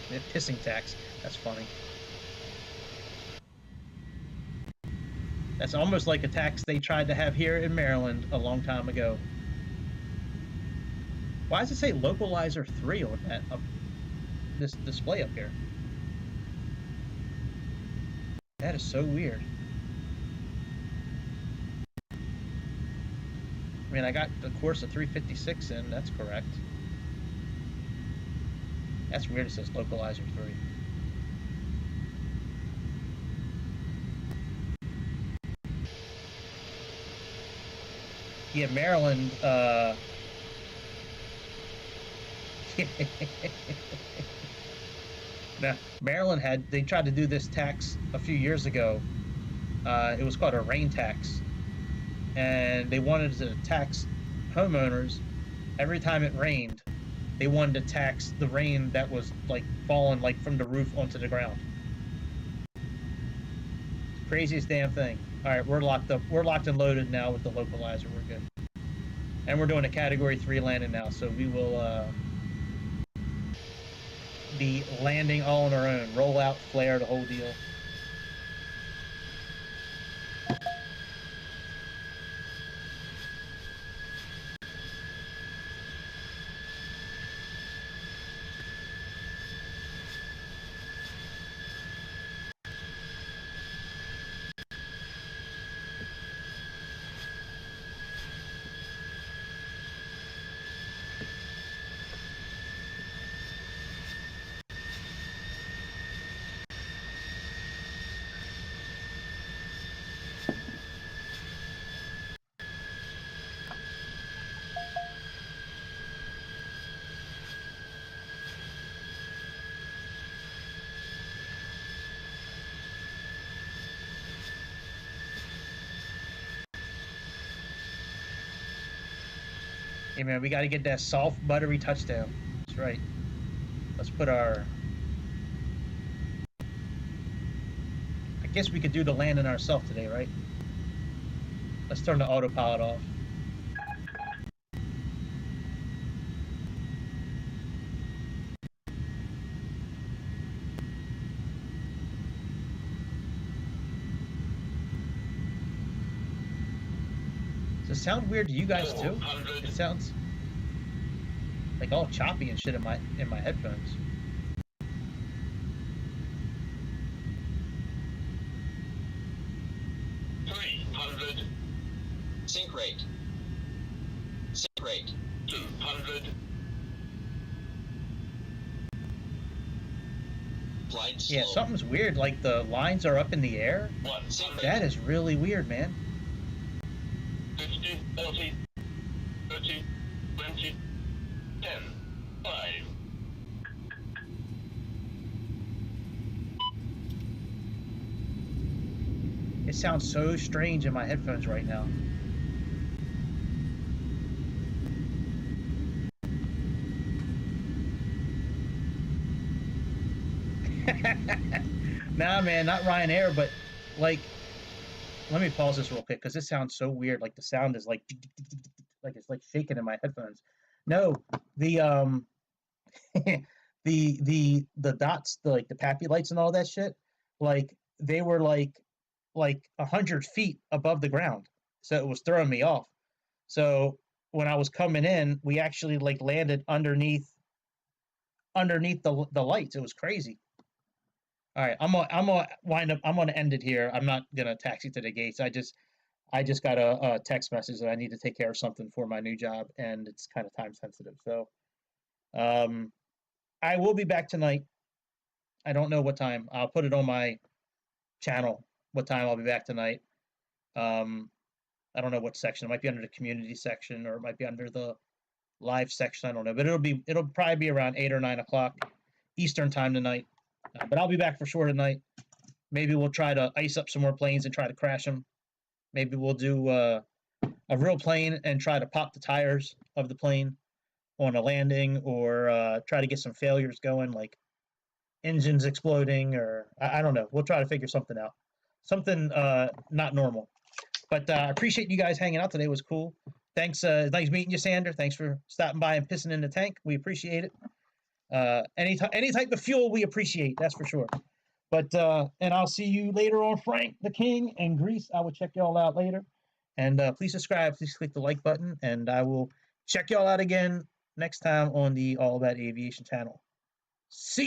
They have pissing tax. That's funny. That's almost like a tax they tried to have here in Maryland a long time ago. Why does it say Localizer 3 on that this display up here? That is so weird. I mean, I got the course of 356 in, that's correct. That's weird, it says Localizer 3. Yeah, Maryland, now, Maryland they tried to do this tax a few years ago, It was called a rain tax, and they wanted to tax homeowners every time it rained. They wanted to tax the rain that was like falling like from the roof onto the ground. Craziest damn thing. All right, we're locked up. We're locked and loaded now with the localizer. We're good. And we're doing a Category 3 landing now, so we will be landing all on our own. Roll out, flare, the whole deal. Hey man, we got to get that soft, buttery touchdown. That's right. Let's put our. I guess we could do the landing ourselves today, right? Let's turn the autopilot off. Does it sound weird to you guys too? It sounds like all choppy and shit in my headphones. Sync rate. Sync rate. 200. Flight slow. Yeah, something's weird. Like the lines are up in the air. That is really weird, man. 50, 40, 30, 20, 10, 5. It sounds so strange in my headphones right now. Nah, man, not Ryanair, but like, let me pause this real quick because this sounds so weird. Like the sound is like it's like shaking in my headphones. No, the the dots, the pappy lights and all that shit, like they were like 100 feet above the ground, so it was throwing me off. So when I was coming in, we actually like landed underneath the lights. It was crazy. All right, I'm gonna wind up. I'm gonna end it here. I'm not gonna taxi to the gates. I just got a text message that I need to take care of something for my new job, and it's kind of time sensitive. So, um, I will be back tonight. I don't know what time. I'll put it on my channel what time I'll be back tonight. Um, I don't know what section. It might be under the community section, or it might be under the live section. I don't know, but it'll probably be around 8 or 9 o'clock Eastern time tonight. But I'll be back for sure tonight. Maybe we'll try to ice up some more planes and try to crash them. Maybe we'll do a real plane and try to pop the tires of the plane on a landing, or try to get some failures going, like engines exploding, or I don't know. We'll try to figure something out. Something not normal. But I appreciate you guys hanging out today. It was cool. Thanks. Nice meeting you, Sander. Thanks for stopping by and pissing in the tank. We appreciate it. Any type of fuel we appreciate, that's for sure. But and I'll see you later on Frank the King and Greece. I will check y'all out later. And please subscribe, please click the like button, and I will check y'all out again next time on the All About Aviation channel. See